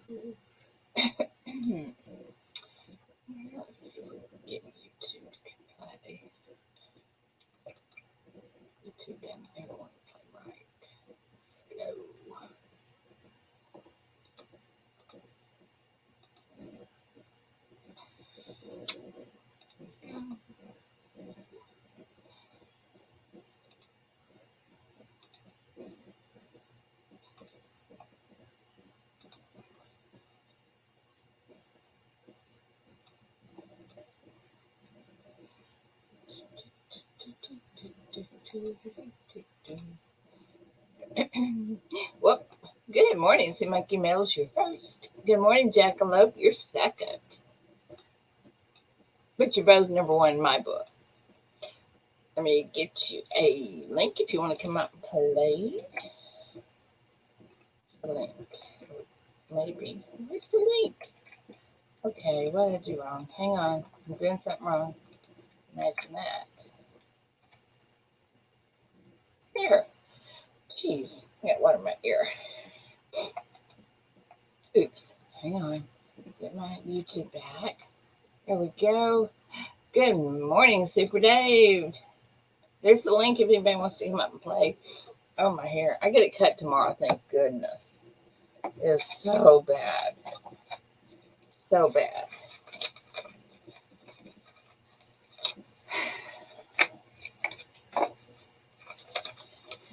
Let's see if we can get YouTube to play. YouTube down there want to play right. Slow. Well, good morning. See, Mikey Mel's your first. Good morning, Jackalope. You're second. But you're both number one in my book. Let me get you a link if you want to come out and play. Link. Maybe. Where's the link? Okay, what did I do wrong? Hang on. I'm doing something wrong. Imagine that. Here. Jeez. I got water in my ear. Oops. Hang on. Get my YouTube back. There we go. Good morning, Super Dave. There's the link if anybody wants to come up and play. Oh, my hair. I get it cut tomorrow, thank goodness. It's so bad. So bad.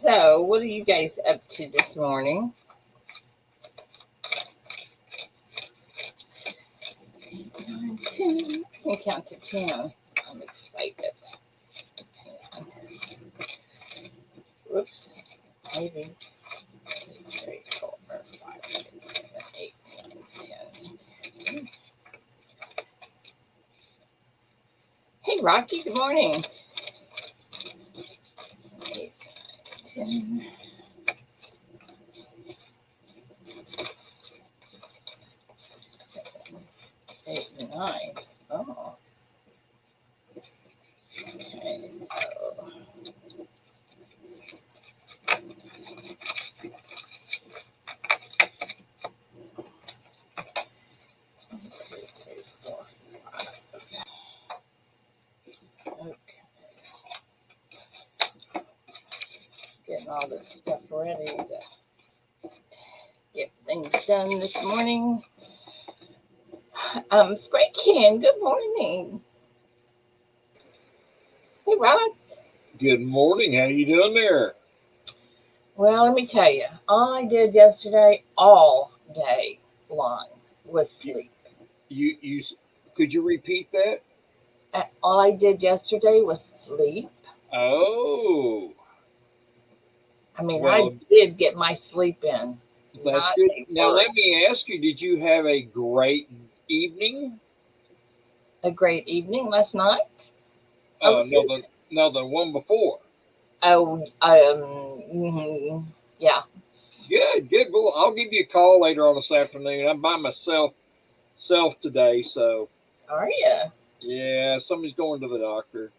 So, what are you guys up to this morning? I can count to 10. I'm excited. Whoops. Maybe. 2, 3, 4, 5, 6, 7, 8, 9, 10. Hey, Rocky. Good morning. 8, 9, 10. 7, 8, 9. Oh. Okay, so. Getting all this stuff ready to get things done this morning. Spray Can, good morning. Hey, Rod. Good morning. How you doing there? Well, let me tell you, all I did yesterday, all day long, was sleep. You could you repeat that? All I did yesterday was sleep. Oh, I mean, I well, did get my sleep in, that's not good. a Now word. let me ask you: did you have a great evening? A great evening last night. I was No, sleeping. the one before. Oh, yeah. Good, good. Well, I'll give you a call later on this afternoon. I'm by myself today, so Are you? yeah, somebody's going to the doctor.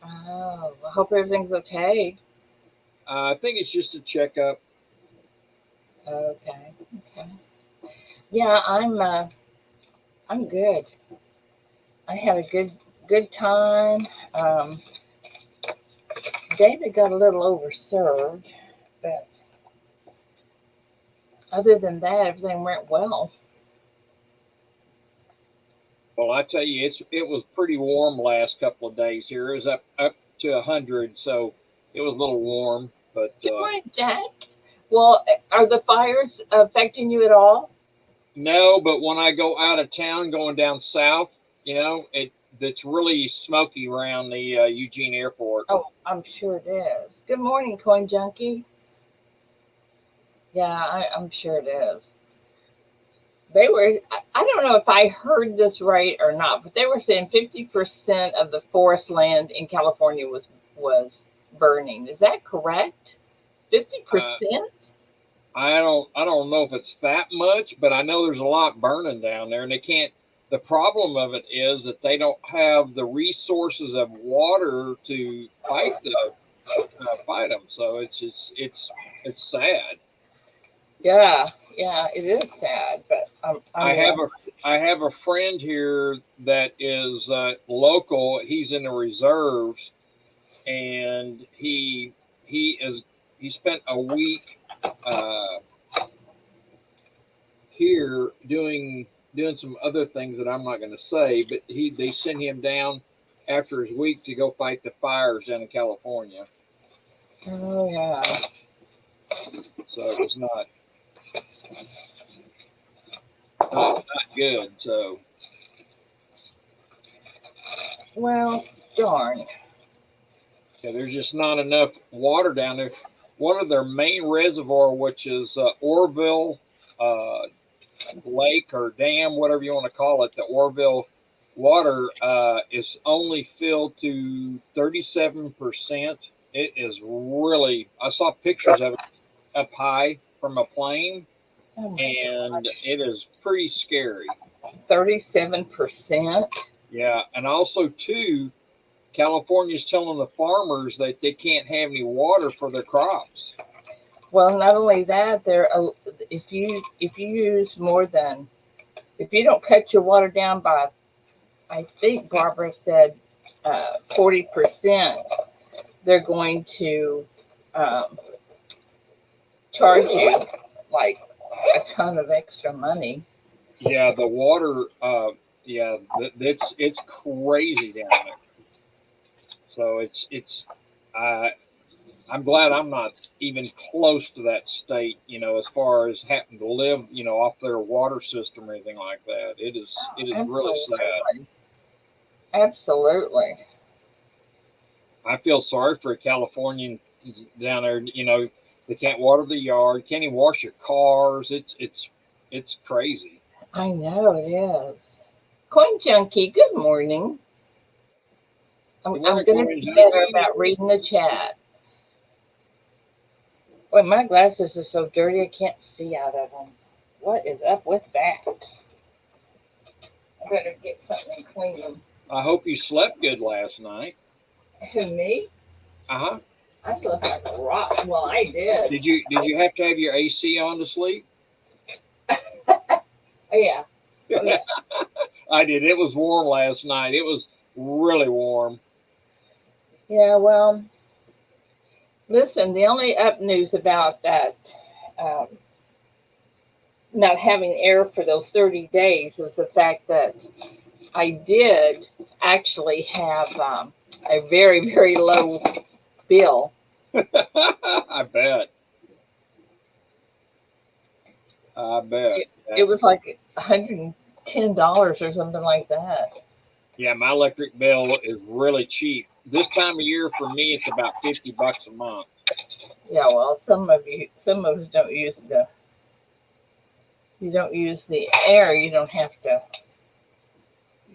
Oh, I hope everything's okay. I think it's just a checkup. Okay, okay. Yeah, I'm good. I had a good time. David got a little overserved, but other than that, everything went well. Well, I tell you, it was pretty warm last couple of days here. It was up to 100, so it was a little warm. But Good morning, Jack. Well, are the fires affecting you at all? no, but when I go out of town, going down south, it's really smoky around the Eugene Airport. Oh, I'm sure it is. Good morning, Coin Junkie. Yeah, I'm sure it is. They were, I don't know if I heard this right or not, but they were saying 50% of the forest land in California was burning. Is that correct? Uh, 50%? I don't know if it's that much, but I know there's a lot burning down there, and they can't. The problem of it is that they don't have the resources of water to fight them. So it's just it's sad. Yeah. Yeah, it is sad, but I I mean, have a I have a friend here that is local. He's in the reserves, and he is he spent a week uh, here doing some other things that I'm not going to say. But they sent him down after his week to go fight the fires down in California. oh yeah. So it was not good. So Well, darn. yeah, there's just not enough water down there. One of their main reservoir, which is Orville uh, Lake or Dam, whatever you want to call it, the Orville water is only filled to 37%. It is really, I saw pictures of it up high from a plane, Oh my and gosh. it is pretty scary. 37%. Yeah, and also, too, California's telling the farmers that they can't have any water for their crops. Well, not only that, if you use more than if you don't cut your water down by, I think Barbara said 40%, they're going to um, charge you like a ton of extra money. Yeah, the water, yeah, it's crazy down there. So uh, I'm glad I'm not even close to that state, as far as having to live, off their water system or anything like that. It is really sad. Absolutely. Absolutely. I feel sorry for a Californian down there. They can't water the yard, can't even wash your cars. It's crazy. I know it is. Coin Junkie, good morning. Good I'm morning, going to Corin be better Junkie. about reading the chat. Well, my glasses are so dirty I can't see out of them. What is up with that? I better get something and clean them. I hope you slept good last night. Who, me? Uh huh. I slept like a rock. Well, I did. Did you have to have your AC on to sleep? Oh, yeah. Oh, yeah. I did. It was warm last night. It was really warm. Yeah, well, listen, the only up news about that um, not having air for those 30 days is the fact that I did actually have a very, very low bill. I bet. I bet. It was like $110 or something like that. Yeah, my electric bill is really cheap. This time of year for me, it's about $50 a month. Yeah, well, some of us don't use you don't use the air. You don't have to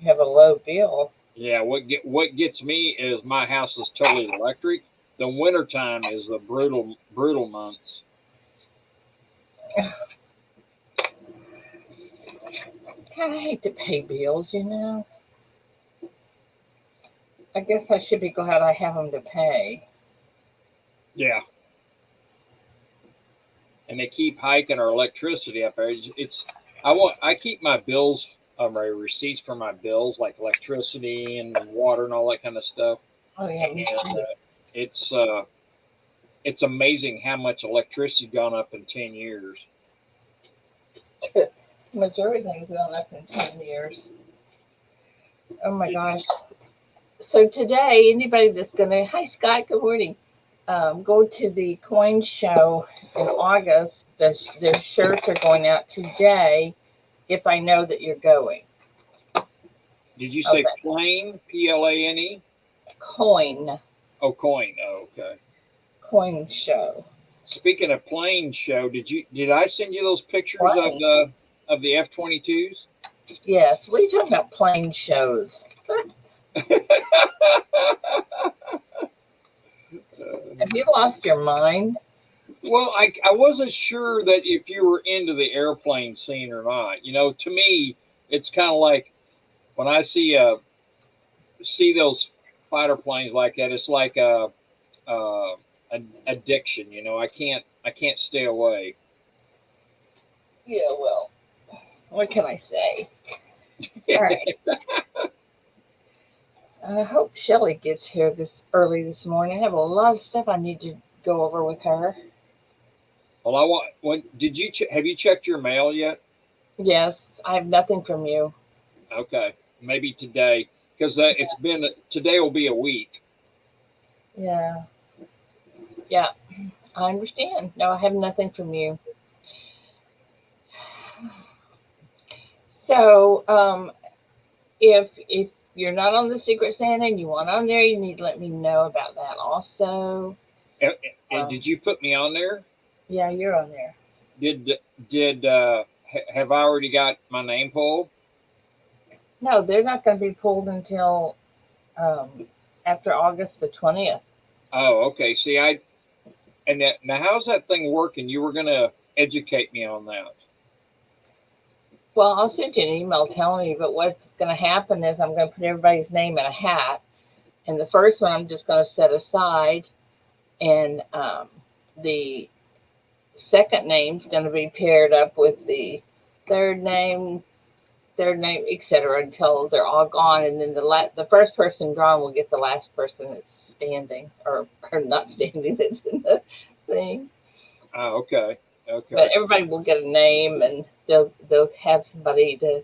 have a low bill. Yeah, what gets me is my house is totally electric. The wintertime is the brutal months. God, I hate to pay bills. I guess I should be glad I have them to pay. Yeah, and they keep hiking our electricity up there. I keep my bills, my receipts for my bills, like electricity and water and all that kind of stuff. Oh yeah, me And too. it's it's amazing how much electricity gone up in 10 years. Majority things gone up in 10 years. Oh my gosh. So today, anybody that's gonna, hi Scott, good morning. Go to the coin show in August. Their shirts are going out today. If I know that you're going. Did you say Okay. plane? Plane? Coin. Oh, coin. Oh, okay. Coin show. Speaking of plane show, did I send you those pictures Plane. of the F-22s? Yes. What are you talking about? Plane shows. Have you lost your mind? Well, I wasn't sure that if you were into the airplane scene or not. To me, it's kind of like when I see those fighter planes like that. It's like a addiction. I can't stay away. Yeah, well, what can I say? All right. I hope Shelly gets here this early this morning. I have a lot of stuff I need to go over with her. Well, I want. When did you have you checked your mail yet? Yes, I have nothing from you. Okay, maybe today because it's been today will be a week. Yeah, yeah, I understand. No, I have nothing from you. So, if you're not on the Secret Santa and you want on there, you need to let me know about that also. And Um, did you put me on there? yeah, you're on there. Did did have I already got my name pulled? No, they're not going to be pulled until um, after August the 20th. Oh, okay. See, now how's that thing working? You were gonna educate me on that. Well, I'll send you an email telling you, but what's going to happen is I'm going to put everybody's name in a hat. And the first one I'm just going to set aside, and the second name's going to be paired up with the third name, etc., until they're all gone. And then the first person drawn will get the last person that's standing or not standing that's in the thing. Oh, okay, But okay. everybody will get a name, and they'll have somebody to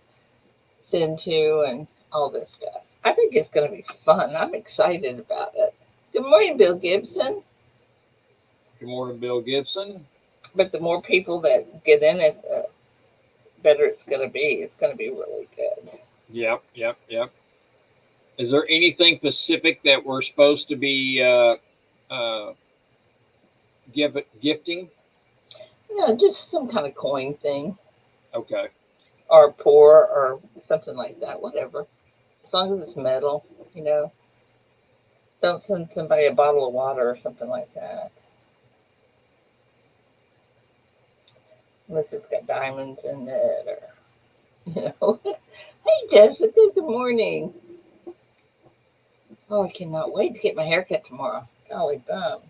send to and all this stuff. I think it's going to be fun. I'm excited about it. Good morning, Bill Gibson. Good morning, Bill Gibson. But the more people that get in it, the better it's going to be. It's going to be really good. Yep, yep, yep. Is there anything specific that we're supposed to be gifting? Just some kind of coin thing Okay. or pour or something like that, whatever. As long as it's metal, you know. Don't send somebody a bottle of water or something like that. Unless it's got diamonds in it or, you know. Hey, Jessica, good morning. Oh, I cannot wait to get my hair cut tomorrow. Golly bum.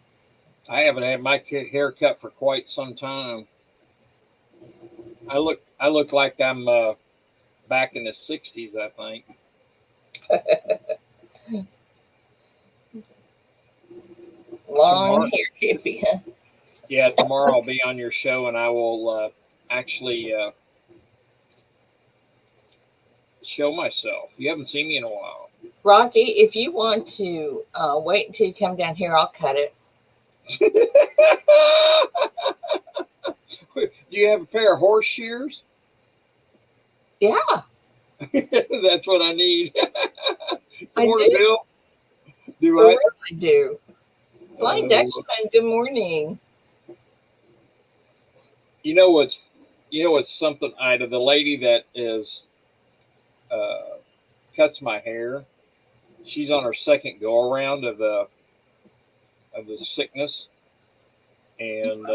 I haven't had my hair cut for quite some time. I look like I'm back in the '60s. I think Long tomorrow. hair, hippie, huh? Yeah, tomorrow I'll be on your show and I will actually show myself. You haven't seen me in a while. Rocky, if you want to wait until you come down here, I'll cut it. Do you have a pair of horse shears? Yeah, That's what I need. Good I morning, do. Bill. Do For I? real, I do. Flying Oh, Dutchman, good morning. you know what's something, Ida, the lady that is uh, cuts my hair. She's on her second go around of the sickness, and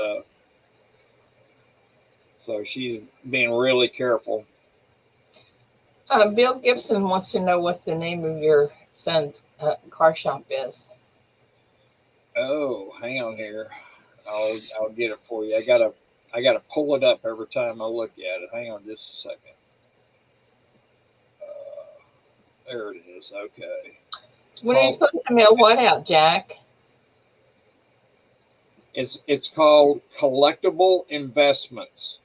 so she's being really careful. Bill Gibson wants to know what the name of your son's car shop is. Oh, hang on here. I'll get it for you. I gotta pull it up every time I look at it. Hang on just a second. There it is. Okay. It's When are you called supposed to mail what out, Jack? it's called Collectible Investments.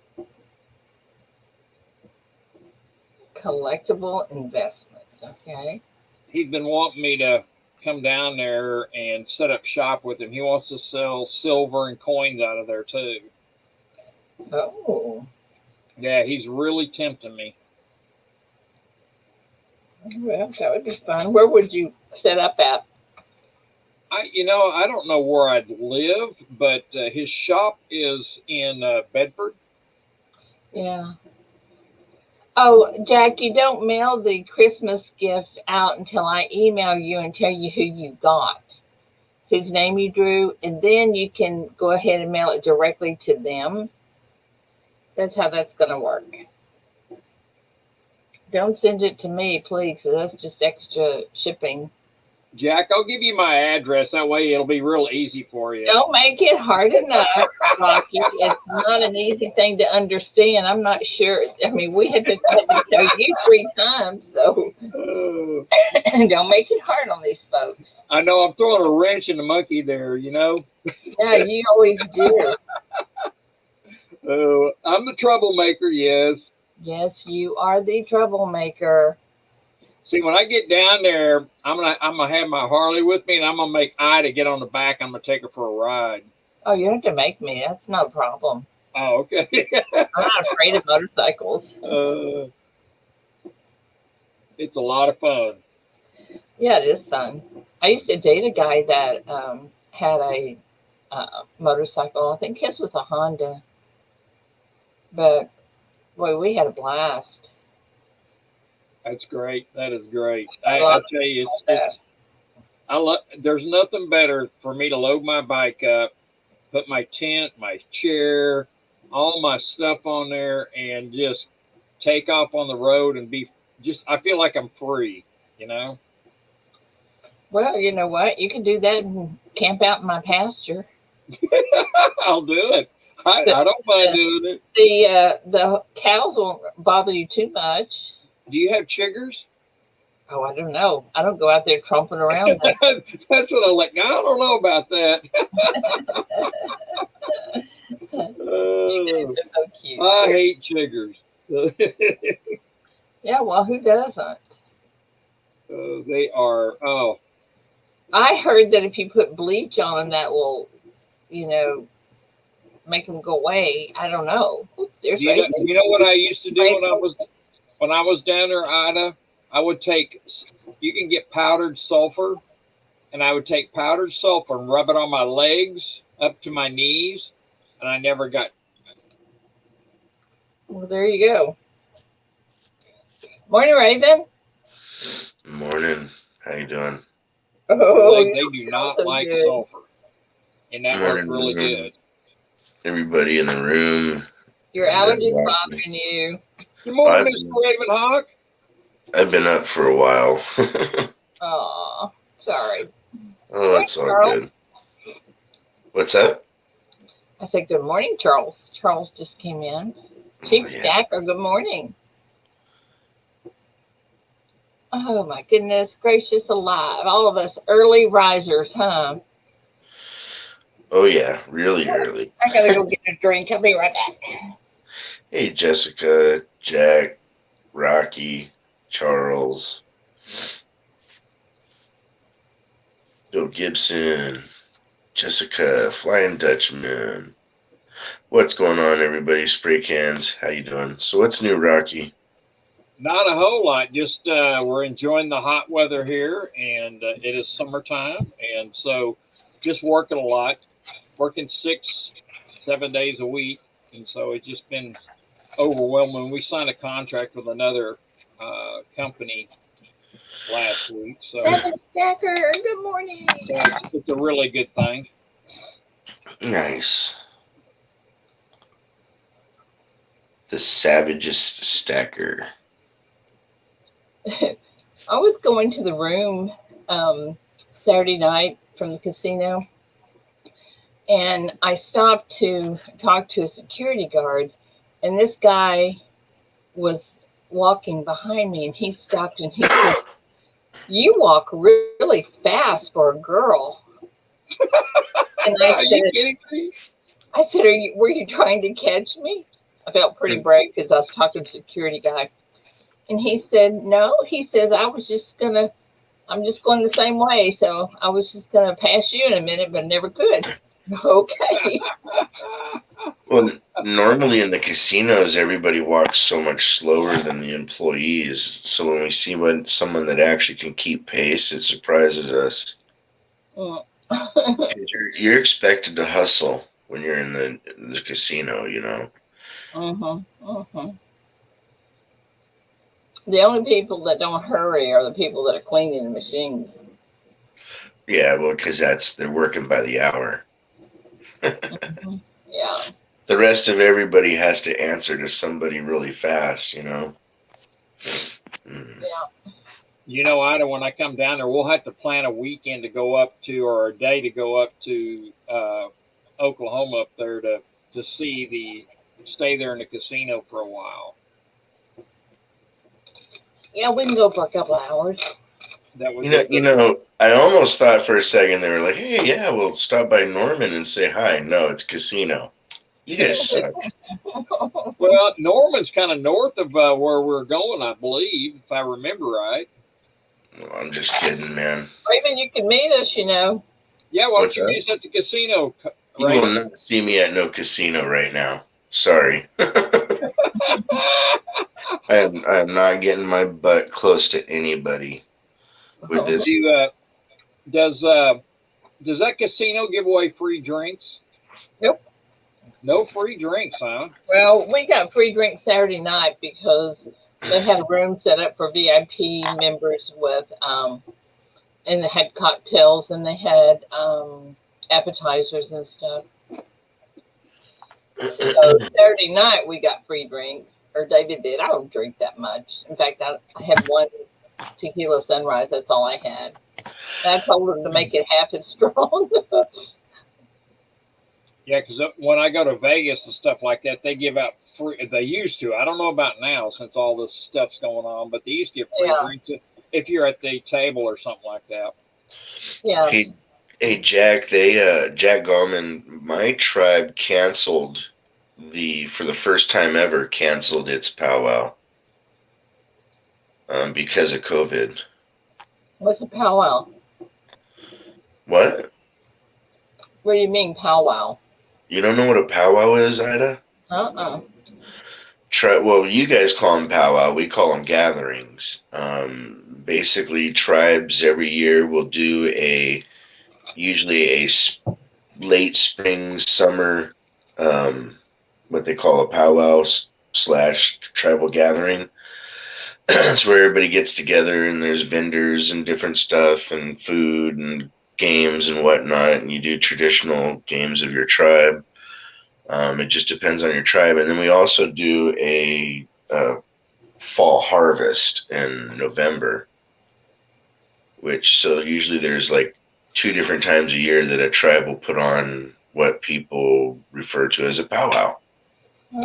Collectible investments. Okay. He's been wanting me to come down there and set up shop with him. He wants to sell silver and coins out of there too. Oh, Yeah, he's really tempting me. well, that would be fun. Where would you set up at? I don't know where I'd live, but his shop is in Bedford. Yeah. Oh, Jack, you don't mail the Christmas gift out until I email you and tell you who you got, whose name you drew, and then you can go ahead and mail it directly to them. That's how that's going to work. Don't send it to me, please, 'cause that's just extra shipping. Jack, I'll give you my address. That way it'll be real easy for you. Don't make it hard enough, Rocky. It's not an easy thing to understand. I'm not sure. I mean, we had to tell you 3 times, so don't make it hard on these folks. I know I'm throwing a wrench in the monkey there, you know. Yeah, you always do. I'm the troublemaker, yes. Yes, you are the troublemaker. See, when I get down there, I'm gonna have my Harley with me, and I'm gonna make Ida get on the back. I'm gonna take her for a ride. Oh, you have to make me. That's no problem. Oh, okay. I'm not afraid of motorcycles. It's a lot of fun. Yeah, it is fun. I used to date a guy that had a motorcycle. I think his was a Honda. But boy, we had a blast. That's great. That is great. I tell you, it's I love. There's nothing better for me to load my bike up, put my tent, my chair, all my stuff on there, and just take off on the road and be just. I feel like I'm free. You know. Well, you know what? You can do that and camp out in my pasture. I'll do it. I don't mind doing it. The cows won't bother you too much. Do you have chiggers? Oh, I don't know. I don't go out there tromping around. That's what I'm like. I don't know about that. So cute. I hate chiggers. Yeah, well, who doesn't? They are. Oh, I heard that if you put bleach on them, that will, make them go away. I don't know. You know what I used to do when I was down there, Ida? I would take. You can get powdered sulfur, and I would take powdered sulfur and rub it on my legs up to my knees, and I never got. Well, there you go. Morning, Raven. Morning. How you doing? Oh, they do not like sulfur, and that was really good. Everybody in the room. Your allergies bothering you. Good morning, Mr. Raven Hawk. I've been up for a while. Oh, sorry. Oh, it's all good. What's that? I said, good morning, Charles. Charles just came in. Chief Stacker, good morning. Oh, my goodness gracious alive. All of us early risers, huh? Oh, yeah. Really early. I got to go get a drink. I'll be right back. Hey, Jessica, Jack, Rocky, Charles, Bill Gibson, Jessica, Flying Dutchman. What's going on, everybody? Spray cans. How you doing? So what's new, Rocky? Not a whole lot. Just we're enjoying the hot weather here, and it is summertime, and so just working a lot, working 6-7 days a week, and so it's just been overwhelming. We signed a contract with another company last week, so Stacker, good morning. It's a really good thing. Nice. The savagest stacker. I was going to the room Saturday night from the casino, and I stopped to talk to a security guard, and this guy was walking behind me, and he stopped and he said, "You walk really fast for a girl." And I said, "Are you kidding me?" I said, were you trying to catch me?" I felt pretty brave because I was talking to the security guy. And he said, "No," he says, I'm just going the same way. So I was just going to pass you in a minute, but never could. Okay. Well, normally in the casinos, everybody walks so much slower than the employees. So when we see someone that actually can keep pace, it surprises us. You're expected to hustle when you're in the casino, you know. The only people that don't hurry are the people that are cleaning the machines. Yeah, well, because they're working by the hour. Yeah. The rest of everybody has to answer to somebody really fast, you know. Yeah. Ida, when I come down there, we'll have to plan a weekend to go up to, or a day to go up to Oklahoma up there to stay there in the casino for a while. Yeah, we can go for a couple of hours. That would I almost thought for a second they were like, "Hey, yeah, we'll stop by Norman and say hi." No, it's casino. You guys suck. Well, Norman's kind of north of where we're going, I believe, if I remember right. No, I'm just kidding, man. Raven, you can meet us, Yeah, why don't you meet us at the casino? You will not see me at no casino right now. Sorry. I am not getting my butt close to anybody with this. Does that casino give away free drinks? Nope. No free drinks, huh? Well, we got free drinks Saturday night because they had a room set up for VIP members with, and they had cocktails and they had appetizers and stuff. So Saturday night we got free drinks, or David did. I don't drink that much. In fact, I had one tequila sunrise. That's all I had. And I told him to make it half as strong. Yeah, because when I go to Vegas and stuff like that, they give out free. They used to. I don't know about now since all this stuff's going on, but they used to give free drinks if you're at the table or something like that. Yeah. Hey, Jack. Jack Gallman, my tribe canceled for the first time ever canceled its powwow because of COVID. What's a powwow? What? What do you mean powwow? You don't know what a powwow is, Ida? Well, you guys call them powwow. We call them gatherings. Basically, tribes every year will do usually a late spring, summer, what they call a powwow / tribal gathering. It's where everybody gets together and there's vendors and different stuff and food and games and whatnot, and you do traditional games of your tribe. It just depends on your tribe. And then we also do a fall harvest in November, so usually there's like 2 different times a year that a tribe will put on what people refer to as a powwow. Do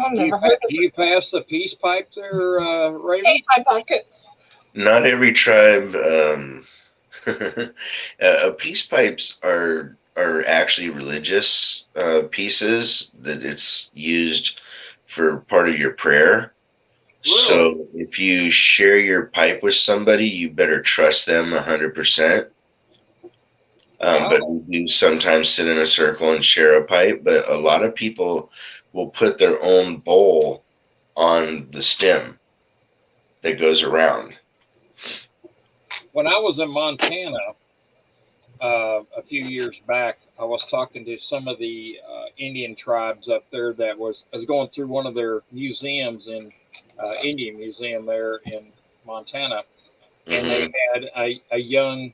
you pass the peace pipe there, Raven? 8 my pockets. Not every tribe. Peace pipes are actually religious pieces that it's used for part of your prayer. Really? So if you share your pipe with somebody, you better trust them 100%. But we do sometimes sit in a circle and share a pipe, but a lot of people will put their own bowl on the stem that goes around. When I was in Montana a few years back, I was talking to some of the Indian tribes up there that was going through one of their museums in Indian Museum there in Montana, and they had a young,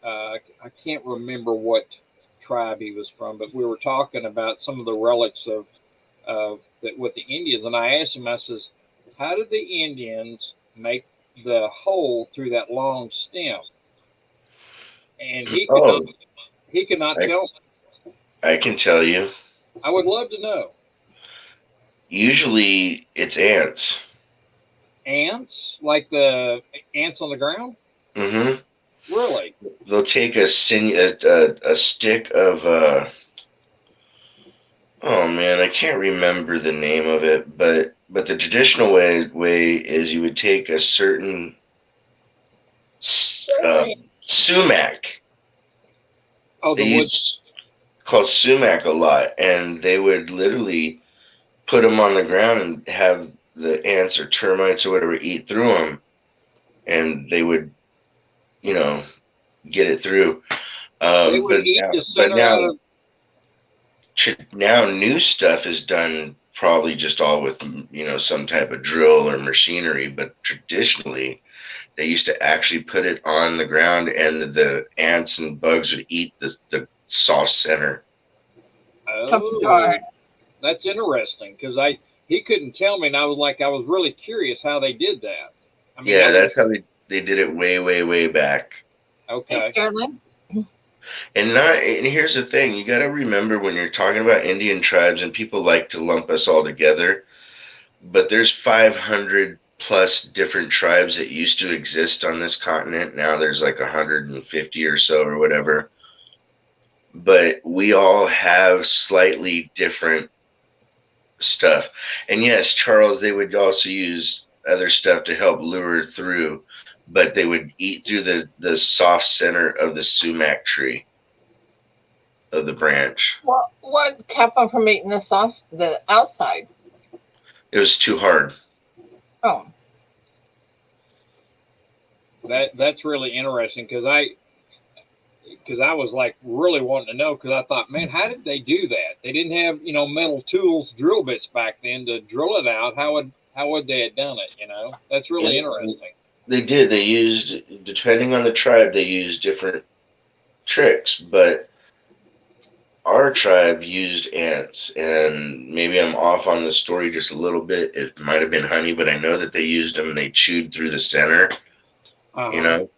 I can't remember what tribe he was from, but we were talking about some of the relics of with the Indians, and I asked him, I says, how did the Indians make the hole through that long stem? And he could not tell me. I can tell you. I would love to know. Usually it's ants. Ants? Like the ants on the ground? Mm-hmm. Really? They'll take a stick of oh man, I can't remember the name of it, but the traditional way is you would take a certain sumac. Oh, they use called sumac a lot, and they would literally put them on the ground and have the ants or termites or whatever eat through them, and they would, get it through. They would eat the center out of. Now new stuff is done probably just all with some type of drill or machinery, but traditionally they used to actually put it on the ground, and the ants and bugs would eat the soft center. Oh, that's interesting, because he couldn't tell me, and I was really curious how they did that. I mean, They did it way, way, way back. Okay. Thanks, Carolyn. And here's the thing, you got to remember when you're talking about Indian tribes, and people like to lump us all together, but there's 500 plus different tribes that used to exist on this continent. Now there's like 150 or so or whatever. But we all have slightly different stuff. And yes, Charles, they would also use other stuff to help lure through, but they would eat through the soft center of the sumac tree, of the branch. Well, what kept them from eating the outside? It was too hard. Oh, That's really interesting because I was like really wanting to know, because I thought, man, how did they do that? They didn't have metal tools, drill bits back then to drill it out. How would they have done it? That's really interesting. They did. They used, depending on the tribe, they used different tricks, but our tribe used ants, and maybe I'm off on the story just a little bit. It might have been honey, but I know that they used them. They chewed through the center, and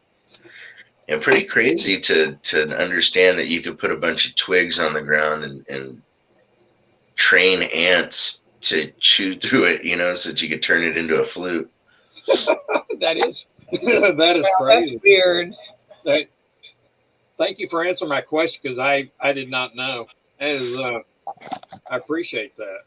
pretty crazy to understand that you could put a bunch of twigs on the ground and train ants to chew through it, so that you could turn it into a flute. That is crazy. That's weird. Thank you for answering my question, because I did not know. I appreciate that.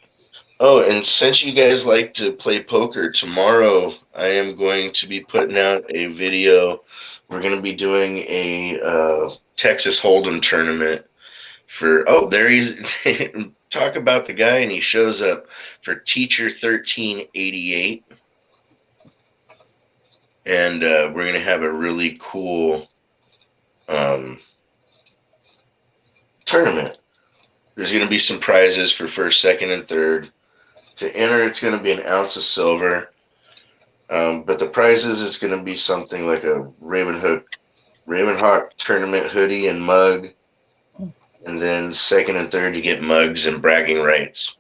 Oh, and since you guys like to play poker, tomorrow I am going to be putting out a video. We're going to be doing a Texas Hold'em tournament there he's talk about the guy, and he shows up for Teacher 1388. And we're going to have a really cool tournament. There's going to be some prizes for first, second, and third. To enter, it's going to be an ounce of silver. But the prizes, it's going to be something like a Ravenhawk tournament hoodie and mug. And then second and third, you get mugs and bragging rights.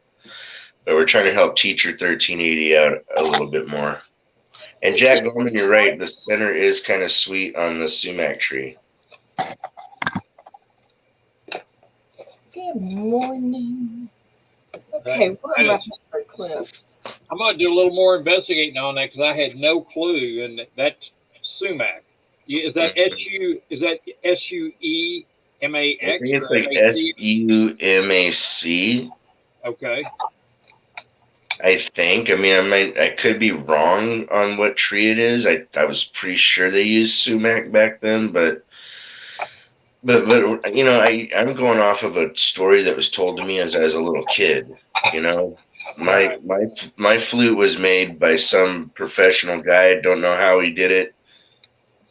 But we're trying to help Teacher 1380 out a little bit more. And Jack Gorman, you're right. The center is kind of sweet on the sumac tree. Good morning. Okay, what about for clips? I'm going to do a little more investigating on that, because I had no clue. And that's sumac. Is that SUEMAX? I think it's like SUMAC. Okay. I think. I mean, I could be wrong on what tree it is. I was pretty sure they used sumac back then, but I'm going off of a story that was told to me as a little kid. My flute was made by some professional guy. I don't know how he did it,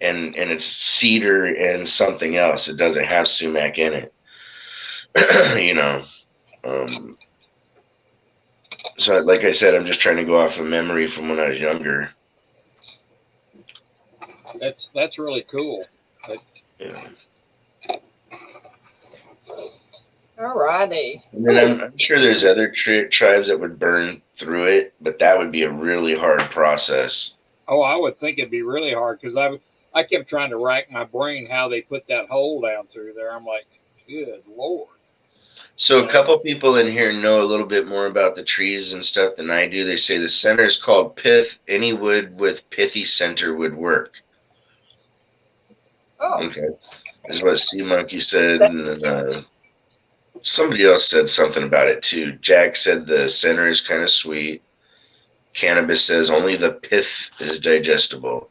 and it's cedar and something else. It doesn't have sumac in it. So, like I said, I'm just trying to go off of memory from when I was younger. That's really cool. Yeah. All righty. And then I'm sure there's other tribes that would burn through it, but that would be a really hard process. Oh, I would think it'd be really hard, because I kept trying to rack my brain how they put that hole down through there. I'm like, good Lord. So a couple people in here know a little bit more about the trees and stuff than I do. They say the center is called pith. Any wood with pithy center would work. Oh. Okay. That's what Sea Monkey said. And then somebody else said something about it too. Jack said the center is kind of sweet. Cannabis says only the pith is digestible.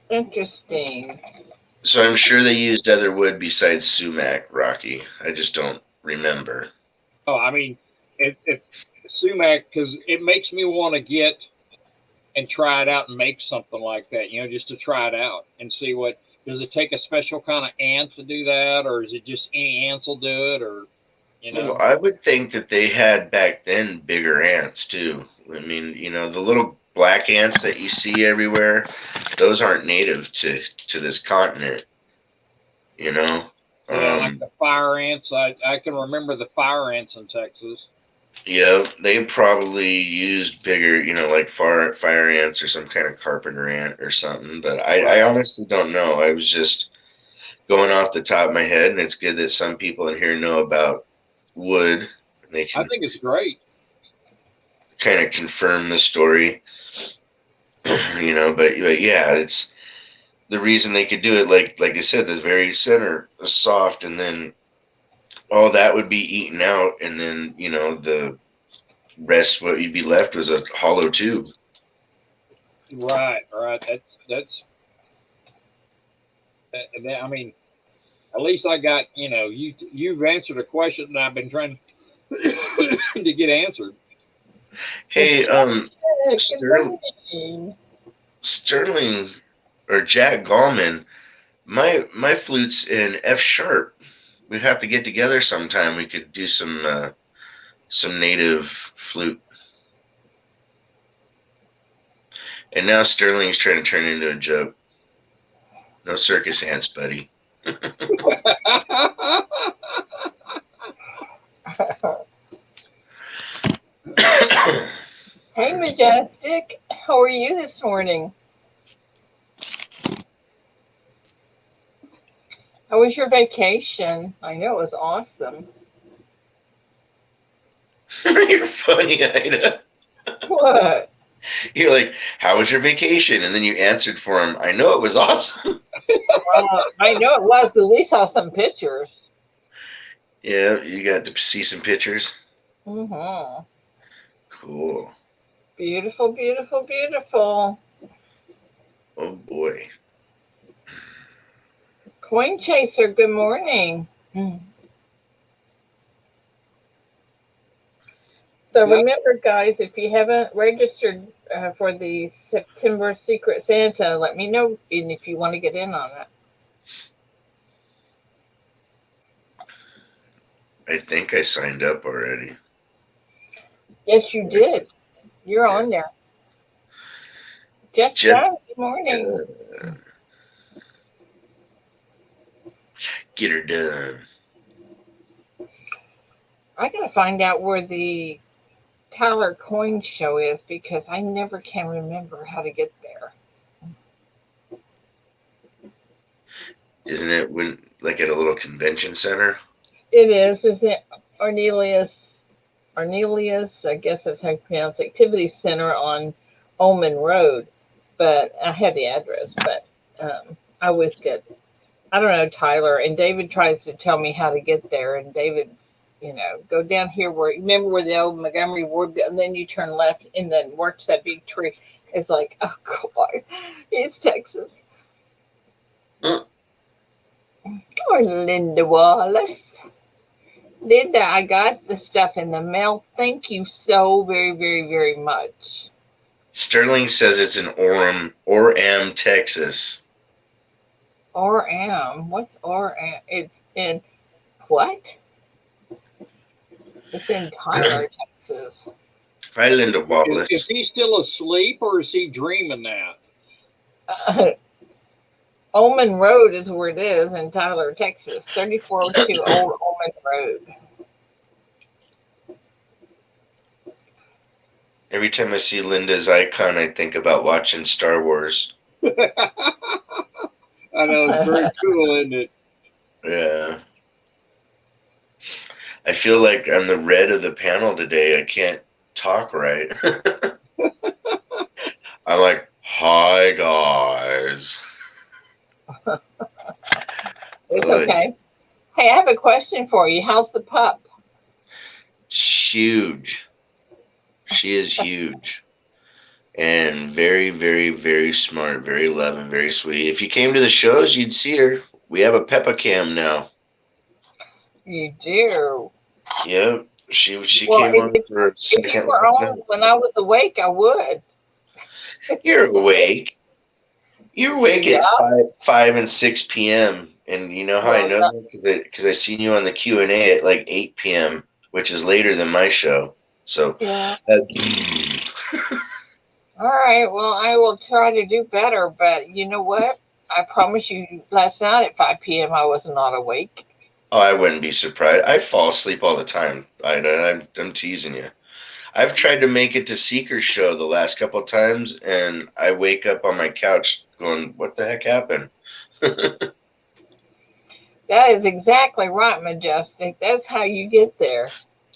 Interesting. So I'm sure they used other wood besides sumac, Rocky. I just don't remember. Oh, I mean, if sumac, because it makes me want to get and try it out and make something like that, just to try it out and see what. Does it take a special kind of ant to do that, or is it just any ants will do it, or Well, I would think that they had back then bigger ants too. I mean, the little black ants that you see everywhere, those aren't native to this continent. Yeah, like the fire ants. I can remember the fire ants in Texas. Yeah, they probably used bigger, like fire ants or some kind of carpenter ant or something. But I Right. honestly don't know. I was just going off the top of my head, and it's good that some people in here know about wood. And they I can think it's great. kind of confirm the story, But yeah, it's the reason they could do it. Like I said, the very center is soft, and then all that would be eaten out, and then the rest, what you'd be left was a hollow tube. Right. Right. I mean, at least I got you've answered a question that I've been trying to get answered. Well, Hey, good Sterling, morning. Sterling or Jack Gallman, my flute's in F sharp. We'd have to get together sometime. We could do some native flute. And now Sterling's trying to turn into a joke. No circus ants, buddy. Hey, Majestic. How are you this morning? How was your vacation? I know it was awesome. You're funny, Ida. What? You're like, how was your vacation? And then you answered for him, I know it was awesome. I know it was, but we saw some pictures. Yeah, you got to see some pictures. Mm-hmm. Cool. Beautiful, beautiful, beautiful. Oh boy. Coin Chaser, good morning. So Yep. remember, guys, if you haven't registered for the September Secret Santa, let me know, and if you want to get in on it. I think I signed up already. Yes, you did. You're Yeah. on there. Jeff John, good morning. Get her done. I gotta find out where the Tyler Coin Show is because I never can remember how to get there. Isn't it when like at a little convention center? It is, isn't it? Arnelius, Arnelius, I guess that's how you pronounce it, Activity Center on Ullman Road. But I have the address, but I always get, I don't know, Tyler. And David tries to tell me how to get there. And David's, go down here where, remember where the old Montgomery Ward, and then you turn left and then watch that big tree. It's like, oh, God, it's Texas. Huh. Or Linda Wallace. Linda, I got the stuff in the mail. Thank you so very, very, very much. Sterling says it's in Orem, Texas. Orem. What's Orem? It's in what? It's in Tyler, Texas. Hi, Linda Is Wallace. he still asleep or is he dreaming that? Ullman Road is where it is in Tyler, Texas. 3402 Old Ullman Road. Every time I see Linda's icon, I think about watching Star Wars. I know, it's very cool, isn't it? Yeah. I feel like I'm the red of the panel today. I can't talk right. I'm like, hi, guys. It's okay. Hey, I have a question for you. How's the pup? Huge. She is huge. And very, very, very smart, very loving, very sweet. If you came to the shows, you'd see her. We have a Peppa Cam now. You do. Yep. She came on for a second. If you were on when I was awake, I would. You're awake. You're awake at 5 and 6 p.m. And you know how I know that? Because I seen you on the Q&A at like 8 p.m., which is later than my show. So yeah. All right. Well, I will try to do better. But you know what? I promise you, last night at 5 p.m. I was not awake. Oh, I wouldn't be surprised. I fall asleep all the time. I'm teasing you. I've tried to make it to Seeker's show the last couple of times, and I wake up on my couch going, "What the heck happened?" That is exactly right, Majestic. That's how you get there.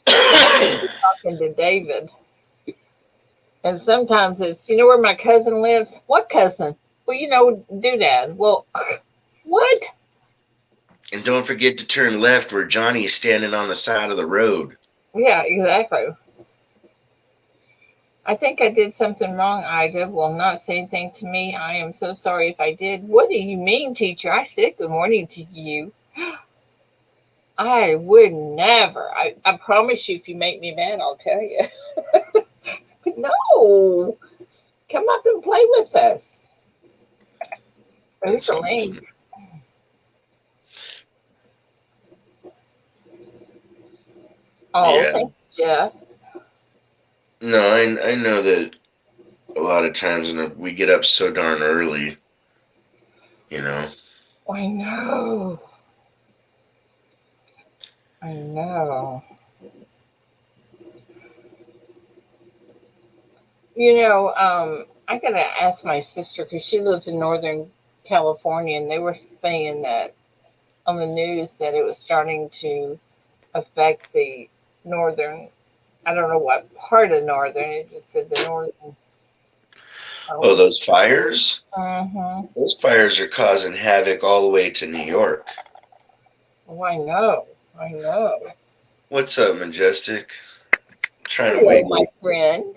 Talking to David. And sometimes it's, you know where my cousin lives? What cousin? Well, Doodad. Well, what? And don't forget to turn left where Johnny is standing on the side of the road. Yeah, exactly. I think I did something wrong, Ida. Will not say anything to me. I am so sorry if I did. What do you mean, teacher? I said good morning to you. I would never. I promise you, if you make me mad, I'll tell you. No. Come up and play with us. There's That's a link. awesome. Oh, Yeah. thank you, Jeff. No, I know that a lot of times we get up so darn early, you know. I know. I know. I gotta ask my sister because she lives in Northern California, and they were saying that on the news that it was starting to affect the northern. I don't know what part of northern. It just said the northern. Oh, those fires? Mm-hmm. Those fires are causing havoc all the way to New York. Oh, I know. I know. What's up, Majestic? Trying to Hello, wake my up. friend.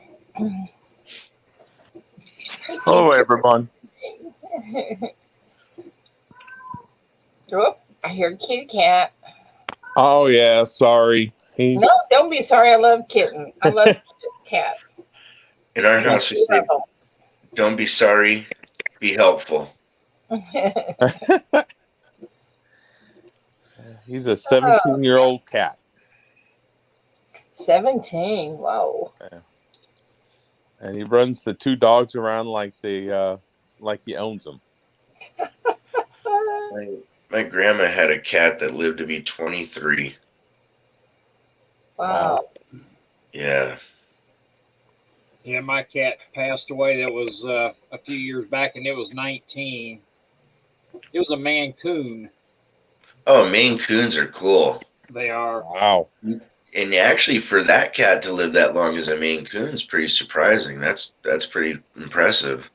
Hello, everyone. Oh, I hear kitty cat. Oh yeah, sorry. No, don't be sorry. I love kitten. I love cats. In our house, we say, "Don't be sorry, be helpful." He's a 17-year-old cat. 17. Whoa. Yeah. And he runs the two dogs around like like he owns them. My grandma had a cat that lived to be 23. Wow. Yeah. Yeah, my cat passed away. That was a few years back, and it was 19. It was a Mancoon. Oh, Maine Coons are cool. They are. Wow. And actually, for that cat to live that long as a Maine Coon is pretty surprising. That's pretty impressive.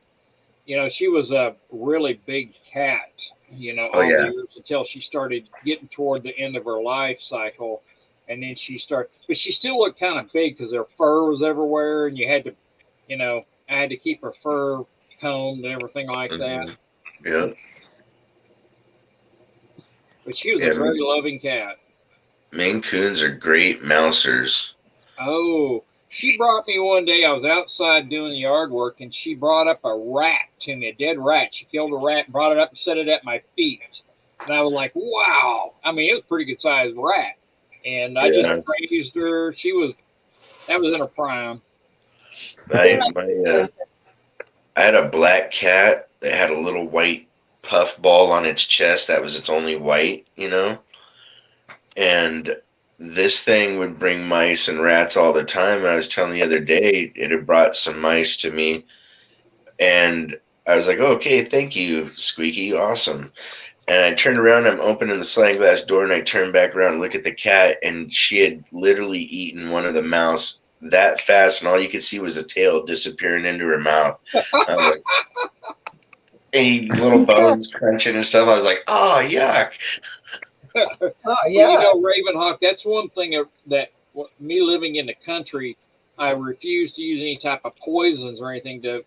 She was a really big cat, Oh all the yeah. years until she started getting toward the end of her life cycle. And then but she still looked kind of big because her fur was everywhere, and you had to, I had to keep her fur combed and everything like that. Yeah. But she was a very loving cat. Maine Coons are great mousers. Oh, she brought me one day. I was outside doing yard work, and she brought up a rat to me, a dead rat. She killed a rat, brought it up, and set it at my feet. And I was like, wow. I mean, it was a pretty good sized rat. And I just praised her. That was in her prime. I had a black cat that had a little white puff ball on its chest. That was its only white, And this thing would bring mice and rats all the time. I was telling the other day, it had brought some mice to me. And I was like, oh, okay, thank you, Squeaky. Awesome. And I turned around, I'm opening the sliding glass door, and I turned back around and look at the cat, and she had literally eaten one of the mouse that fast, and all you could see was a tail disappearing into her mouth. I was like, any little bones crunching and stuff. I was like, oh, yuck. Oh, yeah. Well, Ravenhawk, that's one thing that me living in the country, I refuse to use any type of poisons or anything to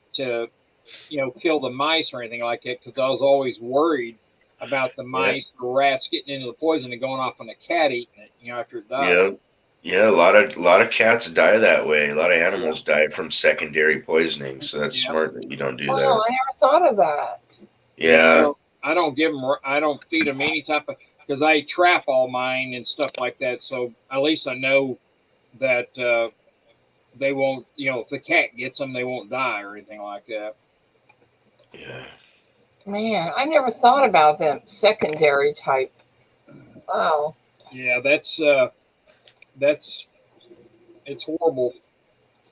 kill the mice or anything like that, because I was always worried about the mice or rats getting into the poison and going off on the cat eating it, after it died. Yeah, a lot of cats die that way. A lot of animals die from secondary poisoning, so that's smart that you don't do that. Oh, I never thought of that. Yeah. I don't feed them any type of, because I trap all mine and stuff like that, so at least I know that they won't, if the cat gets them, they won't die or anything like that. Yeah. Man, I never thought about them secondary type. Wow. Yeah, that's it's horrible.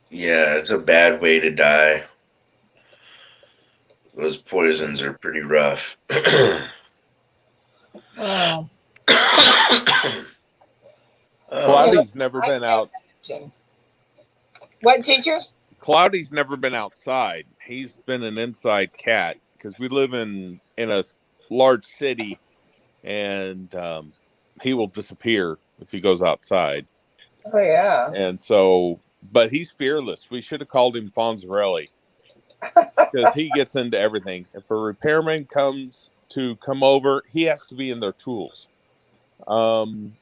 Yeah, it's a bad way to die. Those poisons are pretty rough. Oh, Oh, you know, Cloudy's never I been can't out. imagine. What, teacher? Cloudy's never been outside. He's been an inside cat because we live in a large city, and he will disappear if he goes outside. Oh, yeah. And so, but he's fearless. We should have called him Fonzarelli because he gets into everything. If a repairman comes to come over, he has to be in their tools. Um,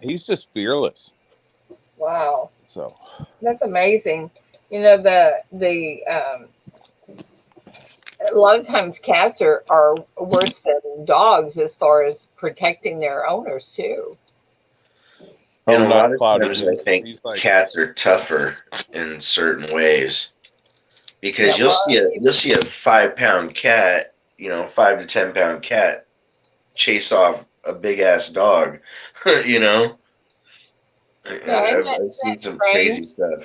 he's just fearless. Wow. So That's amazing. You know, a lot of times cats are worse than dogs as far as protecting their owners too. and oh, a lot not of Cloudy. times I think He's like, cats are tougher in certain ways Yeah, because well, you'll see a 5 pound cat, 5 to 10 pound cat chase off a big ass dog. you know, yeah, I've seen that some strange? crazy stuff.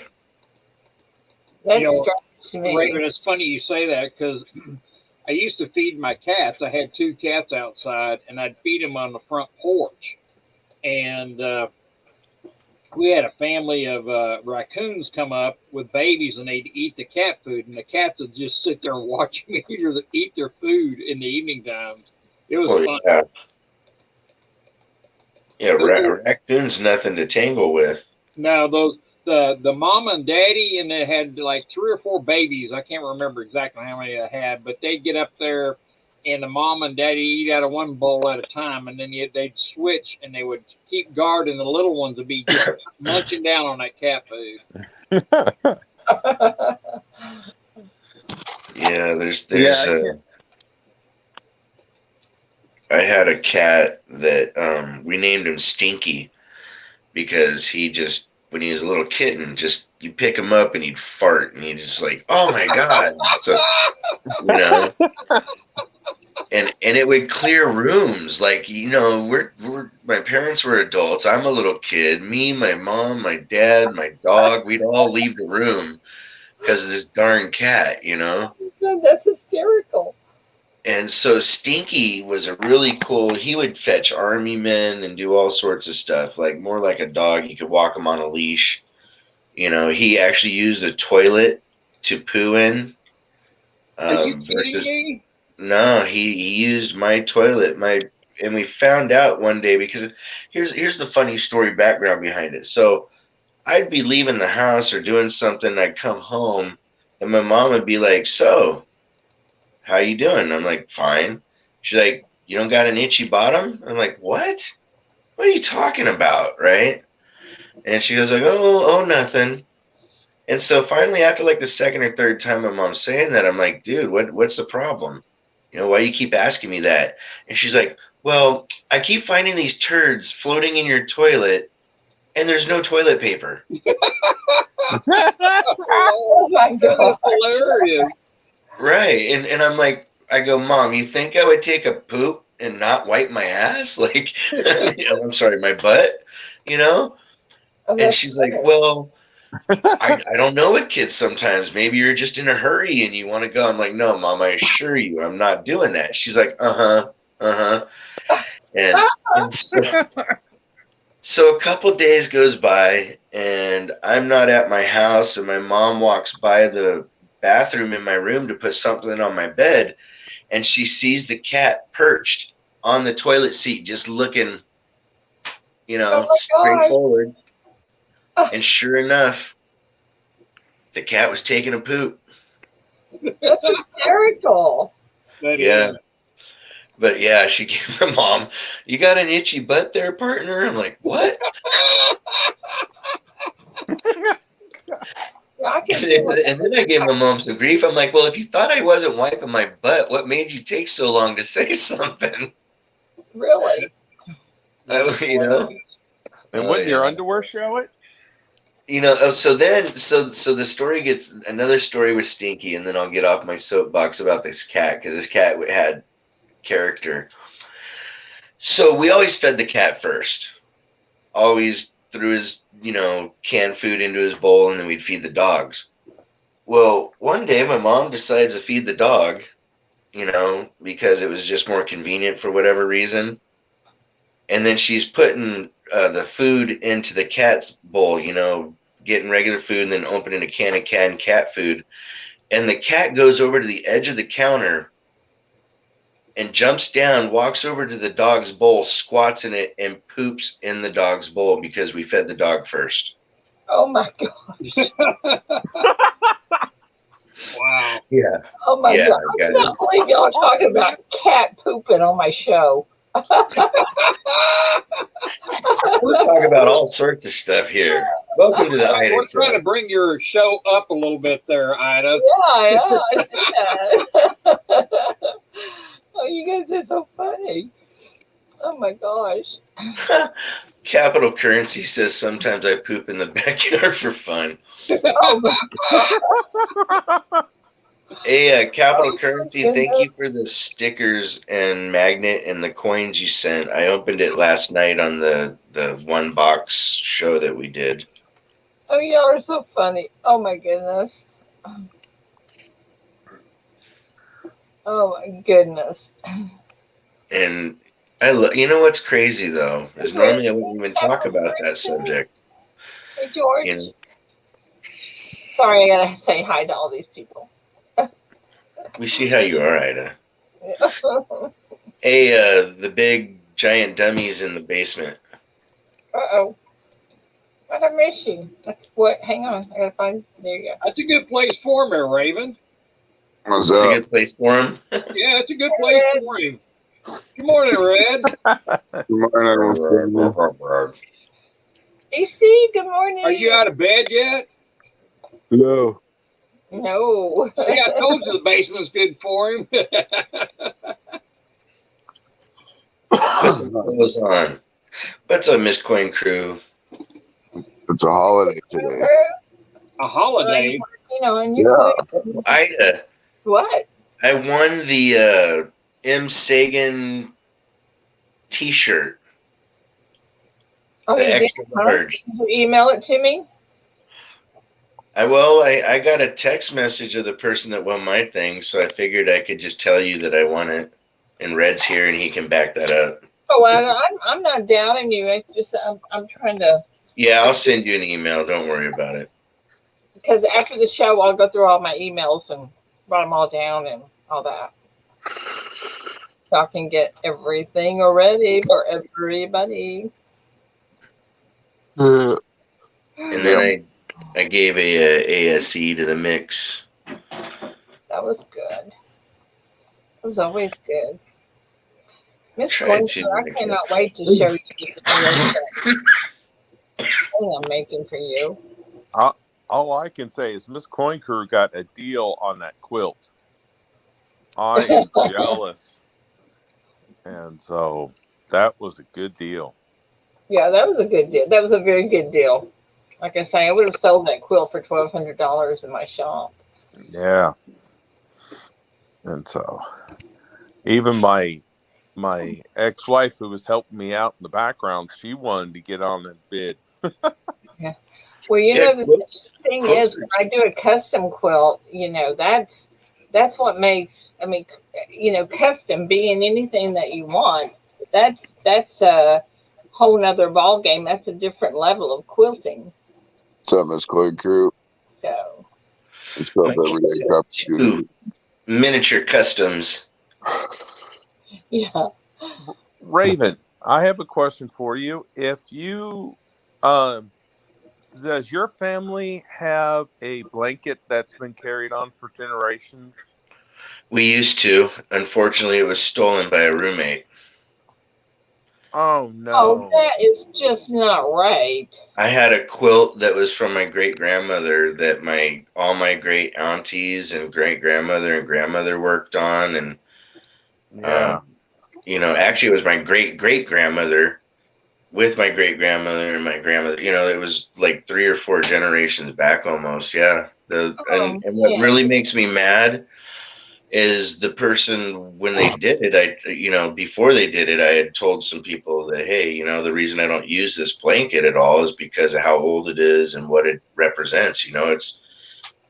You That's know, strange to me. Raven, it's funny you say that because I used to feed my cats. I had two cats outside, and I'd feed them on the front porch. And we had a family of raccoons come up with babies, and they'd eat the cat food, and the cats would just sit there and watch me eat their food in the evening times. It was Oh fun. yeah, yeah. Those, Raccoon's nothing to tangle with. now those the mama and daddy, and they had like three or four babies. I can't remember exactly how many they had, but they'd get up there, and the mom and daddy eat out of one bowl at a time, and then they'd switch, and they would keep guard, and the little ones would be just munching down on that cat food. Yeah, yeah, there's I can't. I had a cat that we named him Stinky because he just when he was a little kitten, just you pick him up and he'd fart and he'd just like, oh my god. So you know, and it would clear rooms. Like, we're my parents were adults. I'm a little kid. Me, my mom, my dad, my dog, we'd all leave the room because of this darn cat. That's hysterical. And so Stinky was a really cool. He would fetch army men and do all sorts of stuff, like more like a dog. You could walk him on a leash. He actually used a toilet to poo in. Are you kidding Versus me? no, he used my toilet. And we found out one day because here's the funny story background behind it. So I'd be leaving the house or doing something. I'd come home, and my mom would be like, "So, how you doing?" I'm like, "Fine." She's like, "You don't got an itchy bottom?" I'm like, "What? What are you talking about?" Right? And she goes like, "Oh, nothing." And so finally, after like the second or third time my mom's saying that, I'm like, "Dude, what's the problem? Why you keep asking me that?" And she's like, "Well, I keep finding these turds floating in your toilet, and there's no toilet paper." Oh my That is god. hilarious. Right. And I'm like, I go, "Mom, you think I would take a poop and not wipe my ass?" Like, I'm sorry, my butt, you know? Oh, And that's she's like, funny. "Well, I don't know with kids sometimes. Maybe you're just in a hurry and you want to go." I'm like, "No, Mom, I assure you, I'm not doing that." She's like, "Uh-huh, uh-huh." And so a couple days goes by and I'm not at my house and my mom walks by the bathroom in my room to put something on my bed and she sees the cat perched on the toilet seat just looking, Oh straight my forward. god. And sure enough, the cat was taking a poop. That's hysterical. That Yeah. is. But yeah, she gave my mom, "You got an itchy butt there, partner?" I'm like, "What?" Yeah, I can And see what then I gave my mom some grief. I'm like, "Well, if you thought I wasn't wiping my butt, what made you take so long to say something?" really. That is You know? hilarious. And Oh wouldn't your yeah. underwear show it? So then, so the story gets another story with Stinky, and then I'll get off my soapbox about this cat because this cat had character. So we always fed the cat first. always threw his, canned food into his bowl, and then we'd feed the dogs. Well, one day my mom decides to feed the dog, because it was just more convenient for whatever reason. And then she's putting the food into the cat's bowl, getting regular food and then opening a can of canned cat food. And the cat goes over to the edge of the counter and jumps down, walks over to the dog's bowl, squats in it, and poops in the dog's bowl because we fed the dog first. Oh my gosh. Wow. Yeah. Oh my Yeah, God. I guys. can't believe y'all talking about cat pooping on my show. We'll talk about all sorts of stuff here. Welcome to the Ida We're Show. trying to bring your show up a little bit there, Ida. Yeah, I see that. Oh, you guys are so funny. Oh my gosh. Capital Currency says sometimes I poop in the backyard for fun. Oh my Hey, Capital Oh, Currency, goodness. thank you for the stickers and magnet and the coins you sent. I opened it last night on the one box show that we did. Oh, y'all are so funny. Oh my goodness. Oh my goodness. And you know what's crazy though is normally I wouldn't even talk about that subject. Hey George. You know, Sorry, I gotta say hi to all these people. we see how you are, Ida. Hey, the big giant dummies in the basement. Uh-oh. What am I missing? What? Hang on. I gotta find. There you go. That's a good place for him, there, Raven. It's What's a up? good place for him. Yeah, it's a good place for him. Good morning, Red. Good morning. What's going on? AC, good morning. Are you out of bed yet? No. No. See, I told you the basement's good for him. Put some clothes on. What's up, Miss Coin Crew? It's a holiday today. A holiday. You know, and you Yeah. Ida, what? I won the M. Sagan T-shirt, Oh, the you did? extra large. Did you email it to me? I got a text message of the person that won my thing, so I figured I could just tell you that I won it. And Red's here, and he can back that up. Oh, I'm not doubting you. It's just I'm trying to. Yeah, I'll send you an email. Don't worry about it. Because after the show, I'll go through all my emails and write them all down and all that. So I can get everything ready for everybody. Yeah. And then I gave a ASE to the mix. That was good. It was always good. Miss Try Gordon, to I make cannot it. wait to show you the thing I'm making for you. All I can say is Miss Coin Crew got a deal on that quilt. I am jealous. And so that was a good deal. Yeah, that was a good deal. That was a very good deal. Like I say, I would have sold that quilt for $1,200 in my shop. Yeah. And so even my ex-wife who was helping me out in the background, she wanted to get on and bid. Yeah. Well, you Yeah, know, the quilts. thing Quilts is, when I do a custom quilt, that's what makes, custom being anything that you want. That's a whole nother ball game. That's a different level of quilting. What's up, Miss Coin Crew? So, What's up, My everyday kids have cup two community? miniature customs. yeah. Raven, I have a question for you. If you does your family have a blanket that's been carried on for generations? We used to. Unfortunately, it was stolen by a roommate. Oh Oh, no. that is just not right. I had a quilt that was from my great grandmother that all my great aunties and great grandmother and grandmother worked on, and Yeah. actually it was my great great grandmother with my great grandmother and my grandmother. It was like 3 or 4 generations back almost. Yeah. And what yeah. really makes me mad is the person when they did it, before they did it, I had told some people that, hey, the reason I don't use this blanket at all is because of how old it is and what it represents.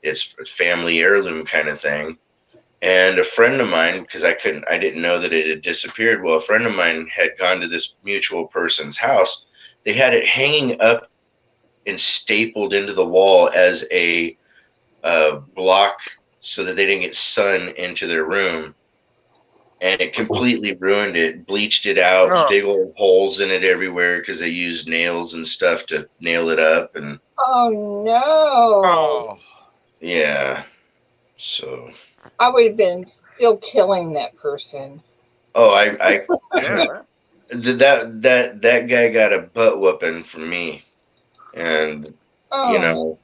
It's a family heirloom kind of thing. And a friend of mine, because I didn't know that it had disappeared. Well, a friend of mine had gone to this mutual person's house. They had it hanging up and stapled into the wall as a block so that they didn't get sun into their room. And it completely ruined it, bleached it out, Oh. big old holes in it everywhere because they used nails and stuff to nail it up. And Oh no! Oh. yeah, so I would have been still killing that person. oh, I Yeah. that guy got a butt whooping from me, and Oh,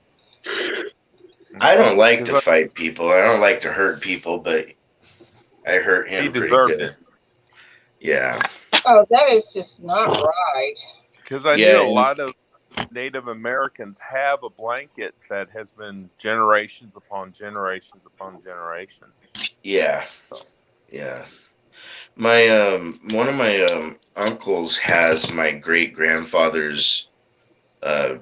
I don't like to 'Cause fight people. I don't like to hurt people, but I hurt he him pretty deserved good. it. Yeah, oh, that is just not right. Because I yeah, knew a and- lot of Native Americans have a blanket that has been generations upon generations upon generations. yeah, yeah. My one of my uncles has my great grandfather's Oh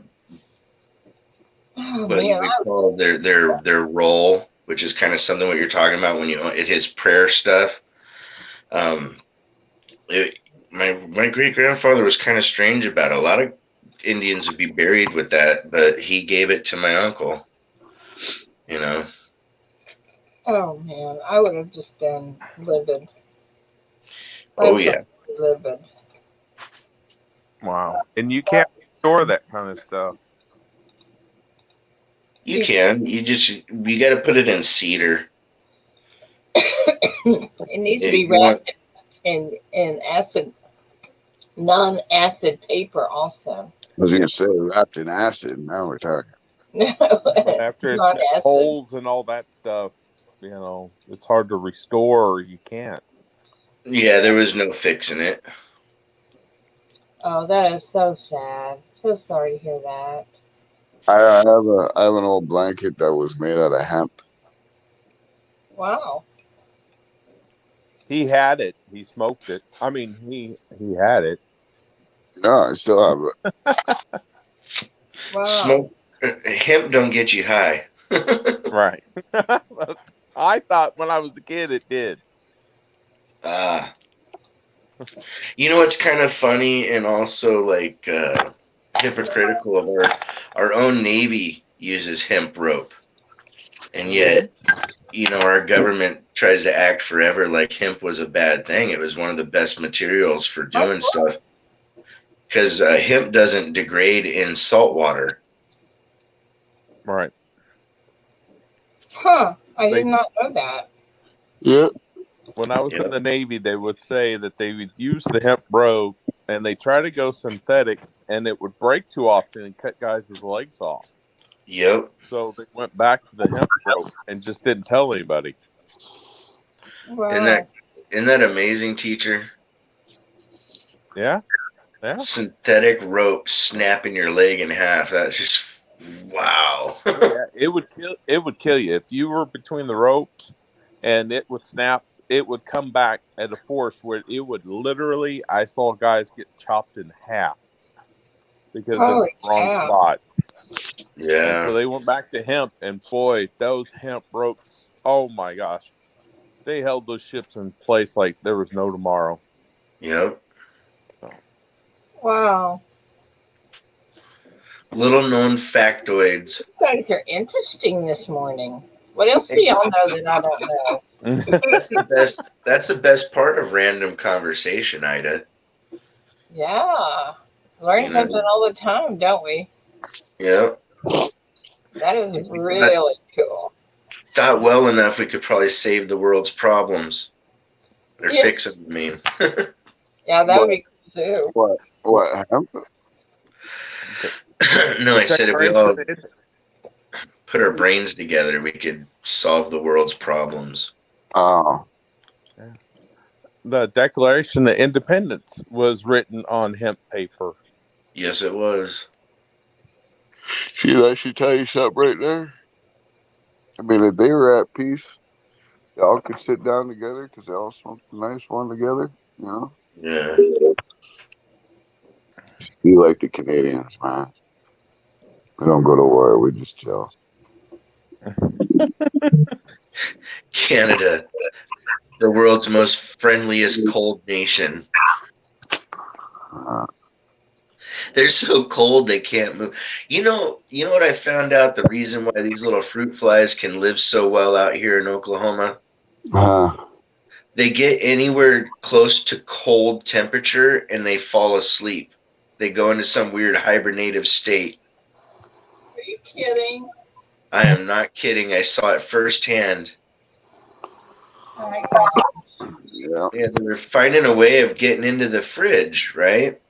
what you man, would call their role, which is kind of something what you're talking about when his prayer stuff. Um, it, my great grandfather was kind of strange about it. A lot of Indians would be buried with that, but he gave it to my uncle. oh man, I would have just been livid. Oh yeah, Livid. Wow. And you can't store that kind of stuff. you can. You got to put it in cedar. It needs to be You want wrapped in non-acid paper also. I was gonna say wrapped in acid. Now we're talking. But after it's got Non-acid. holes and all that stuff, it's hard to restore or you can't. Yeah, there was no fixing it. Oh, that is so sad. So sorry to hear that. I have an old blanket that was made out of hemp. Wow. He had it. He smoked it. I mean, he had it. No, I still have it. Wow. Smoke hemp don't get you high. Right. I thought when I was a kid it did. It's kind of funny and also like hypocritical of our own Navy uses hemp rope, and yet our government tries to act forever like hemp was a bad thing. It was one of the best materials for doing stuff because hemp doesn't degrade in salt water. Right. Huh. I did not know that. Yep. When I was in the Navy, they would say that they would use the hemp rope and they try to go synthetic and it would break too often and cut guys' legs off. Yep. So they went back to the hemp rope and just didn't tell anybody. Wow. Isn't that amazing, teacher? Yeah. Yeah. Synthetic rope snapping your leg in half. That's just wow. Yeah, it would kill you if you were between the ropes and it would snap. It would come back at a force where it would literally. I saw guys get chopped in half because of the wrong spot. Yeah. And so they went back to hemp, and boy, those hemp ropes! Oh my gosh, they held those ships in place like there was no tomorrow. Yep. Wow. Little known factoids. You guys are interesting this morning. What else do y'all know that I don't know? That's the best part of random conversation, Ida. Yeah. Learn something all the time, don't we? Yeah. That is really cool. Thought well enough, we could probably save the world's problems. Or fix them, I mean. Yeah, that would be cool too. What hemp? No, I said if we all put our brains together, we could solve the world's problems. Oh. The Declaration of Independence was written on hemp paper. Yes, it was. See, that should tell you something right there. I mean, if they were at peace, Y'all could sit down together because they all smoked a nice one together. You know, Yeah. be like the Canadians, man. We don't go to war. We just chill. Canada, the world's most friendliest cold nation. Uh, They're so cold they can't move. You know what I found out the reason why these little fruit flies can live so well out here in Oklahoma? uh, They get anywhere close to cold temperature and they fall asleep. They go into some weird hibernative state. Are you kidding? I am not kidding. I saw it firsthand. Oh my God. yeah. Yeah, they were finding a way of getting into the fridge, right?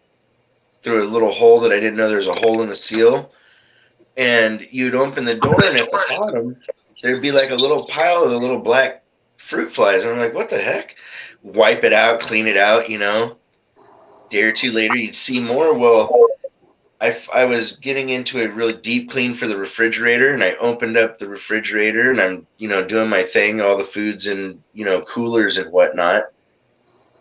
Through a little hole that I didn't know there was a hole in the seal. And you'd open the door, and at the bottom, there'd be like a little pile of the little black fruit flies. And I'm like, what the heck? Wipe it out, clean it out, Day or two later, you'd see more. Well, I was getting into a really deep clean for the refrigerator, and I opened up the refrigerator, and I'm, doing my thing, all the foods in, coolers and whatnot.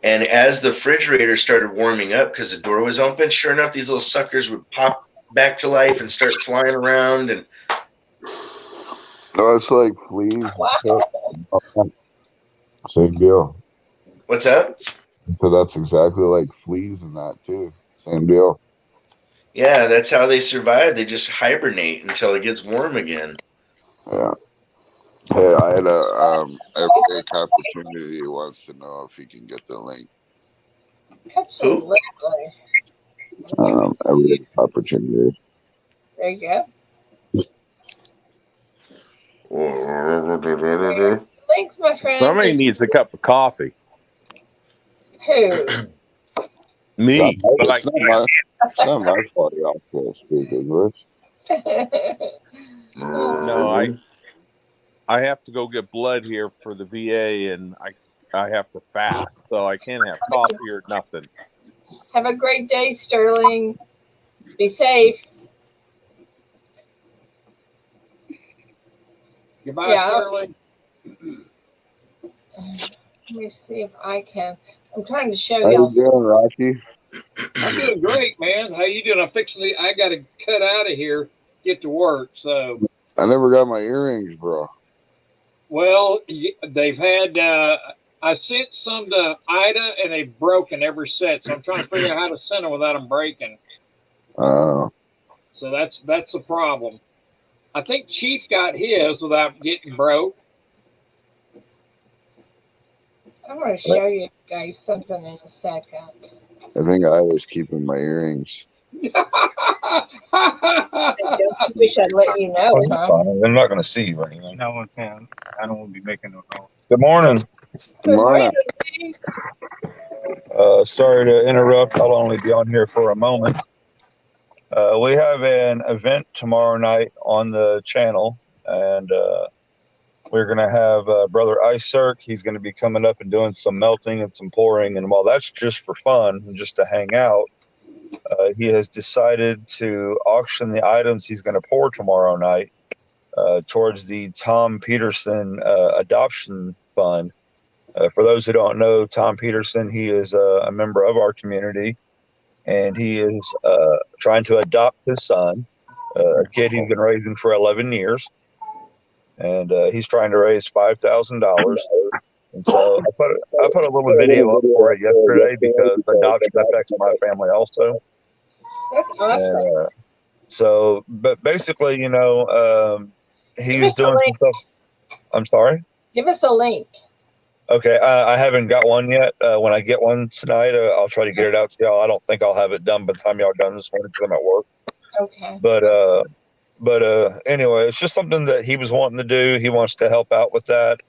And as the refrigerator started warming up because the door was open, sure enough, these little suckers would pop back to life and start flying around. And No, it's like fleas. Wow. Same deal. what's that? So that's exactly like fleas and that too. Same deal. Yeah, that's how they survive. They just hibernate until it gets warm again. Yeah. Hey, I had a everyday opportunity wants to know if he can get the link. Absolutely. Everyday opportunity. There you go. Thanks, my friend. Somebody needs a cup of coffee. Who? Me. But It's not my fault y'all can't speak English. no, I have to go get blood here for the VA, and I have to fast, so I can't have coffee or nothing. Have a great day, Sterling. Be safe. Goodbye, Yeah. Sterling. Let me see if I can. I'm trying to show How y'all. you doing, Rocky? I'm doing great, man. How you doing? I got to cut out of here, get to work. So, I never got my earrings, bro. well, they've had. I sent some to Ida, and they've broken every set. So I'm trying to figure out how to send them without them breaking. Uh, So that's the problem. I think Chief got his without getting broke. I'm going to show you guys something in a second. I think I was keeping my earrings. I don't wish I'd let you know, huh? They're not going to see you or anything. No one can. I don't want to be making no noise. Good morning. Good morning. Sorry to interrupt. I'll only be on here for a moment. We have an event tomorrow night on the channel, and we're going to have Brother Ice Circ. He's going to be coming up and doing some melting and some pouring. And while that's just for fun and just to hang out, he has decided to auction the items he's going to pour tomorrow night towards the Tom Peterson Adoption Fund. For those who don't know, Tom Peterson, he is a member of our community, and he is trying to adopt his son, a kid he's been raising for 11 years. And he's trying to raise $5,000. And so I put a little video up for it yesterday because adoption affects my family also. That's awesome. So, but basically, he's doing some stuff. I'm sorry? Give us a link. Okay, I haven't got one yet. When I get one tonight, I'll try to get it out to y'all. I don't think I'll have it done by the time y'all are done this morning because I'm at work. Okay. But anyway, it's just something that he was wanting to do. He wants to help out with that.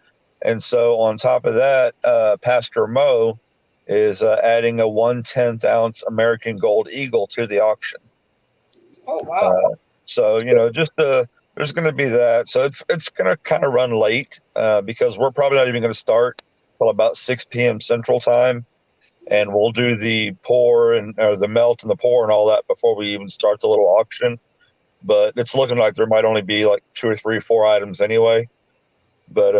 And so on top of that, Pastor Mo is adding a 1/10 ounce American Gold Eagle to the auction. Oh, wow. So, there's going to be that. So it's going to kind of run late because we're probably not even going to start till about 6 p.m. Central Time. And we'll do the pour or the melt and the pour and all that before we even start the little auction. But it's looking like there might only be like 2 or 3, 4 items anyway. But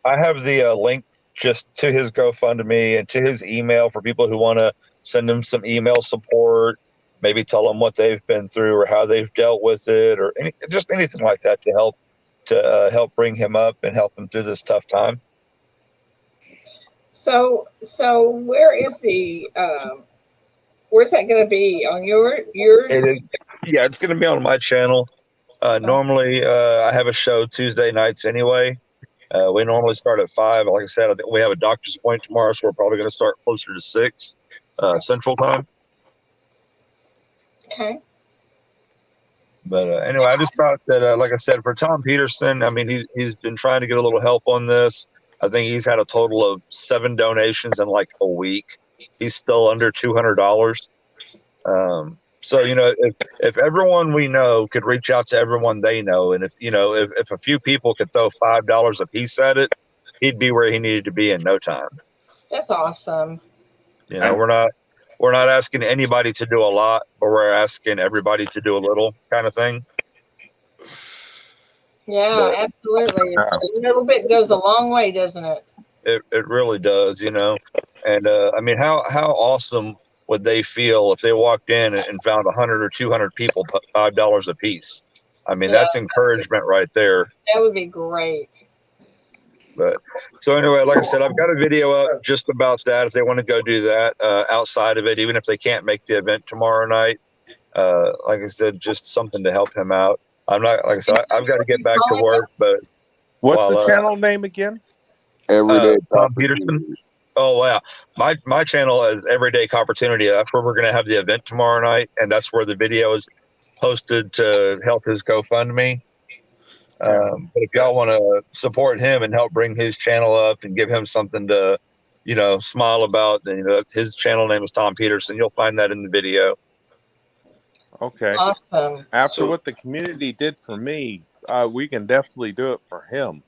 I have the link just to his GoFundMe and to his email for people who want to send him some email support, maybe tell them what they've been through or how they've dealt with it, or just anything like that to help bring him up and help him through this tough time. So where is the where's that going to be on yours? Yeah, it's going to be on my channel. Normally, I have a show Tuesday nights anyway. We normally start at 5. Like I said, I think we have a doctor's appointment tomorrow, so we're probably going to start closer to 6 Central Time. Okay. But anyway, I just thought that, like I said, for Tom Peterson, I mean, he's been trying to get a little help on this. I think he's had a total of 7 donations in like a week. He's still under $200. So, if everyone we know could reach out to everyone they know, and if a few people could throw $5 a piece at it, he'd be where he needed to be in no time. That's awesome. We're not asking anybody to do a lot, but we're asking everybody to do a little kind of thing. Yeah, absolutely. A little bit goes a long way, doesn't it? It really does, And I mean, how awesome would they feel if they walked in and found 100 or 200 people put $5 a piece? I mean, that's encouragement right there. That would be great. But so anyway, like I said, I've got a video up just about that. If they want to go do that outside of it, even if they can't make the event tomorrow night, like I said, just something to help him out. I'm not, like I said, I've got to get back to work. But what's the channel name again? Everyday Tom Peterson. Oh wow, my channel is Everyday Opportunity. That's where we're going to have the event tomorrow night, and that's where the video is posted to help his GoFundMe. But if y'all want to support him and help bring his channel up and give him something to, smile about, then his channel name is Tom Peterson. You'll find that in the video. Okay. Awesome. After what the community did for me, we can definitely do it for him.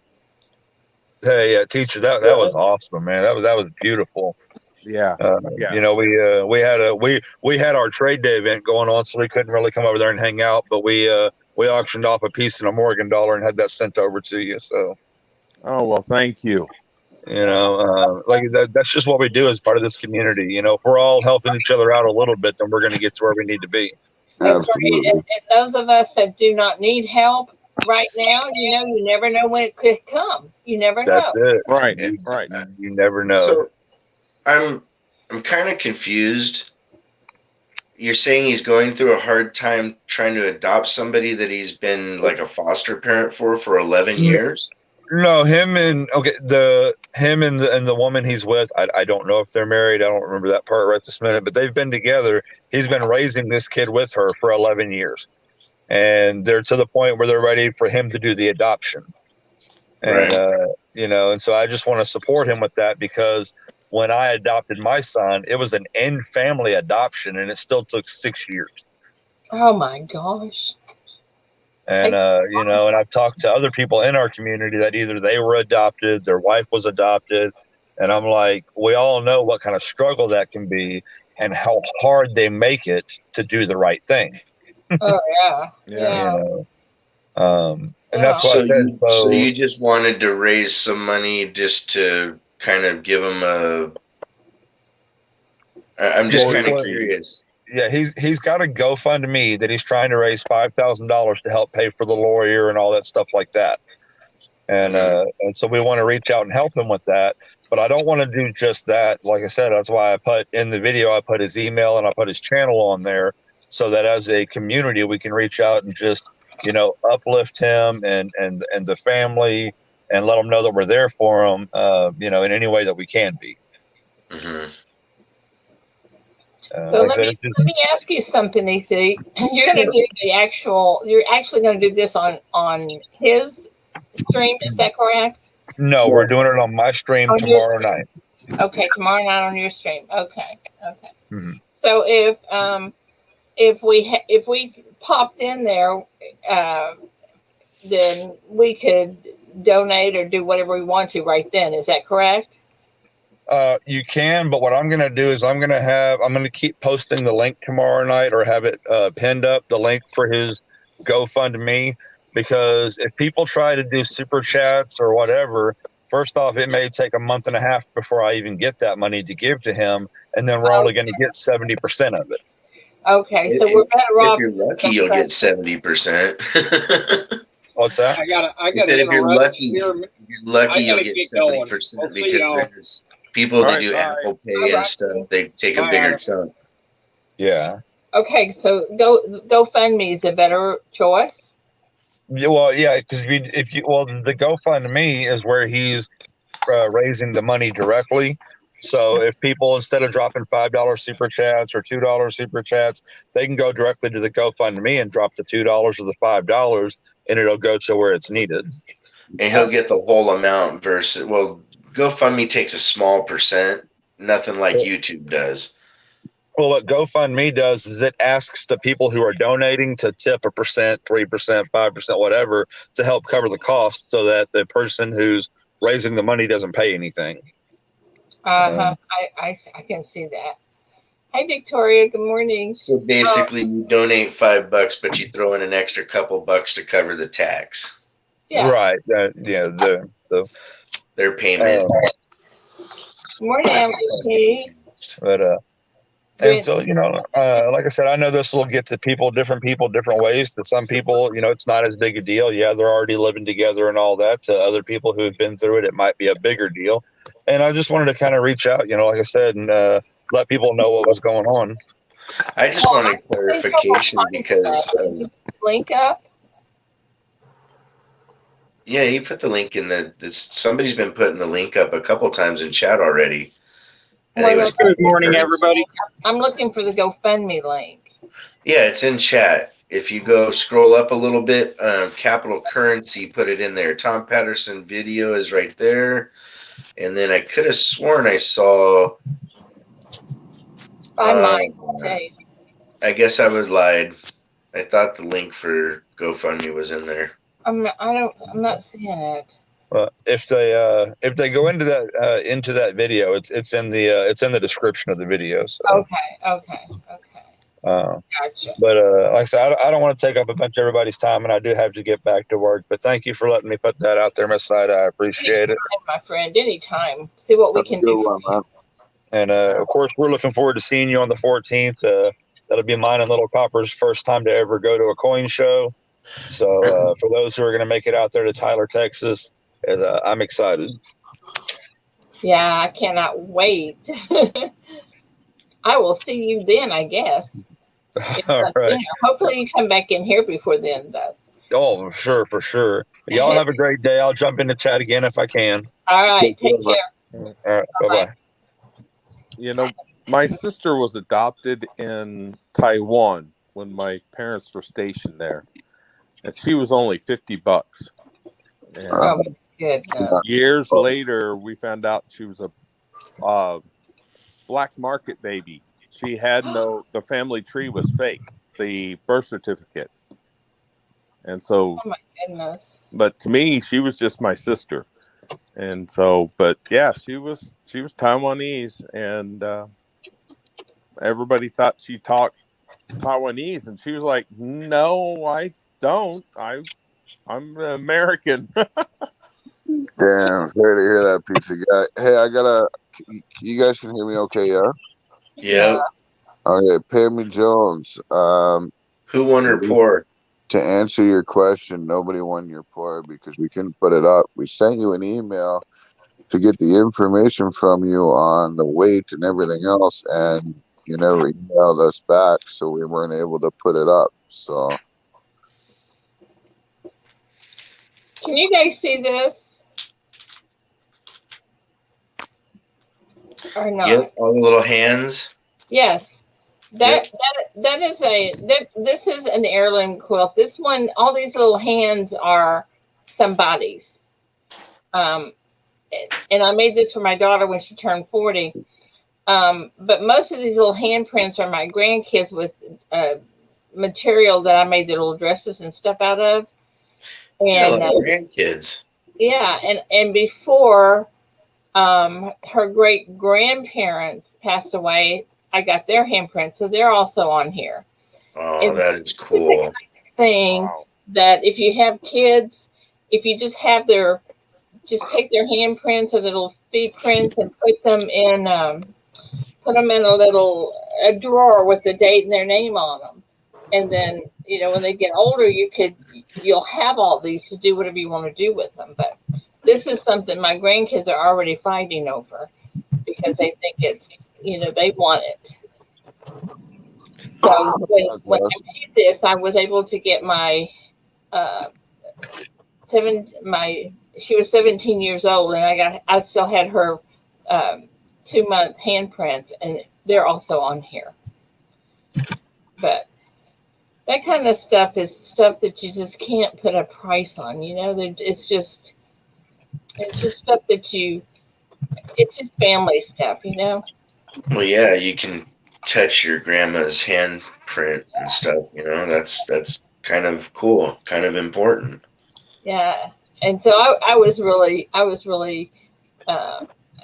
Hey, teacher, that was awesome, man. That was beautiful. Yeah. We had our trade day event going on, so we couldn't really come over there and hang out, but we auctioned off a piece in a Morgan dollar and had that sent over to you. So, oh well, thank you. That's just what we do as part of this community. If we're all helping each other out a little bit, then we're going to get to where we need to be. That's right. And those of us that do not need help right now, you never know when it could come. You never know. That's it. Right. You never know. So I'm kind of confused. You're saying he's going through a hard time trying to adopt somebody that he's been like a foster parent for 11 years? No, him and the woman he's with, I don't know if they're married. I don't remember that part right this minute, but they've been together. He's been raising this kid with her for 11 years. And they're to the point where they're ready for him to do the adoption. And, and so I just want to support him with that, because when I adopted my son, it was an in-family adoption, and it still took 6 years. Oh my gosh. And, and I've talked to other people in our community that either they were adopted, their wife was adopted. And I'm like, we all know what kind of struggle that can be and how hard they make it to do the right thing. Oh yeah. And that's what I said. So you just wanted to raise some money just to kind of give him I'm just kind of curious. Yeah, he's got a GoFundMe that he's trying to raise $5,000 to help pay for the lawyer and all that stuff like that. And and so we want to reach out and help him with that. But I don't want to do just that. Like I said, that's why I put in the video, I put his email and I put his channel on there, so that as a community we can reach out and just uplift him and the family and let them know that we're there for them, in any way that we can be. Mm-hmm. So let me ask you something, EC. You're going to do you're actually going to do this on his stream, is that correct? No, we're doing it on my stream tomorrow night. Okay, tomorrow night on your stream. Okay. Mm-hmm. So if we popped in there, then we could donate or do whatever we want to right then. Is that correct? You can, but what I'm going to do is I'm going to keep posting the link tomorrow night, or have it pinned up, the link for his GoFundMe, because if people try to do super chats or whatever, first off, it may take a month and a half before I even get that money to give to him, and then we're only going to get 70% of it. Okay, so we're better If off. you're lucky, you'll get 70%. What's that? I gotta If you're interrupt lucky, here. you'll get get going. 70% We'll see because y'all. there's people All that right, do bye. Apple Pay and stuff. They take a Bye, bigger Adam. chunk. Yeah. Okay, so GoFundMe is a better choice. Yeah, well, yeah, because the GoFundMe is where he's raising the money directly. So if people, instead of dropping $5 super chats or $2 super chats, they can go directly to the GoFundMe and drop the $2 or the $5, and it'll go to where it's needed. And he'll get the whole amount versus, well, GoFundMe takes a small percent, nothing like YouTube does. Well, what GoFundMe does is it asks the people who are donating to tip 1%, 3%, 5%, whatever, to help cover the cost so that the person who's raising the money doesn't pay anything. I can see that. Hi, Victoria. Good morning. So basically, you donate $5, but you throw in an extra couple bucks to cover the tax. Yeah. Right. Their payment. Good morning, Emily. But and so, like I said, I know this will get to different people, different ways. To some people, it's not as big a deal. Yeah, they're already living together and all that. To other people who have been through it, it might be a bigger deal. And I just wanted to kind of reach out, like I said, and let people know what was going on. I just wanted clarification because link up. Yeah, you put the link in somebody's been putting the link up a couple times in chat already. Good morning, everybody. I'm looking for the GoFundMe link. Yeah, it's in chat. If you go scroll up a little bit, Capital Currency put it in there. Tom Patterson video is right there. And then I could have sworn I saw. I might say. I guess I was lied. I thought the link for GoFundMe was in there. I'm not seeing it. If they go into that video, it's in the description of the video. So. Okay. Gotcha. But like I said, I don't want to take up a bunch of everybody's time, and I do have to get back to work. But thank you for letting me put that out there, Miss Ida. I appreciate it, my friend. Anytime. See what we can do. And of course, we're looking forward to seeing you on the 14th. That'll be mine and Little Copper's first time to ever go to a coin show. So for those who are going to make it out there to Tyler, Texas, I'm excited. Yeah, I cannot wait. I will see you then, I guess. All right. Hopefully you come back in here before then, though. Oh, for sure. Y'all have a great day. I'll jump in the chat again if I can. All right. Take care. All right. Bye-bye. My sister was adopted in Taiwan when my parents were stationed there. And she was only $50. And good. Years later, we found out she was a black market baby. She had the family tree was fake, the birth certificate. And so, oh my goodness. But to me, she was just my sister. And so, but yeah, she was Taiwanese, and everybody thought she talked Taiwanese, and she was like, "No, I don't. I'm American." Damn, sorry to hear that, piece of guy. Hey, you guys can hear me okay, yeah? Yeah. Okay, Pammy Jones. Who won her pour? To answer your question, nobody won your pour because we couldn't put it up. We sent you an email to get the information from you on the weight and everything else, and you never emailed us back, so we weren't able to put it up. So, can you guys see this? Or not? Yep, all the little hands. Yes. This is an heirloom quilt. This one, all these little hands are somebody's. And I made this for my daughter when she turned 40. But most of these little handprints are my grandkids with material that I made the little dresses and stuff out of. And grandkids. Yeah, and before her great grandparents passed away, I got their handprints, so they're also on here. Oh, and that is cool. It's a thing that if you have kids, if you just have their just take their handprints or little feet prints and put them in a drawer with the date and their name on them. And then, when they get older, you'll have all these to do whatever you want to do with them. But this is something my grandkids are already fighting over because they think it's, they want it. So when I made this, I was able to get my she was 17 years old, and I still had her 2-month handprints, and they're also on here. But that kind of stuff is stuff that you just can't put a price on. It's just stuff that it's just family stuff. Well, yeah, you can touch your grandma's handprint and stuff. That's kind of cool, kind of important. Yeah, and so I was really. I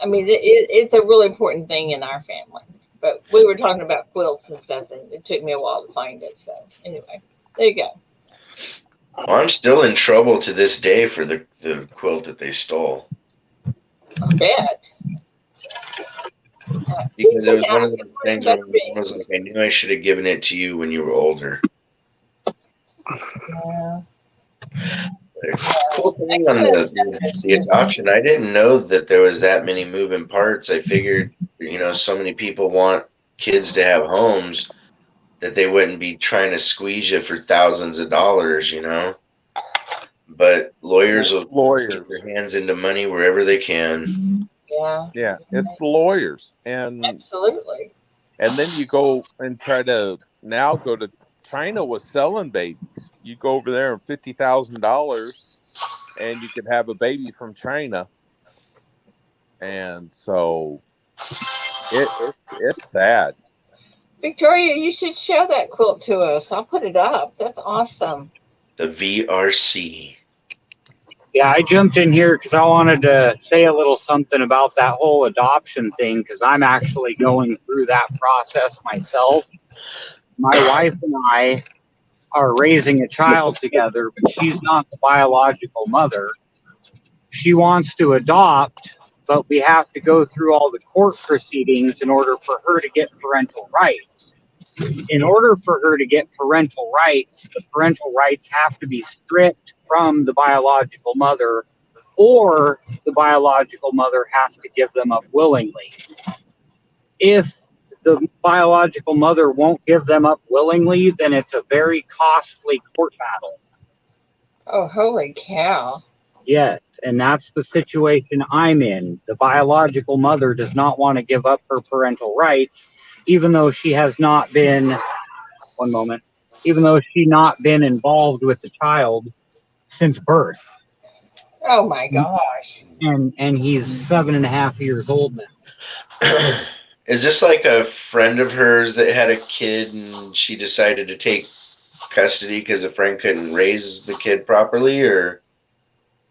mean, it's a really important thing in our family. But we were talking about quilts and stuff, and it took me a while to find it. So anyway, there you go. Well, I'm still in trouble to this day for the quilt that they stole. I bet. Because it was one of those things where I was like, I knew I should have given it to you when you were older. Yeah. Cool thing on the adoption, I didn't know that there was that many moving parts. I figured, so many people want kids to have homes that they wouldn't be trying to squeeze you for thousands of dollars, But lawyers will get their hands into money wherever they can. Yeah, it's the lawyers, and absolutely. And then you go and try to go to China with selling babies. You go over there and $50,000, and you could have a baby from China. And so it's sad. Victoria, you should show that quilt to us. I'll put it up. That's awesome. The VRC. Yeah, I jumped in here because I wanted to say a little something about that whole adoption thing, because I'm actually going through that process myself. My wife and I are raising a child together, but she's not the biological mother. She wants to adopt, but we have to go through all the court proceedings in order for her to get parental rights. In order for her to get parental rights, the parental rights have to be stripped from the biological mother, or the biological mother has to give them up willingly. If the biological mother won't give them up willingly, then it's a very costly court battle. Oh, holy cow. Yes, and that's the situation I'm in. The biological mother does not want to give up her parental rights, even though she has not been, even though she's not been involved with the child since birth. Oh my gosh. And he's 7.5 years old now. Is this like a friend of hers that had a kid and she decided to take custody because a friend couldn't raise the kid properly, or?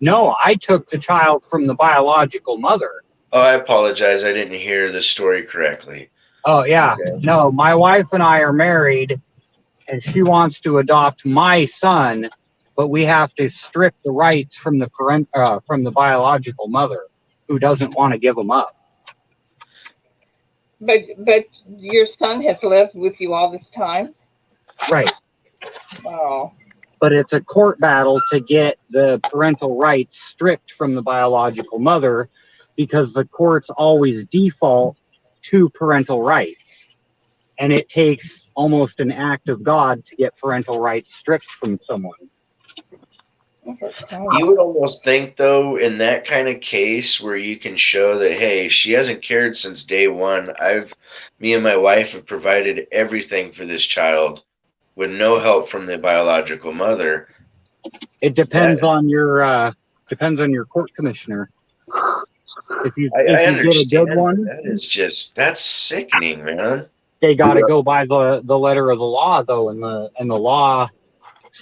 No, I took the child from the biological mother. Oh, I apologize. I didn't hear the story correctly. Oh, yeah. Okay. No, my wife and I are married, and she wants to adopt my son, but we have to strip the rights from the biological mother, who doesn't want to give them up. But your son has lived with you all this time? Right. Oh. But it's a court battle to get the parental rights stripped from the biological mother, because the courts always default to parental rights. And it takes almost an act of God to get parental rights stripped from someone. You would almost think, though, in that kind of case where you can show that, hey, she hasn't cared since day one. Me and my wife have provided everything for this child with no help from the biological mother. It depends on your court commissioner. If you get a good one, that's sickening, man. They got to go by the letter of the law, though, and the law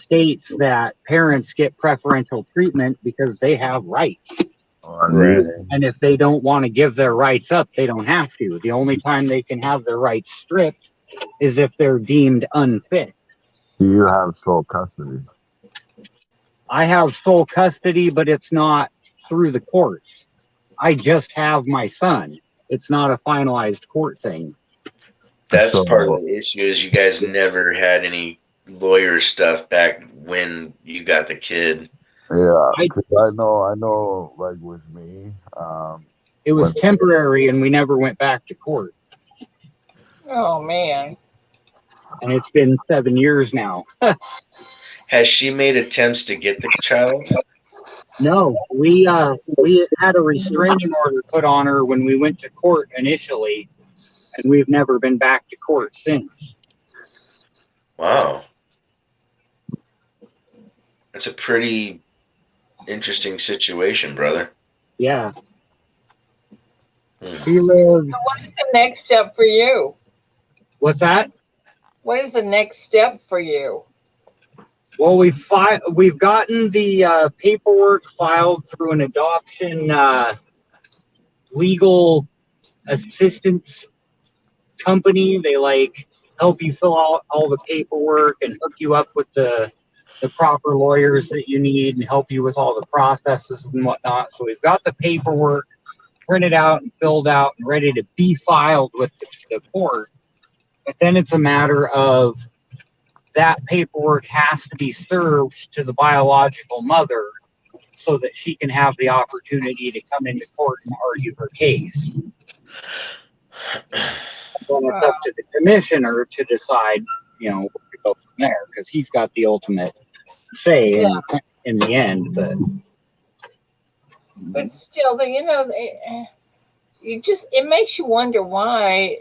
states that parents get preferential treatment because they have rights. Right. And if they don't want to give their rights up, they don't have to. The only time they can have their rights stripped is if they're deemed unfit. You have sole custody. I have sole custody, but it's not through the courts. I just have my son. It's not a finalized court thing. That's So- part of the issue is you guys never had any lawyer stuff back when you got the kid. Yeah, because I know, like with me, It was when- temporary, and we never went back to court. Oh man. And it's been 7 years now. Has she made attempts to get the child? No, we had a restraining order put on her when we went to court initially, and we've never been back to court since. Wow. That's a pretty interesting situation, brother. Yeah. Hmm. She lives. What is the next step for you? What's that? What is the next step for you? Well, we've gotten the paperwork filed through an adoption legal assistance company. They help you fill out all the paperwork and hook you up with the proper lawyers that you need and help you with all the processes and whatnot. So we've got the paperwork printed out and filled out and ready to be filed with the court. But then it's a matter of that paperwork has to be served to the biological mother so that she can have the opportunity to come into court and argue her case. Then it's up to the commissioner to decide, where to go from there, because he's got the ultimate say in the end. But still, it makes you wonder why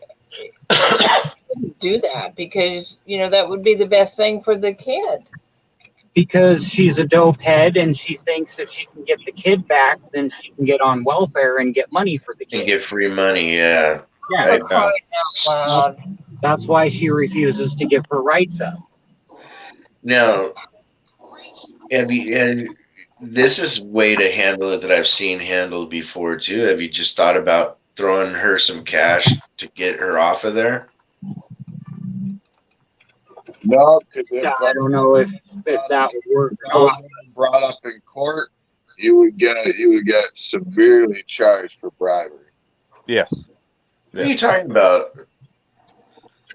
do that, because that would be the best thing for the kid. Because she's a dope head and she thinks if she can get the kid back, then she can get on welfare and get money for the kid. And get free money, yeah. Yeah, Crying out loud. that's why she refuses to give her rights up. Now, and this is a way to handle it that I've seen handled before too. Have you just thought about throwing her some cash to get her off of there? No, because if I don't know if that would work or not. brought up in court, you would get severely charged for bribery. Yes. What are you talking about?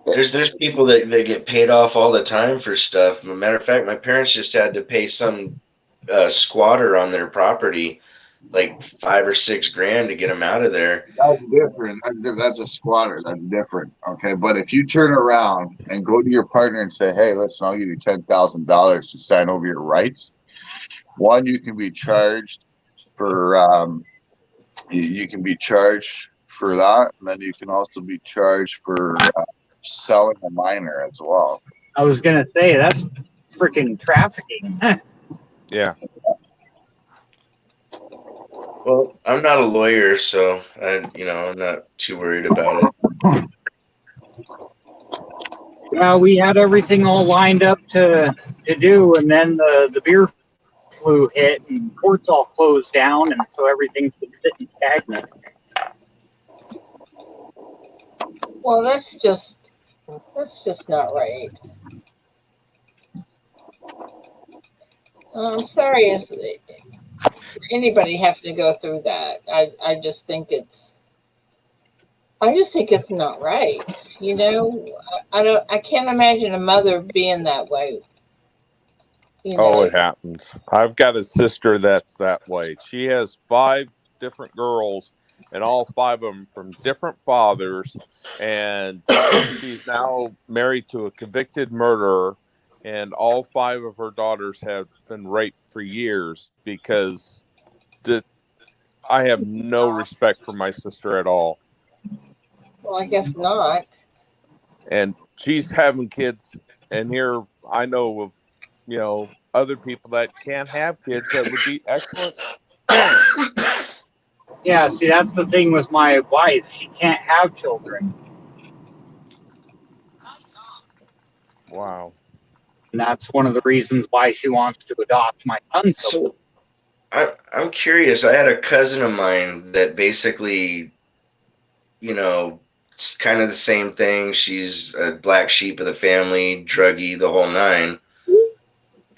There's people that get paid off all the time for stuff. As a matter of fact, my parents just had to pay some squatter on their property like $5 or $6 grand to get them out of there. That's different. That's a squatter. That's different. Okay, but if you turn around and go to your partner and say, "Hey, listen, I'll give you $10,000 to sign over your rights," one, you can be charged for you can be charged for that, and then you can also be charged for selling a minor as well. I was gonna say that's freaking trafficking. Yeah. Well, I'm not a lawyer, so I'm not too worried about it. Well, we had everything all lined up to do, and then the beer flu hit, and courts all closed down, and so everything's been sitting stagnant. Well, that's just not right. I'm sorry if anybody have to go through that. I just think it's not right. I can't imagine a mother being that way. Oh, it happens. I've got a sister that's that way. She has 5 different girls, and all 5 of them from different fathers, and she's now married to a convicted murderer, and all 5 of her daughters have been raped for years because I have no respect for my sister at all. Well, I guess not. And she's having kids, and here I know of other people that can't have kids that would be excellent parents. Yeah, see, that's the thing with my wife. She can't have children. Wow. And that's one of the reasons why she wants to adopt my son. So I'm curious. I had a cousin of mine that basically, it's kind of the same thing. She's a black sheep of the family, druggy, the whole nine.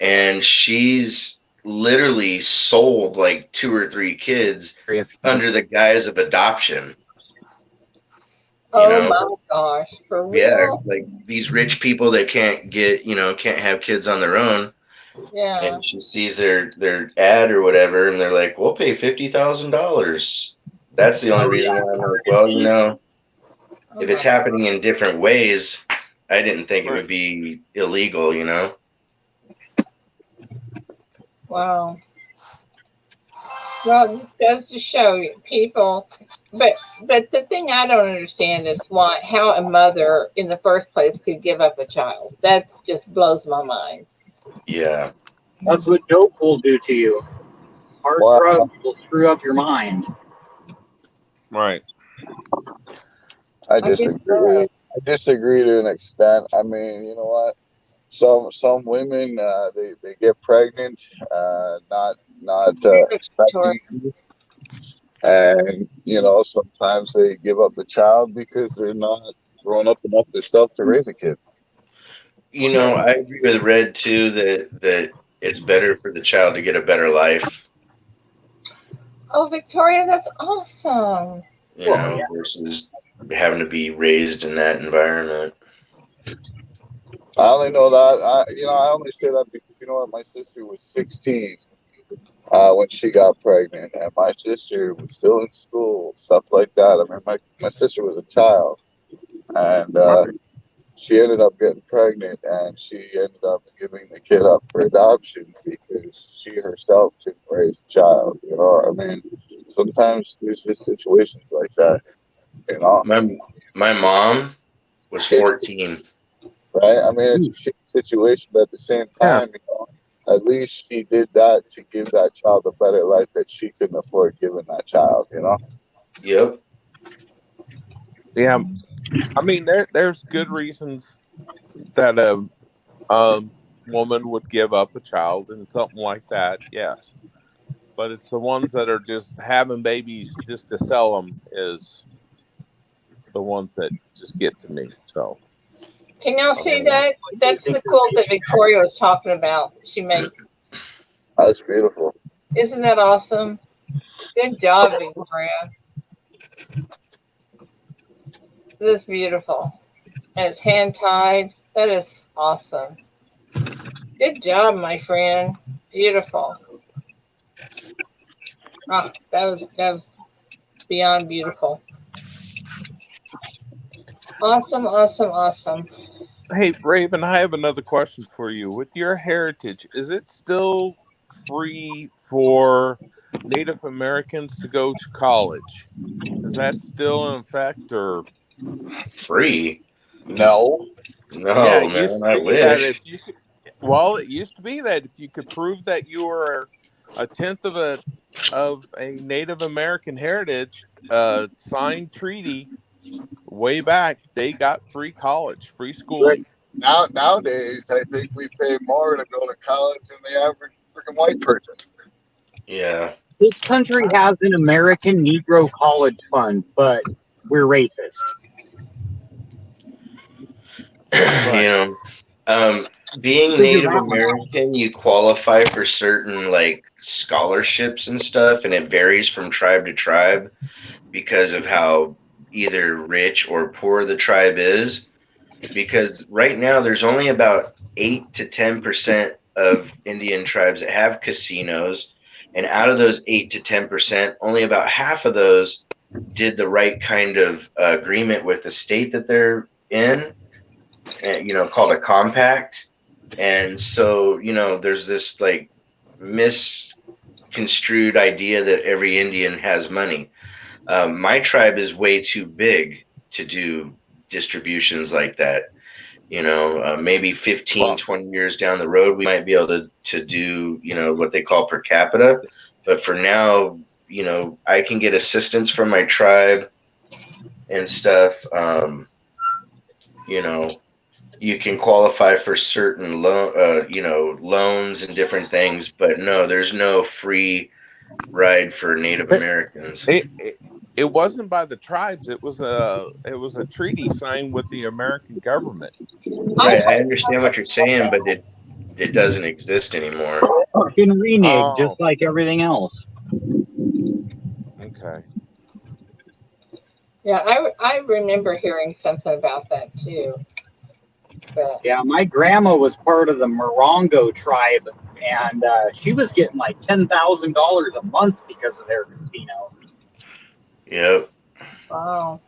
And she's literally sold like 2 or 3 kids under the guise of adoption. Oh my gosh, for real? Yeah, like these rich people that can't have kids on their own. Yeah. And she sees their ad or whatever, and they're like, "We'll pay $50,000." That's the only reason why I'm like, well, if it's happening in different ways, I didn't think it would be illegal, Wow. Well, this goes to show you people, but the thing I don't understand is how a mother in the first place could give up a child. That just blows my mind. Yeah. That's what dope will do to you. Hard drugs will screw up your mind. Right. I disagree. I disagree to an extent. I mean, you know what? Some women they get pregnant, not expecting, and sometimes they give up the child because they're not grown up enough themselves to raise a kid. I agree with Red too that it's better for the child to get a better life. Oh, Victoria, that's awesome. Versus having to be raised in that environment. I only know that I only say that because my sister was 16 when she got pregnant, and my sister was still in school, stuff like that. I mean, my sister was a child, and she ended up getting pregnant, and she ended up giving the kid up for adoption because she herself couldn't raise a child. I mean, sometimes there's just situations like that. My mom was 14. Right? I mean, it's a shitty situation, but at the same time, at least she did that to give that child a better life that she couldn't afford giving that child, Yep. Yeah. I mean, there's good reasons that a woman would give up a child and something like that, yes. But it's the ones that are just having babies just to sell them is the ones that just get to me. So can y'all see that? That's the quilt that Victoria was talking about. She made. That's beautiful. Isn't that awesome? Good job, Victoria. This is beautiful. And it's hand tied. That is awesome. Good job, my friend. Beautiful. Oh, that was beyond beautiful. Awesome, awesome, awesome. Hey, Raven, I have another question for you. With your heritage, is it still free for Native Americans to go to college? Is that still in effect or free? No. Yeah, it man, used to I be that wish. if you could, well, it used to be that if you could prove that you were a tenth of a Native American heritage, signed treaty way back, they got free college, free schooling. Nowadays, I think we pay more to go to college than the average freaking white person. Yeah. This country has an American Negro College Fund, but we're racist. Being Native American, you qualify for certain like scholarships and stuff, and it varies from tribe to tribe because of how either rich or poor the tribe is. Because right now there's only about 8 to 10% of Indian tribes that have casinos, and out of those 8 to 10%, only about half of those did the right kind of agreement with the state that they're in, called a compact. And so, there's this like misconstrued idea that every Indian has money. My tribe is way too big to do distributions like that. Maybe 15, 20 years down the road, we might be able to do, what they call per capita. But for now, I can get assistance from my tribe and stuff. You can qualify for certain loans and different things, but no, there's no free ride for Native Americans. It wasn't by the tribes. It was a treaty signed with the American government. Right, I understand what you're saying, but it doesn't exist anymore. It's been reneged just Oh, like everything else. okay. Yeah, I remember hearing something about that too. But Yeah, my grandma was part of the Morongo tribe, and she was getting like $10,000 a month because of their casino. Yep. wow.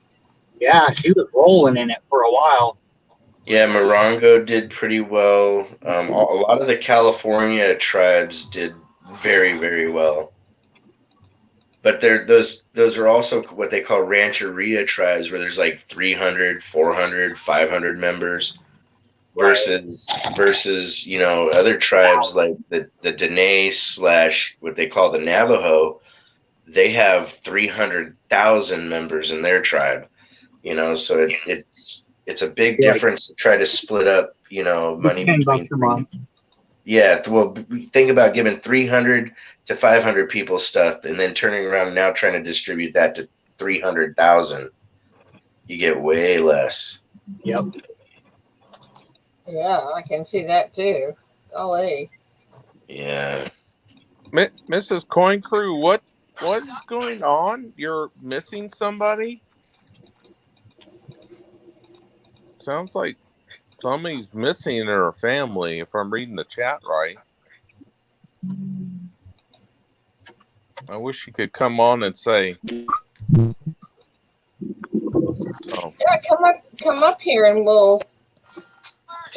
Yeah, she was rolling in it for a while. Yeah, Morongo did pretty well. A lot of the California tribes did very, very well. But those are also what they call rancheria tribes, where there's like 300, 400, 500 members versus other tribes like the Dene / what they call the Navajo. They have 300,000 members in their tribe. So it's a big Yeah, difference to try to split up money $10 between a month. yeah, well, think about giving 300 to 500 people stuff and then turning around and now trying to distribute that to 300,000. You get way less. Yep. Yeah, I can see that too. Golly. Yeah. Mrs. Coin Crew, what is going on? You're missing somebody? Sounds like somebody's missing in her family, if I'm reading the chat right. I wish you could come on and say. Oh. Yeah, come up here and so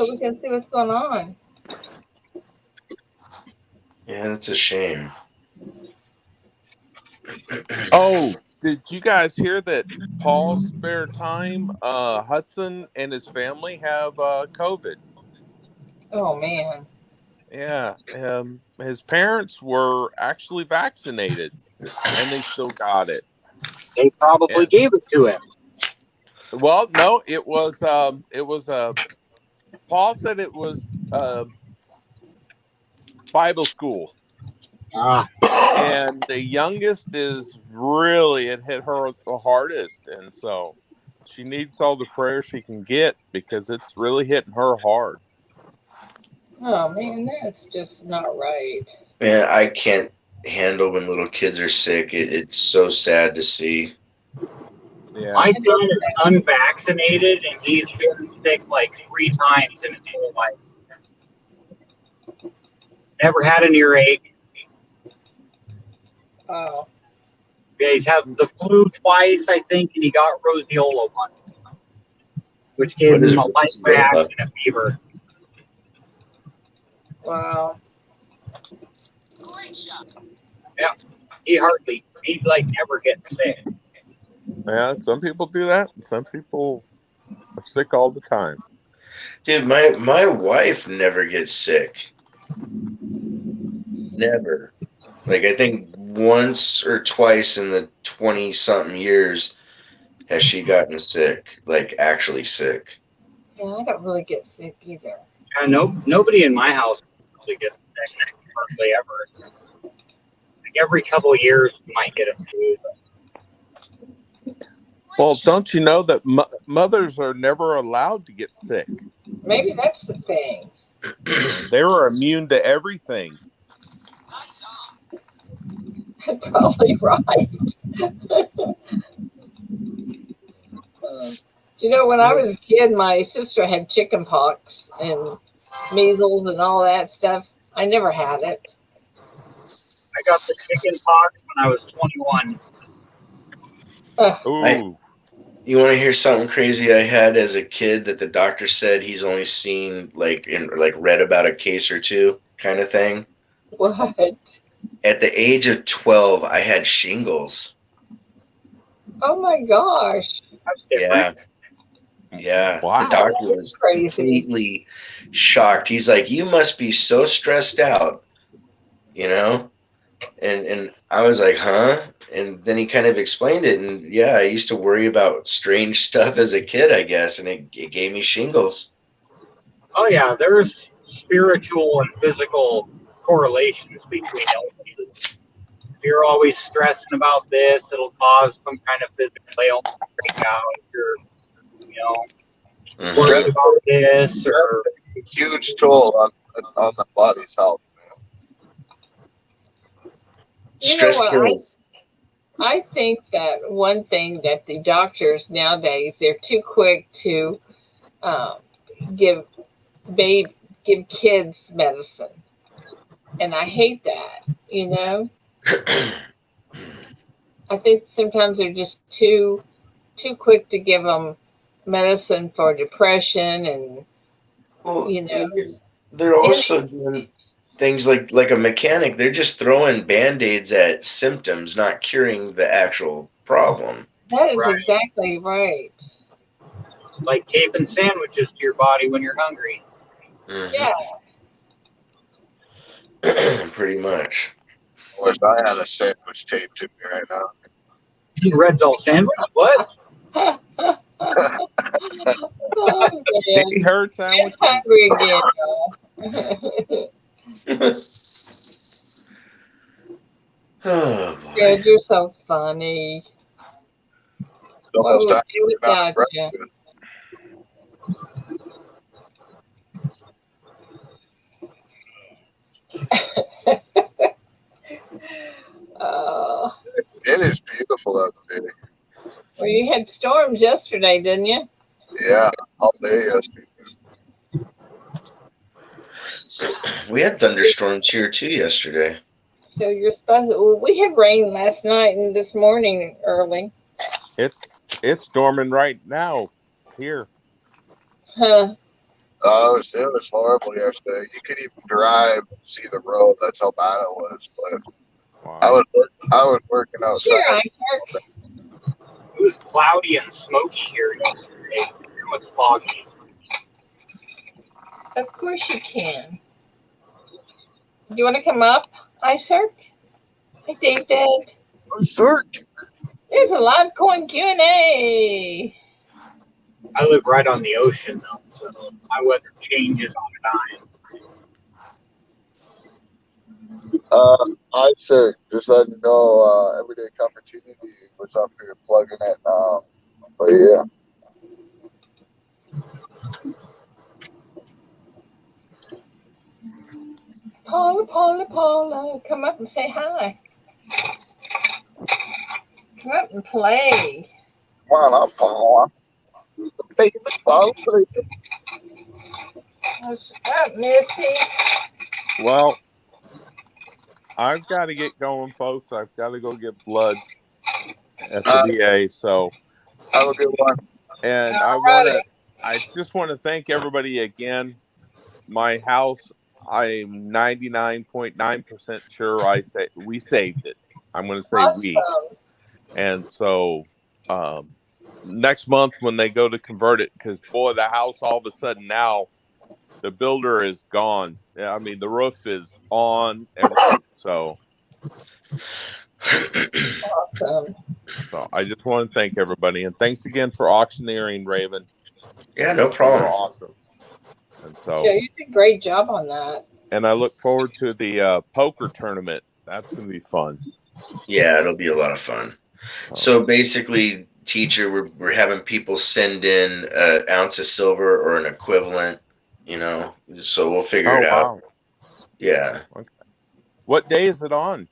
we can see what's going on. Yeah, that's a shame. Oh, did you guys hear that Paul's spare time, Hudson and his family have COVID? Oh man. Yeah, his parents were actually vaccinated, and they still got it. They probably gave it to him. Well, no, it was Paul said it was Bible school. And the youngest is really, it hit her the hardest. And so she needs all the prayer she can get because it's really hitting her hard. Oh man, that's just not right. Man, I can't handle when little kids are sick. It's so sad to see. Yeah. My son is unvaccinated and he's been sick like 3 times in his whole life. Never had an earache. Oh. Yeah, he's had the flu twice, I think, and he got roseola once, which gave him a light reaction and a fever. Wow. Yeah, he like never gets sick. Yeah, some people do that. And some people are sick all the time. Dude, my wife never gets sick. Never. Like, I think once or twice in the 20-something years has she gotten sick, like actually sick. Yeah, I don't really get sick either. Nobody in my house really gets sick, hardly ever. Like every couple of years, we might get a flu. Well, don't you know that mothers are never allowed to get sick? Maybe that's the thing. They were immune to everything. Probably right. When I was a kid, my sister had chicken pox and measles and all that stuff. I never had it. I got the chicken pox when I was 21. Ooh. You want to hear something crazy I had as a kid that the doctor said he's only seen read about a case or two kind of thing? What? At the age of 12, I had shingles. Oh my gosh. Yeah. Yeah. Wow. The doctor was completely shocked. He's like, you must be so stressed out, And I was like, huh? And then he kind of explained it. And yeah, I used to worry about strange stuff as a kid, I guess. And it gave me shingles. Oh, yeah. There's spiritual and physical correlations between illnesses. If you're always stressing about this, it'll cause some kind of physical ailment to break out. If you're, worried about this or a huge toll on on the body's health. You know Stress what? kills. I think that one thing that the doctors nowadays, they're too quick to um, give give kids medicine, and I hate that. I think sometimes they're just too quick to give them medicine for depression, and Well, you know, they're and also doing things like a mechanic. They're just throwing band-aids at symptoms, not curing the actual problem. that is Right. exactly right. Like taping sandwiches to your body when you're hungry. Yeah, Pretty much. I wish I had a sandwich taped to me right now. Red Zone sandwich? What? oh He man, heard it's sandwiches. hungry again. Oh boy. Fred, you're so funny. It's What almost would time we do to without not you? Uh, It is beautiful out there. well, you had storms yesterday, didn't you? Yeah, all day yesterday. We had thunderstorms here too yesterday. So you're supposed to, well, we had rain last night and this morning early. It's storming right now here. Huh. It was horrible yesterday. You could even drive and see the road. That's how bad it was. But I Wow. was working outside. Sure, Isaac. It was cloudy and smoky here yesterday. It was foggy. Of course you can. Do you want to come up, Isaac? Hi, David. Sure. There's a live coin Q&A. I live right on the ocean, though, so my weather changes on a dime. I sure just letting you know everyday opportunity was up here plugging it now. But yeah. Paula, come up and say hi. Come up and play. Come on up, Paula. It's the famous Paula. What's up, Missy? Well, I've got to get going, folks. I've got to go get blood at the VA. So, Have a good one. and Alrighty. I just want to thank everybody again. My house, I'm 99.9% sure we saved it. I'm going to say we. Awesome. And so, next month when they go to convert it, because boy, the house all of a sudden now, the builder is gone. I mean, the roof is on, everything. So Awesome. I just want to thank everybody, and thanks again for auctioneering, Raven. Yeah, no You were problem. awesome. And so, Yeah, you did a great job on that. and I look forward to the poker tournament. That's going to be fun. Yeah, it'll be a lot of fun. So basically, teacher, we're having people send in an ounce of silver or an equivalent, so we'll figure it out. Wow. Yeah. Okay. What day is it on?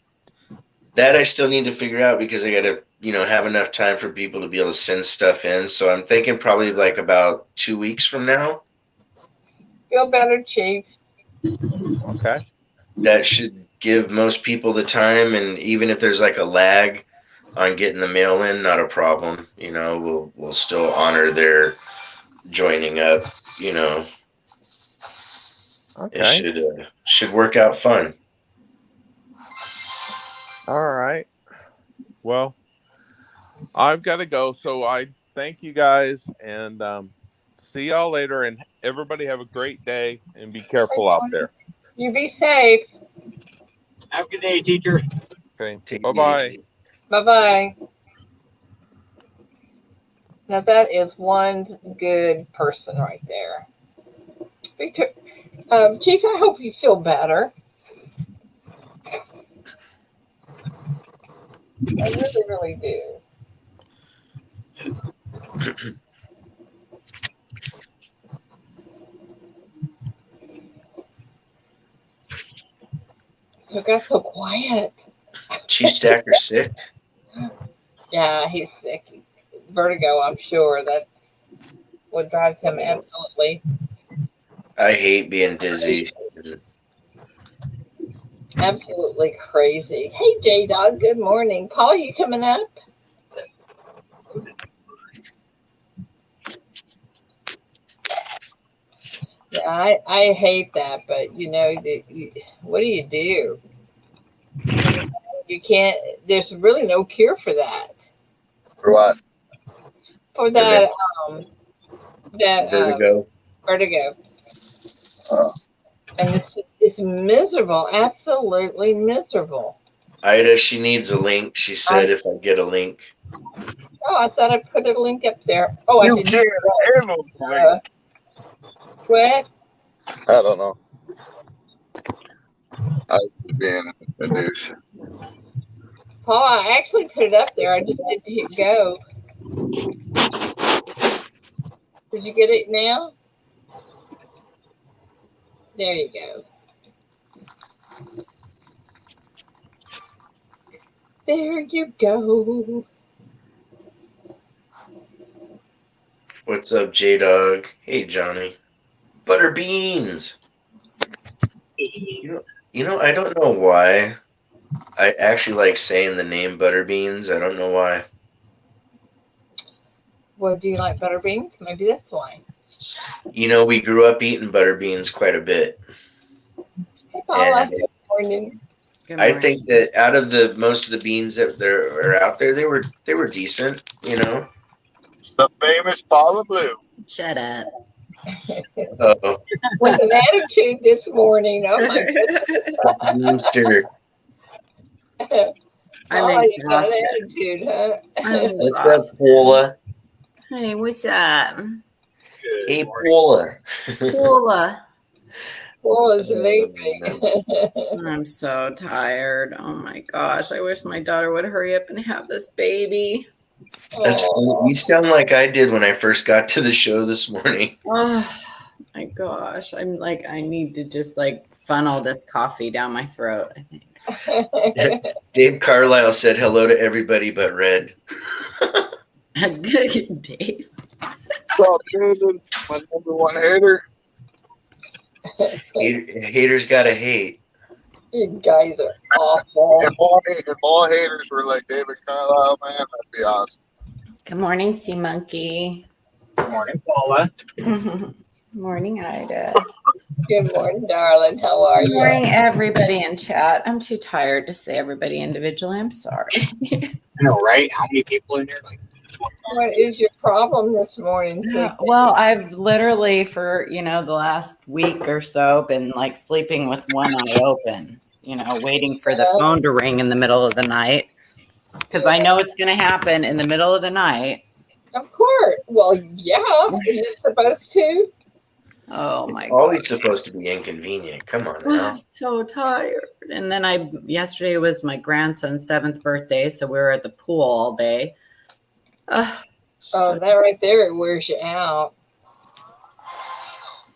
That I still need to figure out because I got to, have enough time for people to be able to send stuff in. So I'm thinking probably like about 2 weeks from now. Feel better, Chief. Okay. That should give most people the time, and even if there's like a lag on getting the mail in, not a problem. We'll still honor their joining up. Okay. It should work out fun. All right. Well, I've got to go. So I thank you guys, and see y'all later. And everybody have a great day, and be careful out there. You be safe. Have a good day, teacher. Okay. Bye-bye. Bye-bye. Now that is one good person right there. Chief, I hope you feel better. I really, really do. So it got so quiet. Chief Stacker sick. Yeah, he's sick. Vertigo, I'm sure. That's what drives him absolutely, I hate being dizzy. absolutely crazy. Hey, J-Dog, good morning. Paul, you coming up? Yeah, I hate that, but what do you do? You can't. There's really no cure for that. For what? For that, Vertigo. vertigo, Uh, and it's miserable. Absolutely miserable. Ida, she needs a link. She said if I get a link. Oh, I thought I put a link up there. Oh, I you didn't. can't handle Uh, what? I don't know. I was being a douche. Paul, I actually put it up there. I just didn't hit go. Did you get it now? There you go. There you go. What's up, J-Dog? Hey, Johnny. Butter beans. You know, I don't know why. I actually like saying the name butter beans. I don't know why. Well, do you like butter beans? Maybe that's why. You know, we grew up eating butter beans quite a bit. Hey, Paula. And Good morning. Good I morning. think that out of the most of the beans that there are out there, they were decent, you know. The famous Paula Blue. Shut up. Uh-oh. With an attitude this morning. Oh my goodness. Rooster. I'm Paula, you got an exhausted. attitude, huh? I'm What's up, exhausted. Paula? Hey, what's up? Hey, Paula. Paula. Paula's Oh, sleeping. no. I'm so tired. Oh my gosh. I wish my daughter would hurry up and have this baby. That's funny. You sound like I did when I first got to the show this morning. Oh my gosh. I'm like, I need to just like funnel this coffee down my throat, I think. Dave Carlisle said hello to everybody but Red. Dave. What's up, David? My number one hater. Haters gotta hate. You guys are awful. If all haters were like David Carlisle, man, that'd be awesome. Good morning, Sea Monkey. Good morning, Paula. Morning, Ida. Good morning, darling. How are Good you? morning, everybody in chat. I'm too tired to say everybody individually. I'm sorry. I know, right? How many people in here? Like, What is your problem this morning? Well, I've literally for, the last week or so been like sleeping with one eye open, waiting for the phone to ring in the middle of the night because I know it's going to happen in the middle of the night. Of course. Well, yeah. Isn't it supposed to? Oh my It's always supposed to be inconvenient. Come on now. I'm so tired. And then yesterday was my grandson's 7th birthday, so we were at the pool all day. Oh, that right there wears you out.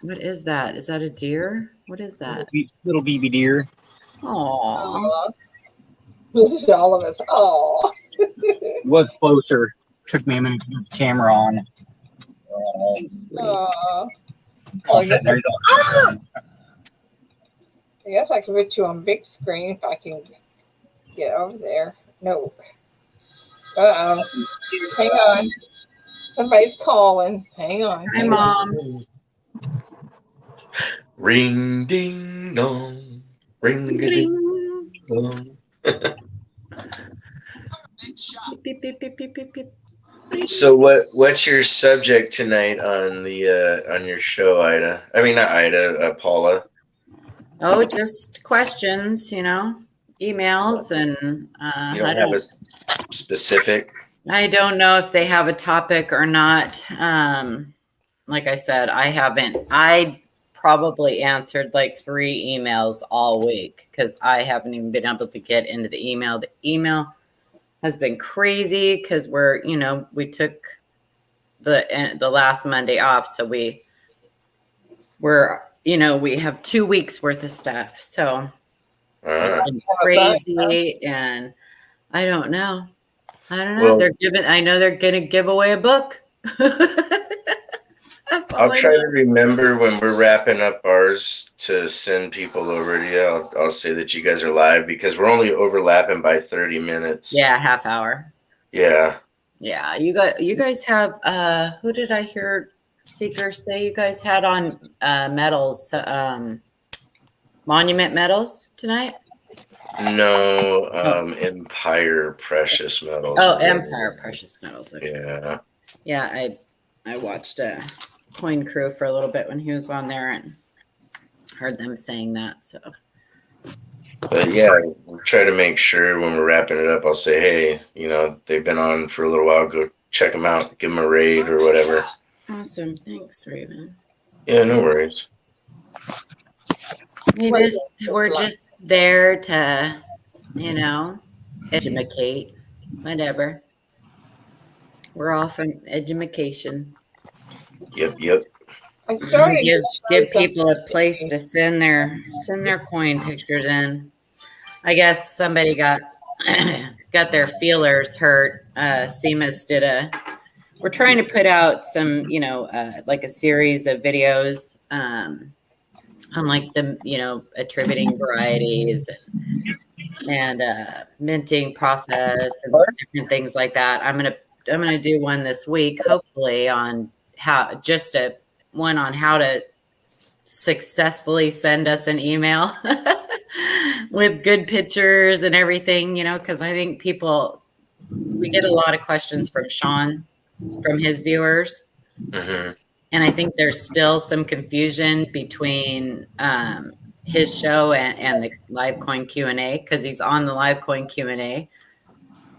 What is that? Is that a deer? What is that? little BB deer. Oh, This is all of us. Oh. Was closer. Took me a minute to get the camera on. All sitting there going, I guess I can put you on big screen if I can get over there. No. Uh-oh. Hang on. Somebody's calling. Hang on. Hi, Mom. Ring ding dong. Ring a ding dong. Beep, beep, beep, beep, beep, beep. So what's your subject tonight on the on your show, Ida? I mean, not Ida, Paula. Oh, just questions, emails, and You don't have a specific. I don't know if they have a topic or not. Like I said, I probably answered like 3 emails all week because I haven't even been able to get into the email. The email has been crazy because we took the last Monday off, so we have 2 weeks worth of stuff. So It's been crazy, and I don't know. Well, I know they're gonna give away a book. That's all I'll I try know. to remember when we're wrapping up ours to send people over to you. I'll say that you guys are live because we're only overlapping by 30 minutes. Yeah, half hour. Yeah. Yeah, you guys have who did I hear Seeker say you guys had on metals Monument Metals tonight? No, Empire Precious Metals. Oh, Empire Precious Metals. Okay. Yeah. Yeah, I watched Coin Crew for a little bit when he was on there and heard them saying that. So, but yeah, we'll try to make sure when we're wrapping it up, I'll say, hey, you know, they've been on for a little while. Go check them out, give them a raid or whatever. Awesome, thanks, Raven. Yeah, no worries. We're just there to, you know, educate, whatever. We're off on education. Yep. I started give people a place to send their coin pictures in. I guess somebody got their feelers hurt. Seamus did we're trying to put out some, like a series of videos on like the, attributing varieties and minting process and different things like that. I'm gonna do one this week, hopefully, on one on how to successfully send us an email with good pictures and everything, because I think we get a lot of questions from Sean, from his viewers. Mm-hmm. And I think there's still some confusion between his show and the Livecoin Q&A, because he's on the Livecoin Q&A.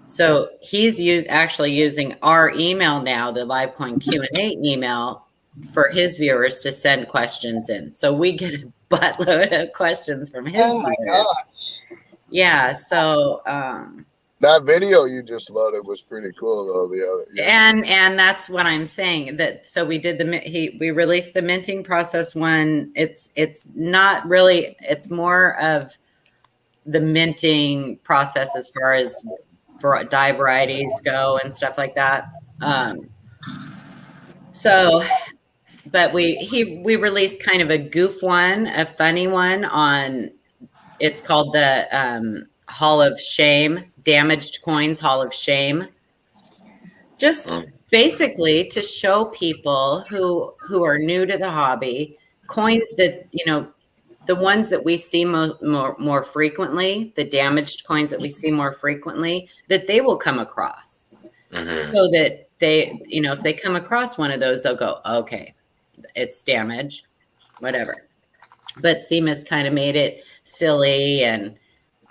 So he's actually using our email now, the Livecoin Q&A email, for his viewers to send questions in. So we get a buttload of questions from his viewers. Gosh. Yeah, so that video you just loaded was pretty cool though. And that's what I'm saying. That so we did we released the minting process one. It's not really. It's more of the minting process as far as dye varieties go and stuff like that. But we released kind of a goof one, a funny one on. It's called the Hall of Shame, Damaged Coins Hall of Shame. Just basically to show people who are new to the hobby, coins that, the ones that we see more frequently, the damaged coins that we see more frequently, that they will come across. Mm-hmm. So that they, if they come across one of those, they'll go, okay, it's damaged, whatever. But Seamus kind of made it silly, and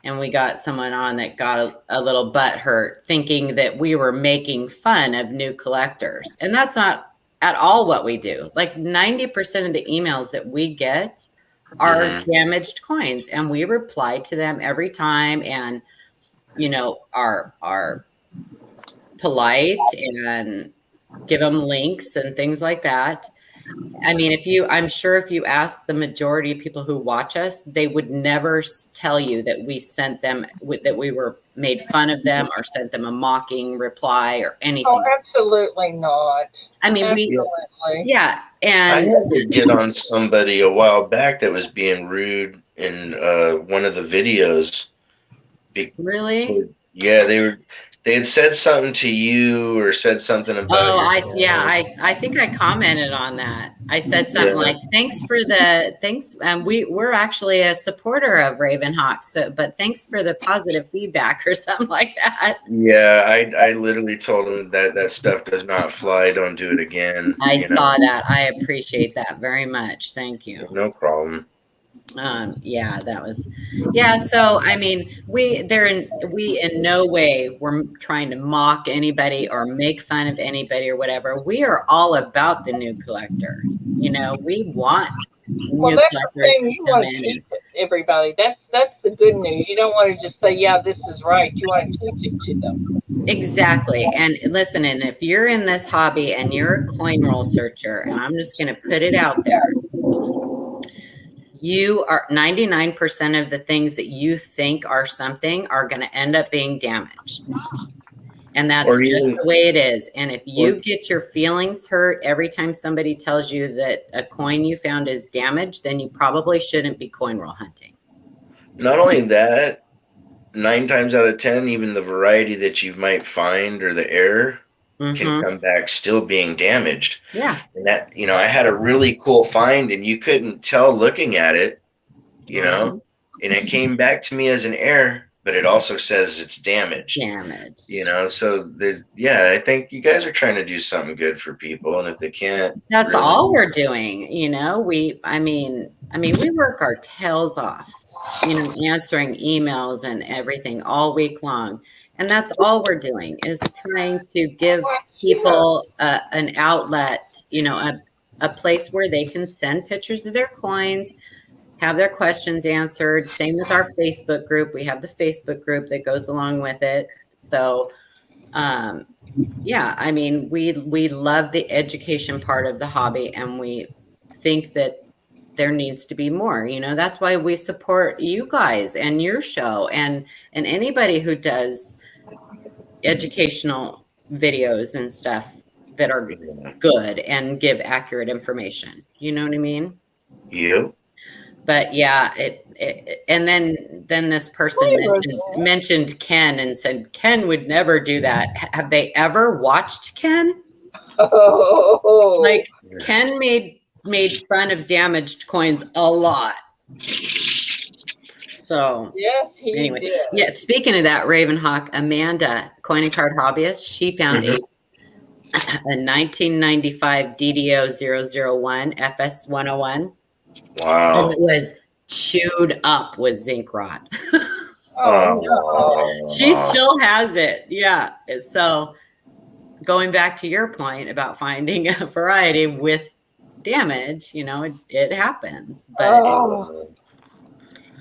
we got someone on that got a little butt hurt thinking that we were making fun of new collectors. And that's not at all what we do. Like 90% of the emails that we get are damaged coins, and we reply to them every time, and, are polite and give them links and things like that. I mean, I'm sure if you ask the majority of people who watch us, they would never tell you that we sent them, that we were made fun of them or sent them a mocking reply or anything. Oh, absolutely not. I mean, And I had to get on somebody a while back that was being rude in one of the videos. Really? So, yeah, they had said something to you or said something about. Oh, I think I commented on that. I said something like, "Thanks for thanks." We're actually a supporter of Ravenhawk, but thanks for the positive feedback or something like that. Yeah, I literally told him that stuff does not fly. Don't do it again. I saw that. I appreciate that very much. Thank you. No problem. So I mean, we in no way were trying to mock anybody or make fun of anybody or whatever. We are all about the new collector. We want new that's collectors. The thing. You want to teach everybody. That's the good news. You don't want to just say, yeah, this is right. You want to teach it to them. Exactly. And listen, and if you're in this hobby and you're a coin roll searcher, and I'm just going to put it out there, you are 99% of the things that you think are something are going to end up being damaged. And that's Or just even- the way it is. And if you or- get your feelings hurt every time somebody tells you that a coin you found is damaged, then you probably shouldn't be coin roll hunting. Not only that, 9 times out of 10, even the variety that you might find or the error can come back still being damaged. Yeah. And that, you know, I had a really cool find and you couldn't tell looking at it, you know, and it came back to me as an error, but it also says it's damaged. Damaged. You know, so there's, yeah, I think you guys are trying to do something good for people, and if they can't, That's really, all we're doing. You know, I mean, we work our tails off, you know, answering emails and everything all week long. And that's all we're doing is trying to give people an outlet, you know, a place where they can send pictures of their coins, have their questions answered. Same with our Facebook group. We have the Facebook group that goes along with it. So, yeah, I mean, we love the education part of the hobby, and we think that there needs to be more. You know, that's why we support you guys and your show, and anybody who does educational videos and stuff that are good and give accurate information. You know what I mean? you. But yeah, and then this person mentioned Ken and said Ken would never do that. Have they ever watched Ken? Oh, Like Ken made fun of damaged coins a lot. So yes, he anyway, did. yeah. Speaking of that, Ravenhawk, Amanda, coin and card hobbyist, she found a 1995 DDO 001 FS 101. Wow. And it was chewed up with zinc rot. Oh, no. She still has it. Yeah. So going back to your point about finding a variety with damage, you know, it happens. But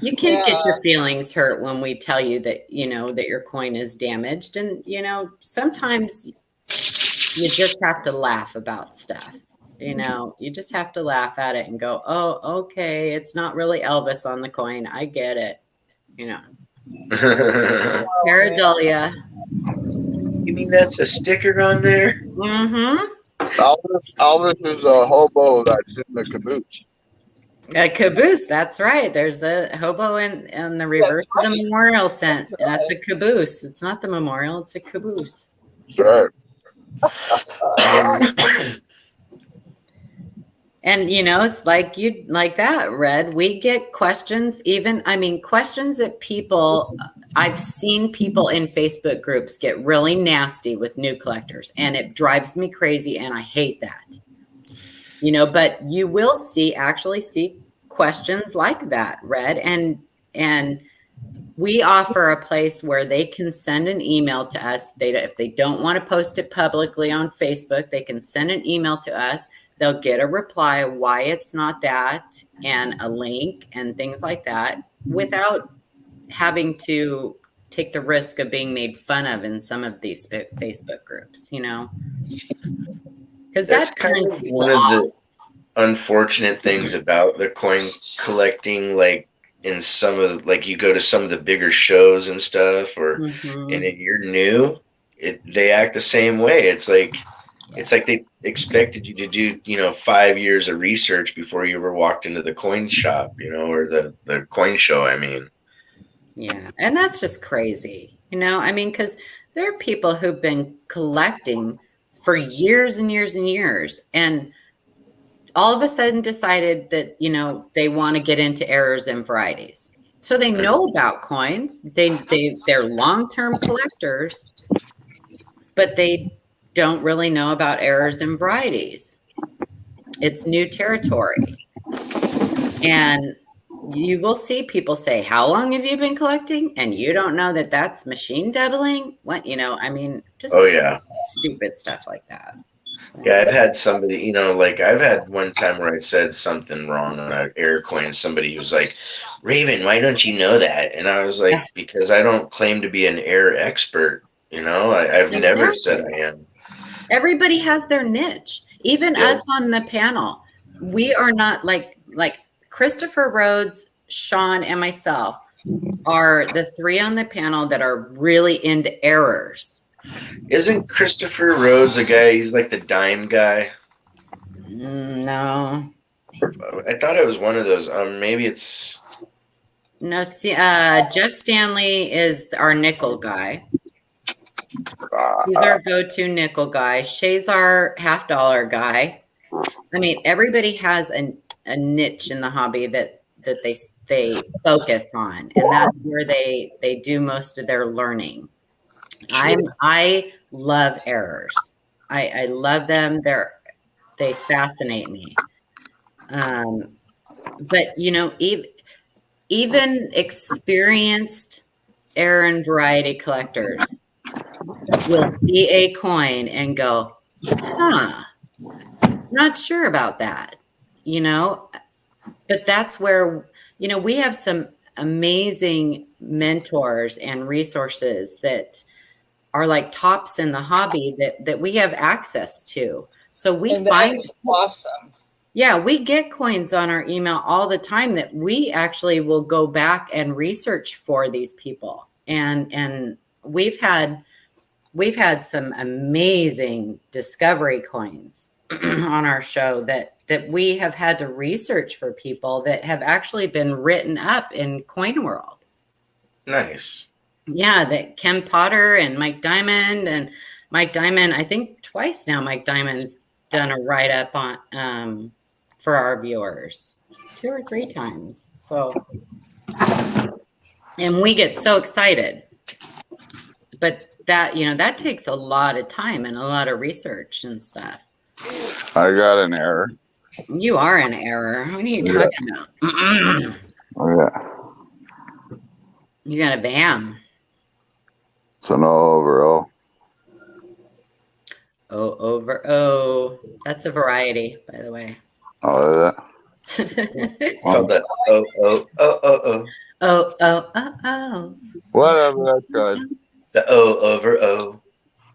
you can't get your feelings hurt when we tell you that, you know, that your coin is damaged. And, you know, sometimes you just have to laugh about stuff. You know, you just have to laugh at it and go, oh, okay, it's not really Elvis on the coin. I get it. You know. Pareidolia. You mean that's a sticker on there? Mm-hmm. Elvis is a hobo that's in the caboose. A caboose, that's right. There's a hobo in the reverse of the memorial cent. That's a caboose. It's not the memorial, it's a caboose. Sure. And you know, it's like that, Red. We get questions, questions that people, I've seen people in Facebook groups get really nasty with new collectors, and it drives me crazy, and I hate that. You know, but you will actually see questions like that, Red, and we offer a place where they can send an email to us. If they don't want to post it publicly on Facebook, they can send an email to us. They'll get a reply why it's not that and a link and things like that without having to take the risk of being made fun of in some of these Facebook groups, you know? Because that's kind of one of the unfortunate things about the coin collecting, like in some of, like you go to some of the bigger shows and stuff, or and if you're new, they act the same way. It's like they expected you to do, you know, 5 years of research before you ever walked into the coin shop, you know, or the coin show. I mean, yeah, and that's just crazy, you know. I mean, because there are people who've been collecting for years and years and years, and all of a sudden decided that, you know, they want to get into errors and varieties. So they know about coins. They're long-term collectors, but they don't really know about errors and varieties. It's new territory. And you will see people say, how long have you been collecting? And you don't know that that's machine doubling? What, you know, I mean, just stupid stuff like that. Yeah, I've had somebody, you know, like I've had one time where I said something wrong on an error coin. Somebody was like, Raven, why don't you know that? And I was like, because I don't claim to be an error expert. You know, I've never said I am. Everybody has their niche. Even us on the panel, we are not like Christopher Rhodes, Sean, and myself are the three on the panel that are really into errors. Isn't Christopher Rhodes a guy? He's like the dime guy. No. I thought it was one of those. Maybe it's. No, see, Jeff Stanley is our nickel guy. He's our go-to nickel guy. Shay's our $50 guy. I mean, everybody has a niche in the hobby that they focus on, and that's where they do most of their learning. Sure. I love errors. I love them. They fascinate me. But you know, even experienced error and variety collectors will see a coin and go, huh, not sure about that, you know. But that's where, you know, we have some amazing mentors and resources that are like tops in the hobby that we have access to. So we find awesome. Yeah, we get coins on our email all the time that we actually will go back and research for these people. And we've had some amazing discovery coins on our show that we have had to research for people that have actually been written up in Coin World. Nice. Yeah, that Ken Potter and Mike Diamond, I think twice now Mike Diamond's done a write-up on for our viewers, 2 or 3 times. So, and we get so excited. But that, you know, that takes a lot of time and a lot of research and stuff. I got an error. You are an error. What are you talking about? Oh, yeah. You got a VAM. So no over O. O over O. That's a variety, by the way. Oh, is It's called the O. Oh. Whatever, that's good. The O over O.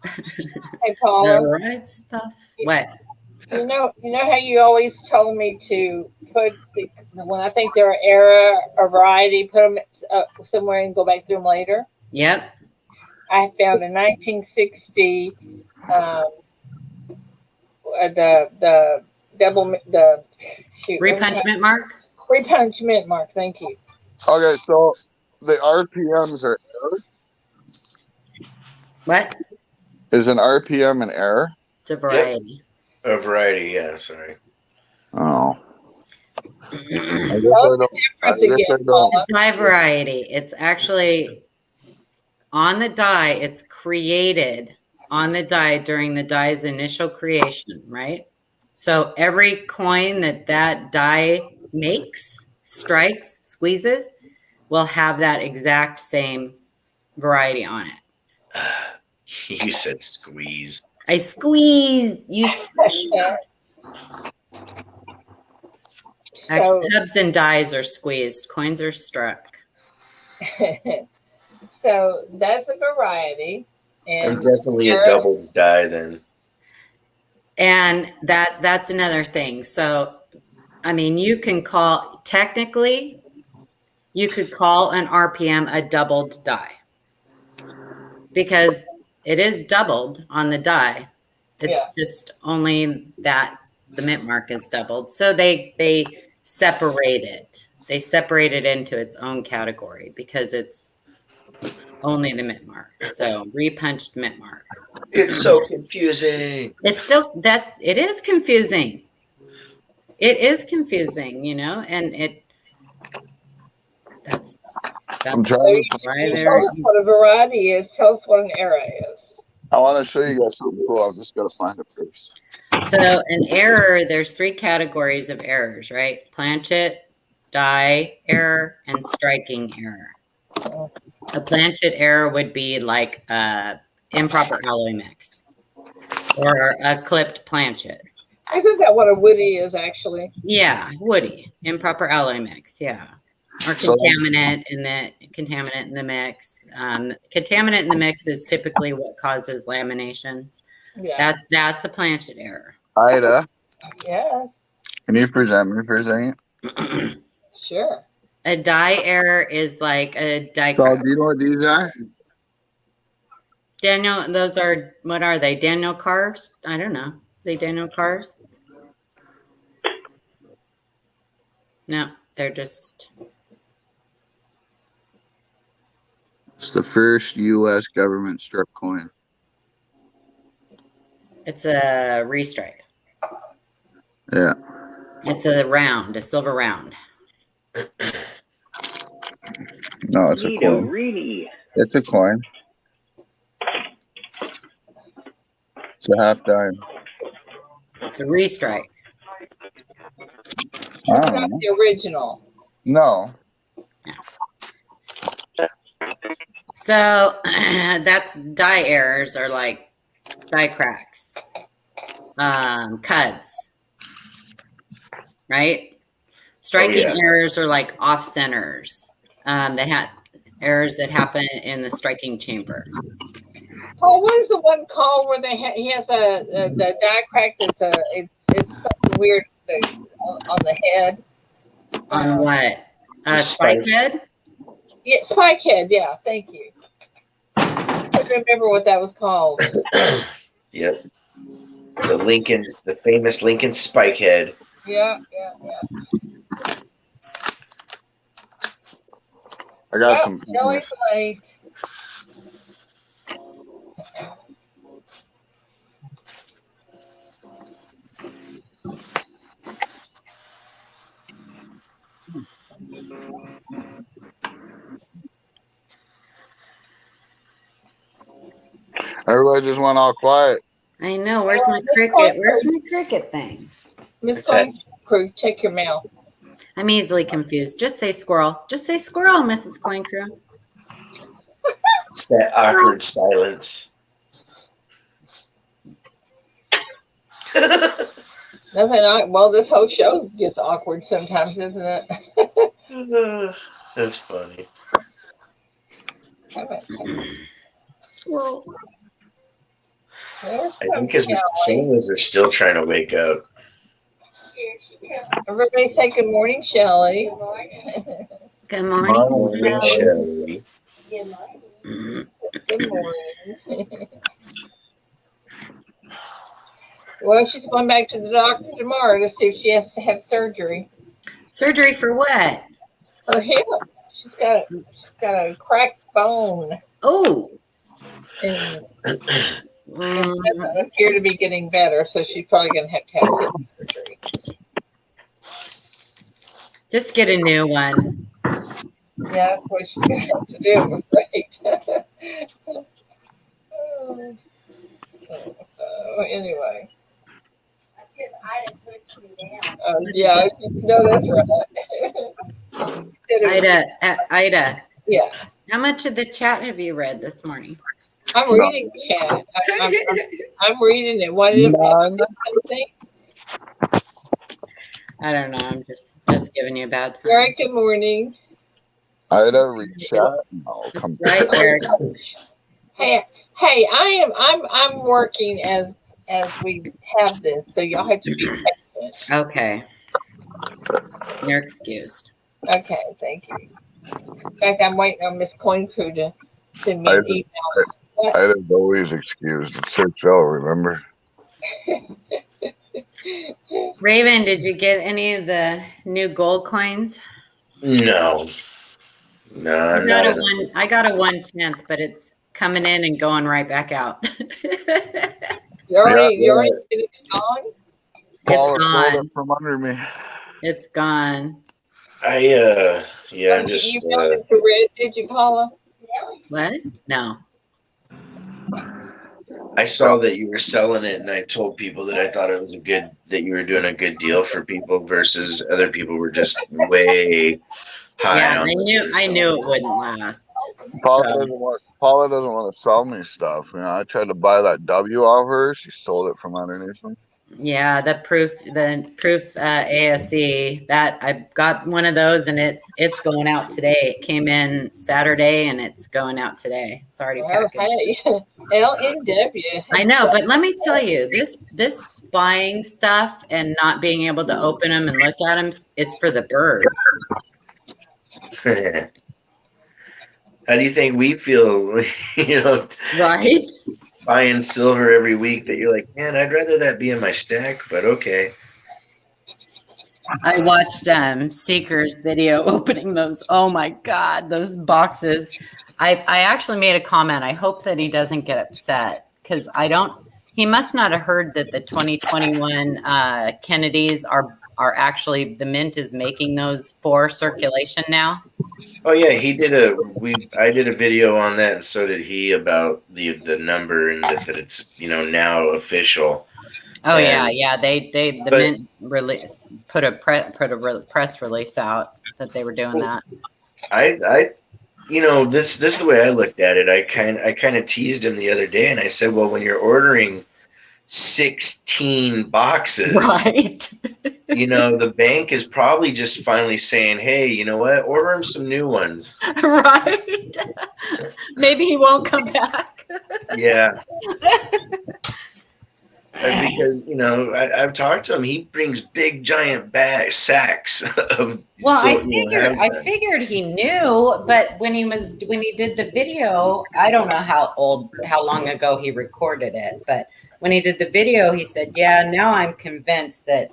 Hey, Paula. The right stuff. What? You know how you always told me to put when I think they're error or variety, put them somewhere and go back through them later. Yep. I found a 1960 the double Repunch mint mark. Repunch mint mark. Thank you. Okay, so the RPMs are errors. What? Is an RPM an error? It's a variety. Yep. A variety, yeah, sorry. Oh. Die variety. It's actually on the die. It's created on the die during the die's initial creation, right? So every coin that die makes, strikes, squeezes, will have that exact same variety on it. You said squeeze. I squeeze. You hubs and dies are squeezed. Coins are struck. So that's a variety. And I'm definitely a double die then. And that's another thing. So, I mean, you can call, technically, you could call an RPM a doubled die because it is doubled on the die. It's just only that the mint mark is doubled. So they separate it. They separate it into its own category because it's only the mint mark. So repunched mint mark. It's so confusing. It is confusing. It is confusing, you know, and that's I'm trying to tell us what a variety is. Tell us what an error is. I want to show you guys something cool. I've just got to find it first. So an error, there's 3 categories of errors, right? Planchet, die error, and striking error. A planchet error would be like improper alloy mix or a clipped planchet. Isn't that what a woody is actually? Yeah, woody, improper alloy mix. Yeah, or contaminant in the mix. Contaminant in the mix is typically what causes laminations. Yeah, that's a planchet error. Ida. Yes. Can you present me for a second? Sure. A die error is like a die So, crack. do you know what these are? Daniel, those are, what are they? Daniel cars? I don't know. They Daniel cars? No, they're just. It's the first U.S. government struck coin. It's a restrike. Yeah. It's a round, a silver round. No, it's a coin. It's a coin. It's a half dime. It's a restrike. It's not the original. No. So that's die errors are like die cracks, cuts, right? Striking errors are like off centers. That have errors that happen in the striking chamber. Oh, what is the one called where he has the die crack that's it's something weird on the head. On what? Spike head? Yeah, spike head. Yeah, thank you. I couldn't remember what that was called. Yep. The famous Lincoln spike head. Yeah. I got some. Kelly's late. Everybody just went all quiet. I know. Where's my cricket? Where's my cricket thing? Miss Coin Crew, check your mail. I'm easily confused. Just say squirrel. Just say squirrel, Mrs. Coin Crew. It's that awkward silence. Nothing. Well, this whole show gets awkward sometimes, isn't it? That's funny. Squirrel. I think because some of us are still trying to wake up. Everybody say good morning, Shelley. Good morning. Morning, Shelley. Good morning. Well, she's going back to the doctor tomorrow to see if she has to have surgery. Surgery for what? Her hip. She's got a cracked bone. Oh. And it doesn't appear to be getting better, so she's probably going to have hip surgery. Just get a new one. Yeah, that's what she's going to have to do, right? So, anyway. Yeah, no, that's right. Ida. Yeah. How much of the chat have you read this morning? I'm reading chat. I'm reading it. What did something? I don't know. I'm just giving you a bad time. All right. Good morning. Ida, read chat. No, come right there. Hey, I'm working as we have this, so y'all have to be patient. Okay. You're excused. Okay, thank you. In fact, I'm waiting on Miss Coin Crew to send me an email. Ida's always excused. It's her show, remember? Raven, did you get any of the new gold coins? No. I got a 1/10, but it's coming in and going right back out. You already gone? Paula stole it from under me. It's gone. I'm just. You emailed it to Red, did you, Paula? What? No. I saw that you were selling it, and I told people that I thought it was that you were doing a good deal for people versus other people were just way high. Yeah, I knew it wouldn't last. Paula doesn't want to sell me stuff. You know, I tried to buy that W off her. She stole it from underneath me. Yeah, the proof ASE, that I got one of those, and it's going out today. It came in Saturday, and it's going out today. It's already packaged. Okay. LNW. I know, but let me tell you, this buying stuff and not being able to open them and look at them is for the birds. How do you think we feel, Right? buying silver every week that you're like, man, I'd rather that be in my stack, but okay. I watched Seeker's video opening those. Oh my God, those boxes. I actually made a comment. I hope that he doesn't get upset because he must not have heard that the 2021 Kennedys are actually, the Mint is making those for circulation now. Oh yeah, I did a video on that, and so did he, about the number and that it's now official. Oh And, yeah. The Mint release put a press release out that they were doing that. I this is the way I looked at it. I kind of teased him the other day, and I said, well, when you're ordering 16 boxes, right? The bank is probably just finally saying, hey, you know what? Order him some new ones. Right. Maybe he won't come back. Yeah. Because I've talked to him. He brings big giant sacks of. Well, I figured he knew, but when he did the video, I don't know how long ago he recorded it, but when he did the video, he said, "Yeah, now I'm convinced that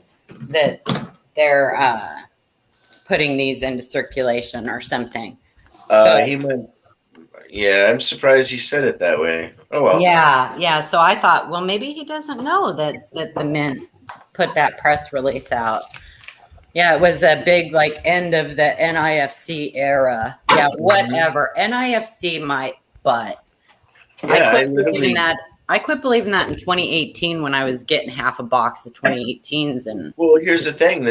they're putting these into circulation or something." He went. Yeah, I'm surprised he said it that way. Oh well. Yeah. So I thought, well, maybe he doesn't know that the Mint put that press release out. Yeah, it was a big end of the NIFC era. Yeah, whatever. NIFC my butt. Yeah, I quit believing that in 2018 when I was getting half a box of 2018s. And well, here's the thing: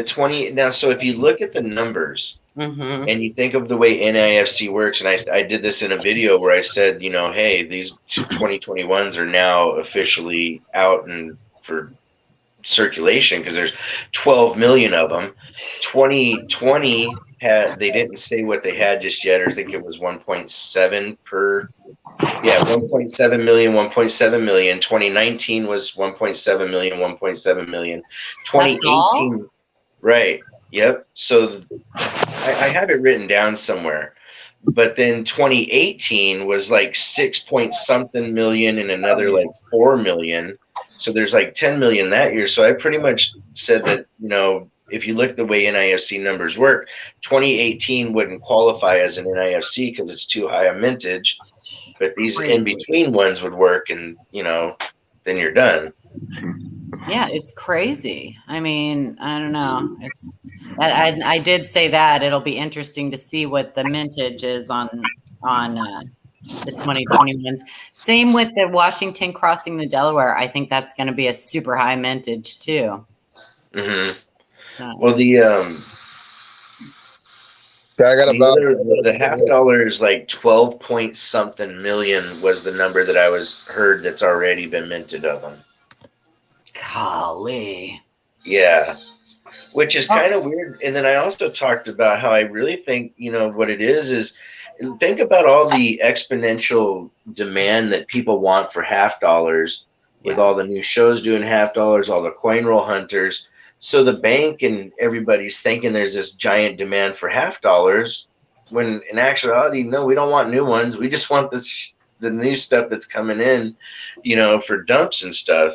so if you look at the numbers. Mm-hmm. And you think of the way NIFC works, and I did this in a video where I said, hey, these 2021s are now officially out and for circulation because there's 12 million of them. 2020 they didn't say what they had just yet, or I think it was 1.7 per. Yeah, 1.7 million, 1.7 million. 2019 was 1.7 million, 1.7 million. 2018, right. Yep. So I have it written down somewhere, but then 2018 was 6 point something million and another 4 million. So there's 10 million that year. So I pretty much said that, if you look at the way NIFC numbers work, 2018 wouldn't qualify as an NIFC because it's too high a mintage, but these in-between ones would work, and, then you're done. Yeah, it's crazy. I mean, I don't know. I did say that it'll be interesting to see what the mintage is on the 2021s. Same with the Washington crossing the Delaware. I think that's going to be a super high mintage too. Mm-hmm. So. Well, the $half is 12 point something million was the number that I heard that's already been minted of them. Golly. Yeah. Which is kind of weird. And then I also talked about how I really think, what it is think about all the exponential demand that people want for $half with all the new shows doing $half, all the coin roll hunters. So the bank and everybody's thinking there's this giant demand for $half, when in actuality, no, we don't want new ones. We just want the new stuff that's coming in, for dumps and stuff.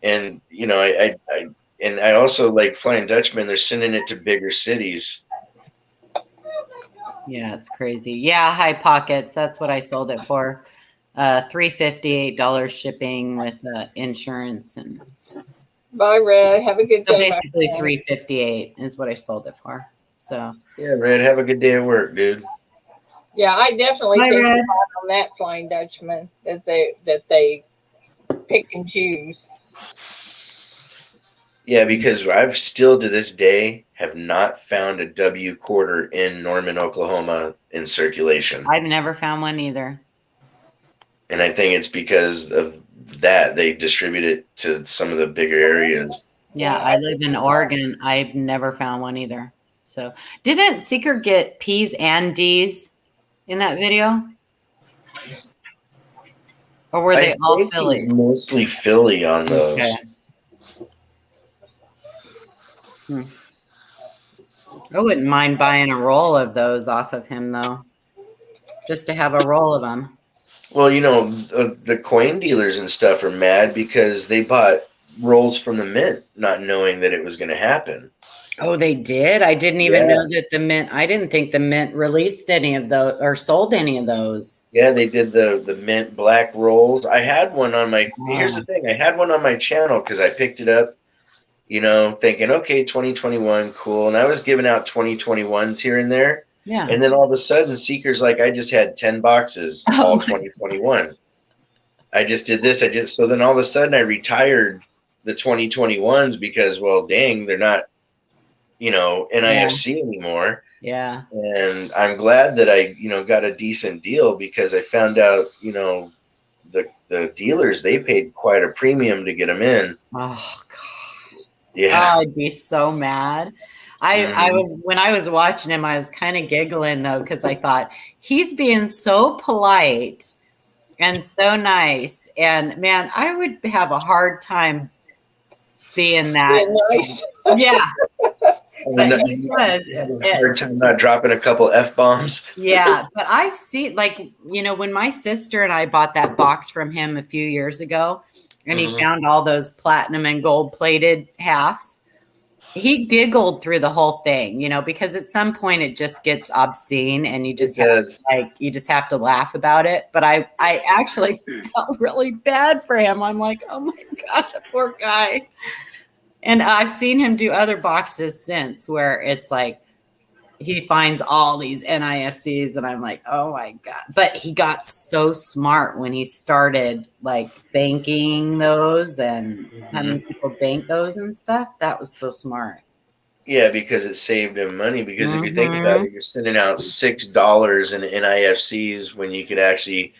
And, I also like Flying Dutchman. They're sending it to bigger cities. Yeah, it's crazy. Yeah, High Pockets. That's what I sold it for. $358 shipping with insurance and. Bye, Red. Have a good day. So basically, $358 is what I sold it for. So. Yeah, Red. Have a good day at work, dude. Yeah, I definitely think on that Flying Dutchman that they pick and choose. Yeah, because I've still to this day have not found a W quarter in Norman, Oklahoma in circulation. I've never found one either. And I think it's because of that they distribute it to some of the bigger areas. Yeah, I live in Oregon. I've never found one either. So didn't Seeker get P's and D's in that video? Or were they all Philly? Mostly Philly on those. Okay. I wouldn't mind buying a roll of those off of him, though. Just to have a roll of them. Well, the coin dealers and stuff are mad because they bought rolls from the mint, not knowing that it was going to happen. Oh, they did? I didn't even know that the mint, I didn't think the mint released any of those or sold any of those. Yeah, they did the mint black rolls. I had one on my, here's the thing, I had one on my channel because I picked it up, thinking, okay, 2021, cool. And I was giving out 2021s here and there. Yeah. And then all of a sudden, Seeker's like, I just had 10 boxes, all 2021. I just did this. So then all of a sudden I retired the 2021s because, well, dang, they're not, NIFC anymore. Yeah. And I'm glad that I, got a decent deal because I found out, the dealers, they paid quite a premium to get them in. Oh, God. Yeah. Oh, I'd be so mad. When I was watching him, I was kind of giggling though, because I thought he's being so polite and so nice. And man, I would have a hard time being that. Nice. Yeah. But he was. A hard time not dropping a couple F-bombs. Yeah. But I've seen, when my sister and I bought that box from him a few years ago, and he found all those platinum and gold plated halves, he giggled through the whole thing, because at some point it just gets obscene and you just have to laugh about it. But I actually felt really bad for him. I'm like, oh my gosh, that poor guy. And I've seen him do other boxes since where it's like he finds all these NIFCs and I'm like, oh my God. But he got so smart when he started banking those and having people bank those and stuff. That was so smart. Yeah, because it saved him money. Because if you think about it, you're sending out $6 in NIFCs when you could actually,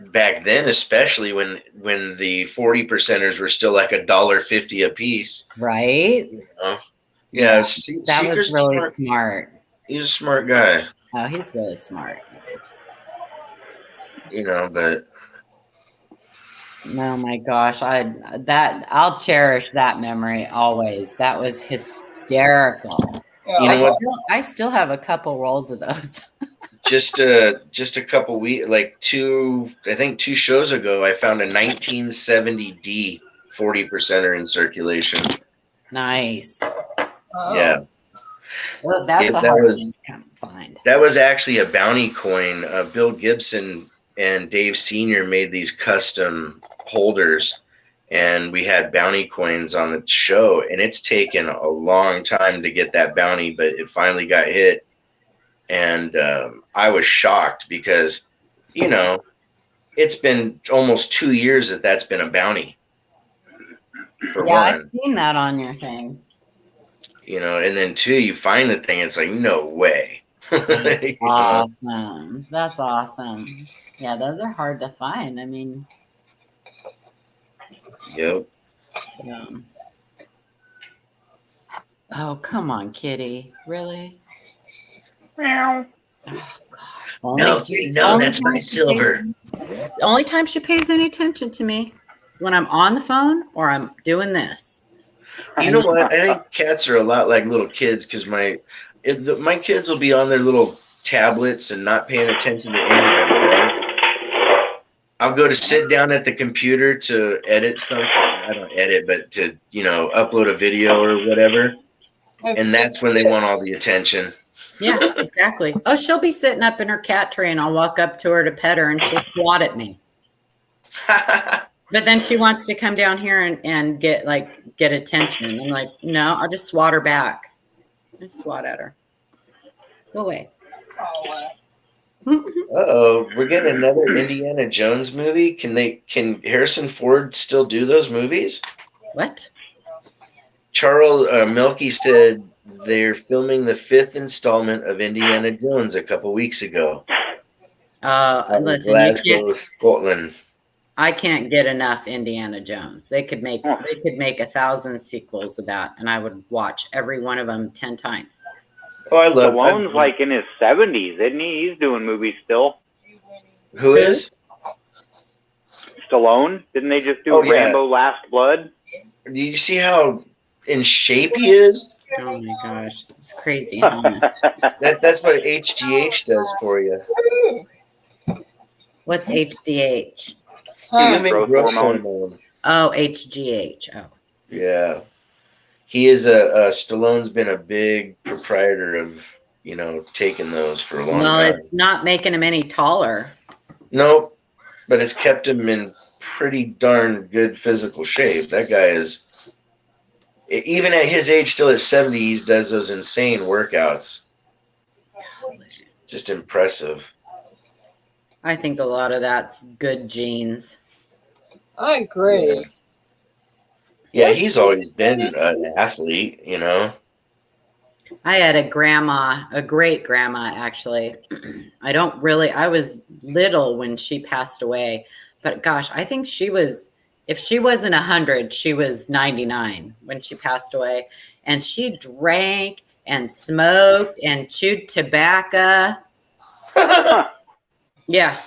back then, especially when the 40 percenters were still like $1.50 a piece. Right. Yeah, that was really smart. He's a smart guy. Oh, he's really smart. But oh my gosh, I'll cherish that memory always. That was hysterical. I still have a couple rolls of those. just a couple weeks, I think 2 shows ago, I found a 1970D 40 percenter in circulation. Nice. Oh. Yeah. Well, that's a hard one to find. That was actually a bounty coin. Bill Gibson and Dave Sr. made these custom holders, and we had bounty coins on the show, and it's taken a long time to get that bounty, but it finally got hit. And I was shocked because, it's been almost 2 years that's been a bounty. For one. I've seen that on your thing. And then 2, you find the thing, it's like, no way. Awesome. That's awesome. Yeah, those are hard to find. I mean, yep. So, oh, come on, kitty. Really? Meow. Oh, gosh. No, that's my silver. The only time she pays any attention to me when I'm on the phone or I'm doing this. You know what? I think cats are a lot like little kids because my kids will be on their little tablets and not paying attention to anybody. Right? I'll go to sit down at the computer to edit something. I don't edit, but to upload a video or whatever, and that's when they want all the attention. Yeah, exactly. Oh, she'll be sitting up in her cat tree, and I'll walk up to her to pet her, and she'll swat at me. But then she wants to come down here and get attention. And I'm like, no, I'll just swat her back. Just swat at her. Go away. Uh-oh, we're getting another Indiana Jones movie. Can Harrison Ford still do those movies? What? Charles Melky said they're filming the 5th installment of Indiana Jones a couple weeks ago. Listen, Glasgow, Scotland. I can't get enough Indiana Jones. They could make 1,000 sequels and I would watch every one of them 10 times. Oh, I love Stallone's like in his 70s, isn't he? He's doing movies still. Who is? Stallone? Didn't they just do Rambo Last Blood? Do you see how in shape he is. Oh my gosh, it's crazy, huh? That's what HGH does for you. What's HDH? Human Growth growth hormone. hormone. Oh, HGH. Oh, Yeah, he is Stallone's been a big proprietor of taking those for a long well, time. it's not making him any taller. Nope, but it's kept him in pretty darn good physical shape. That guy is, even at his age, still at 70, he does those insane workouts. It's just impressive. I think a lot of that's good genes. I agree. Yeah, he's always been an athlete, I had a great grandma, actually. I was little when she passed away, but gosh, I think if she wasn't 100, she was 99 when she passed away. And she drank and smoked and chewed tobacco. Yeah.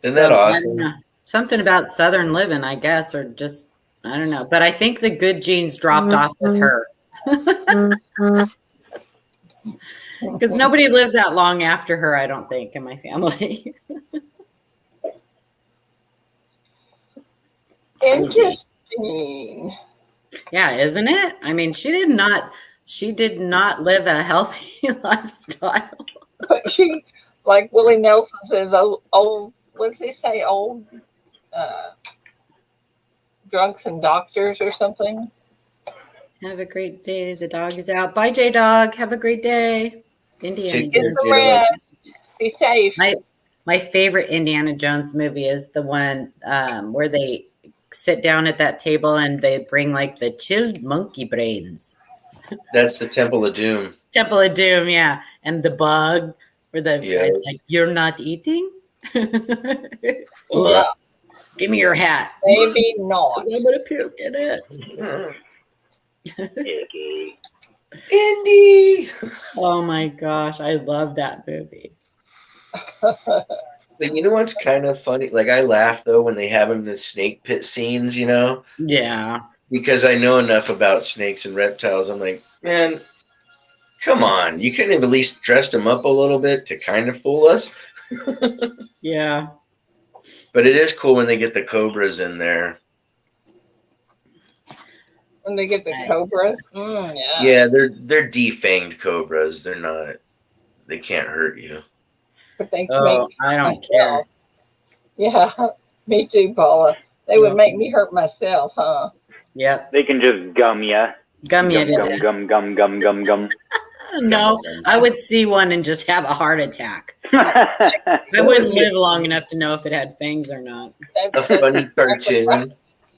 Isn't that I don't awesome? know. Something about Southern living, I guess, or just, I don't know. But I think the good genes dropped off with her. Because nobody lived that long after her, I don't think, in my family. Interesting. Yeah, isn't it? I mean, she did not live a healthy lifestyle. But she, like Willie Nelson says, old what does he say? Old drunks and doctors or something. Have a great day. The dog is out. Bye, J Dog. Have a great day. Indiana Take care, Jones. Get the rest. Be safe. My favorite Indiana Jones movie is the one where they sit down at that table and they bring like the chilled monkey brains. That's the Temple of Doom. Temple of Doom, yeah. And the bugs where the guy's like, "You're not eating?" Yeah. Give me your hat. Maybe not. I'm gonna puke in it. Indy. Oh my gosh, I love that movie. But you know what's kind of funny? Like, I laugh though when they have him in the snake pit scenes, Yeah. because I know enough about snakes and reptiles. I'm like, man, come on. You couldn't have at least dressed him up a little bit to kind of fool us. Yeah. But it is cool when they get the cobras in there. When they get the cobras. Yeah. Yeah, they're defanged cobras. They can't hurt you. But they Oh, make I don't myself. Yeah, me too, Paula. They would make me hurt myself, huh? Yep. They can just gum ya. Gum you to Gum, gum, gum, gum, gum. No, I would see one and just have a heart attack. I wouldn't live long enough to know if it had fangs or not. A funny cartoon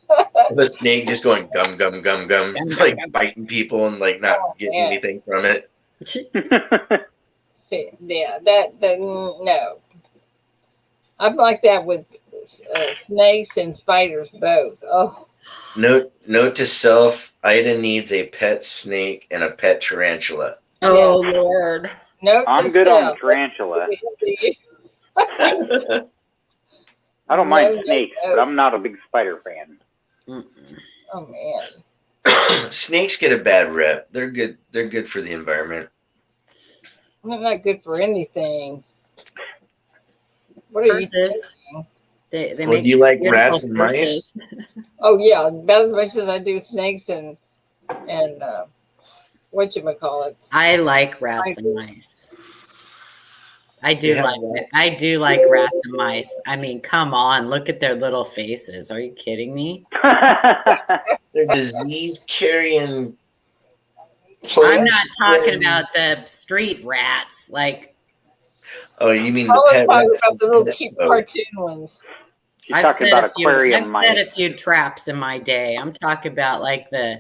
of a snake just going gum, gum, gum, gum, like biting people and like not getting anything from it. Yeah, no. I'm like that with snakes and spiders both. Oh. Note to self: Ida needs a pet snake and a pet tarantula. Oh Lord. I'm good on tarantula. I don't mind snakes, but I'm not a big spider fan. Oh man. Snakes get a bad rep. They're good. They're good for the environment. They're not good for anything. What are you saying? They do you like rats and mice? Oh yeah, about as much as I do snakes and whatchamacallit. I like rats and mice. I do like rats and mice. I mean, come on, look at their little faces. Are you kidding me? They're disease carrying. I'm not talking about the street rats. Like, oh, you mean the pet rats? About the little cute cartoon ones. I've set a few traps in my day. I'm talking about like the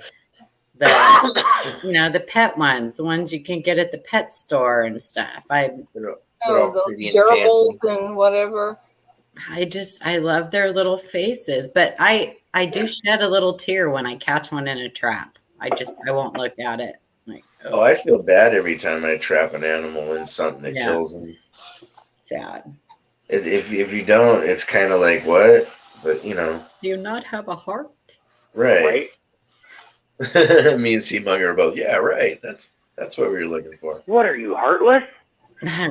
the pet ones, the ones you can get at the pet store and stuff. The durables and whatever. I love their little faces, but I do shed a little tear when I catch one in a trap. I won't look at it. Like, oh, I feel bad every time I trap an animal in something that kills them. Sad. If you don't, it's kind of like, what? But do you not have a heart? Right. Me and C-Mug are both, yeah, right. That's what we were looking for. What are you, heartless?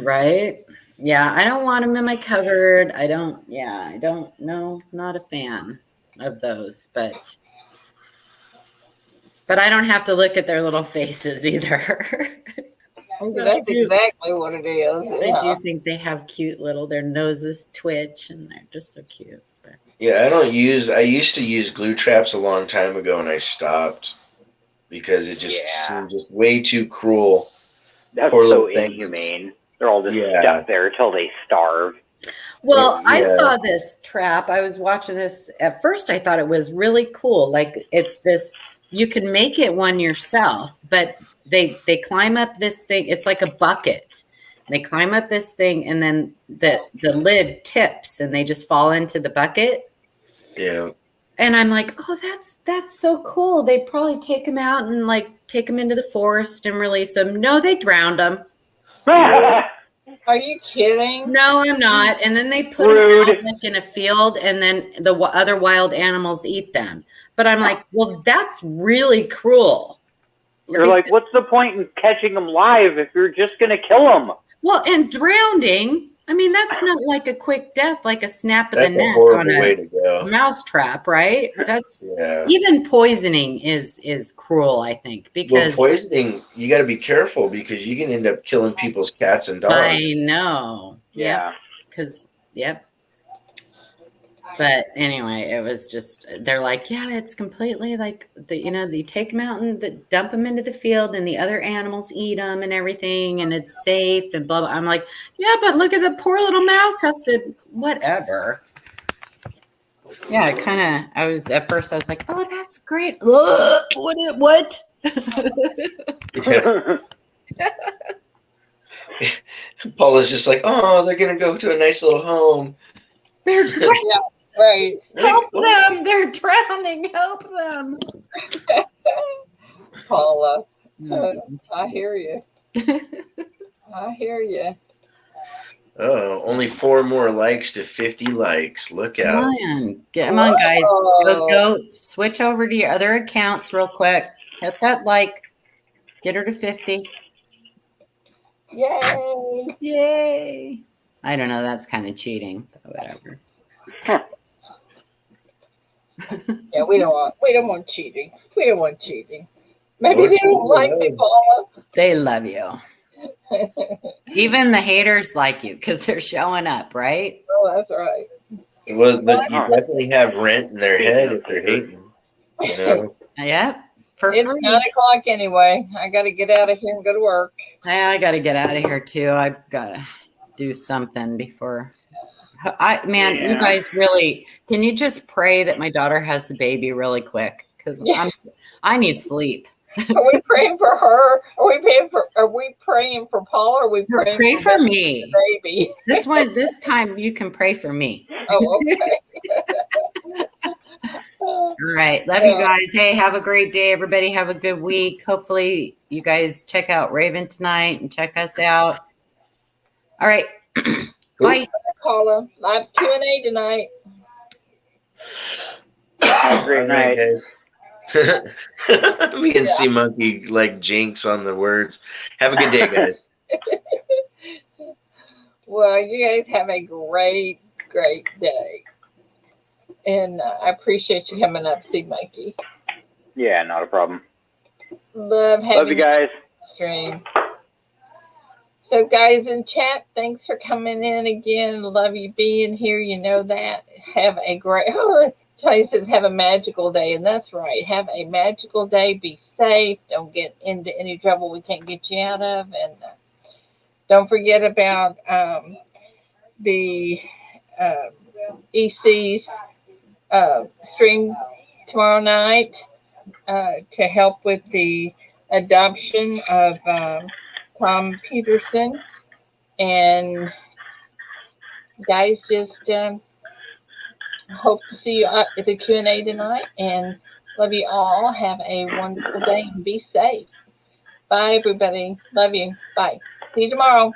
Right? Yeah, I don't want them in my cupboard. I don't know, not a fan of those, but I don't have to look at their little faces either. That's exactly what it is. I do think they have cute their noses twitch and they're just so cute. But. Yeah, I used to use glue traps a long time ago and I stopped because it just seemed just way too cruel. That's Poor so little things. inhumane. They're all just stuck there till they starve. Well, I saw this trap. I was watching this. At first, I thought it was really cool. Like it's this, you can make it one yourself, but they climb up this thing. It's like a bucket. They climb up this thing, and then the lid tips, and they just fall into the bucket. Yeah. And I'm like, oh, that's so cool. They probably take them out and like take them into the forest and release them. No, they drowned them. Yeah. Are you kidding? No, I'm not. And then they put them out like in a field, and then the other wild animals eat them. But I'm like, well, that's really cruel. You're like, what's the point in catching them live if you're just going to kill them? Well, and drowning, I mean, that's not like a quick death, like a snap of the neck. That's a horrible way to go. Mouse trap, right? That's even poisoning is cruel, I think, because poisoning, you got to be careful because you can end up killing people's cats and dogs. I know. Yeah. Because But anyway, it was just, they're like, yeah, it's completely like they take them out and dump them into the field and the other animals eat them and everything and it's safe and blah, blah. I'm like, yeah, but look at the poor little mouse has to, whatever. Yeah, at first I was like, oh, that's great. What? Paula's just like, oh, they're going to go to a nice little home. They're right. Help them. They're drowning. Help them. Paula, I hear you. I hear you. Oh, only 4 more likes to 50 likes. Look out. Come on, guys. Go switch over to your other accounts real quick. Hit that like. Get her to 50. Yay. Yay. I don't know. That's kind of cheating. But whatever. Yeah, we don't want cheating. We don't want cheating. Maybe they don't like me, Paula. They love you. Even the haters like you because they're showing up, right? Oh, that's right. Well, but you definitely have rent in their head if they're hating. You know? Yep. For it's free. 9:00 anyway. I got to get out of here and go to work. Yeah, I got to get out of here too. I've got to do something before. You guys really, can you just pray that my daughter has the baby really quick? Because I need sleep. Are we praying for her? Are we praying for Paul? Or are we praying pray for me, the baby? This time you can pray for me. Oh, okay. All right. Love you guys. Hey, have a great day, everybody. Have a good week. Hopefully you guys check out Raven tonight and check us out. All right. Bye. Paula, live Q&A tonight. Have a great night, guys. Me and C Monkey like jinx on the words. Have a good day, guys. Well, you guys have a great day. And I appreciate you coming up, C Monkey. Yeah, not a problem. Love you guys. Stream. So, guys in chat, thanks for coming in again. Love you being here. You know that. Have a great. Charlie says, have a magical day. And that's right. Have a magical day. Be safe. Don't get into any trouble we can't get you out of. And don't forget about the EC's stream tomorrow night to help with the adoption of Tom Peterson. And guys, just hope to see you at the Q&A tonight, and love you all. Have a wonderful day and be safe. Bye, everybody. Love you. Bye. See you tomorrow.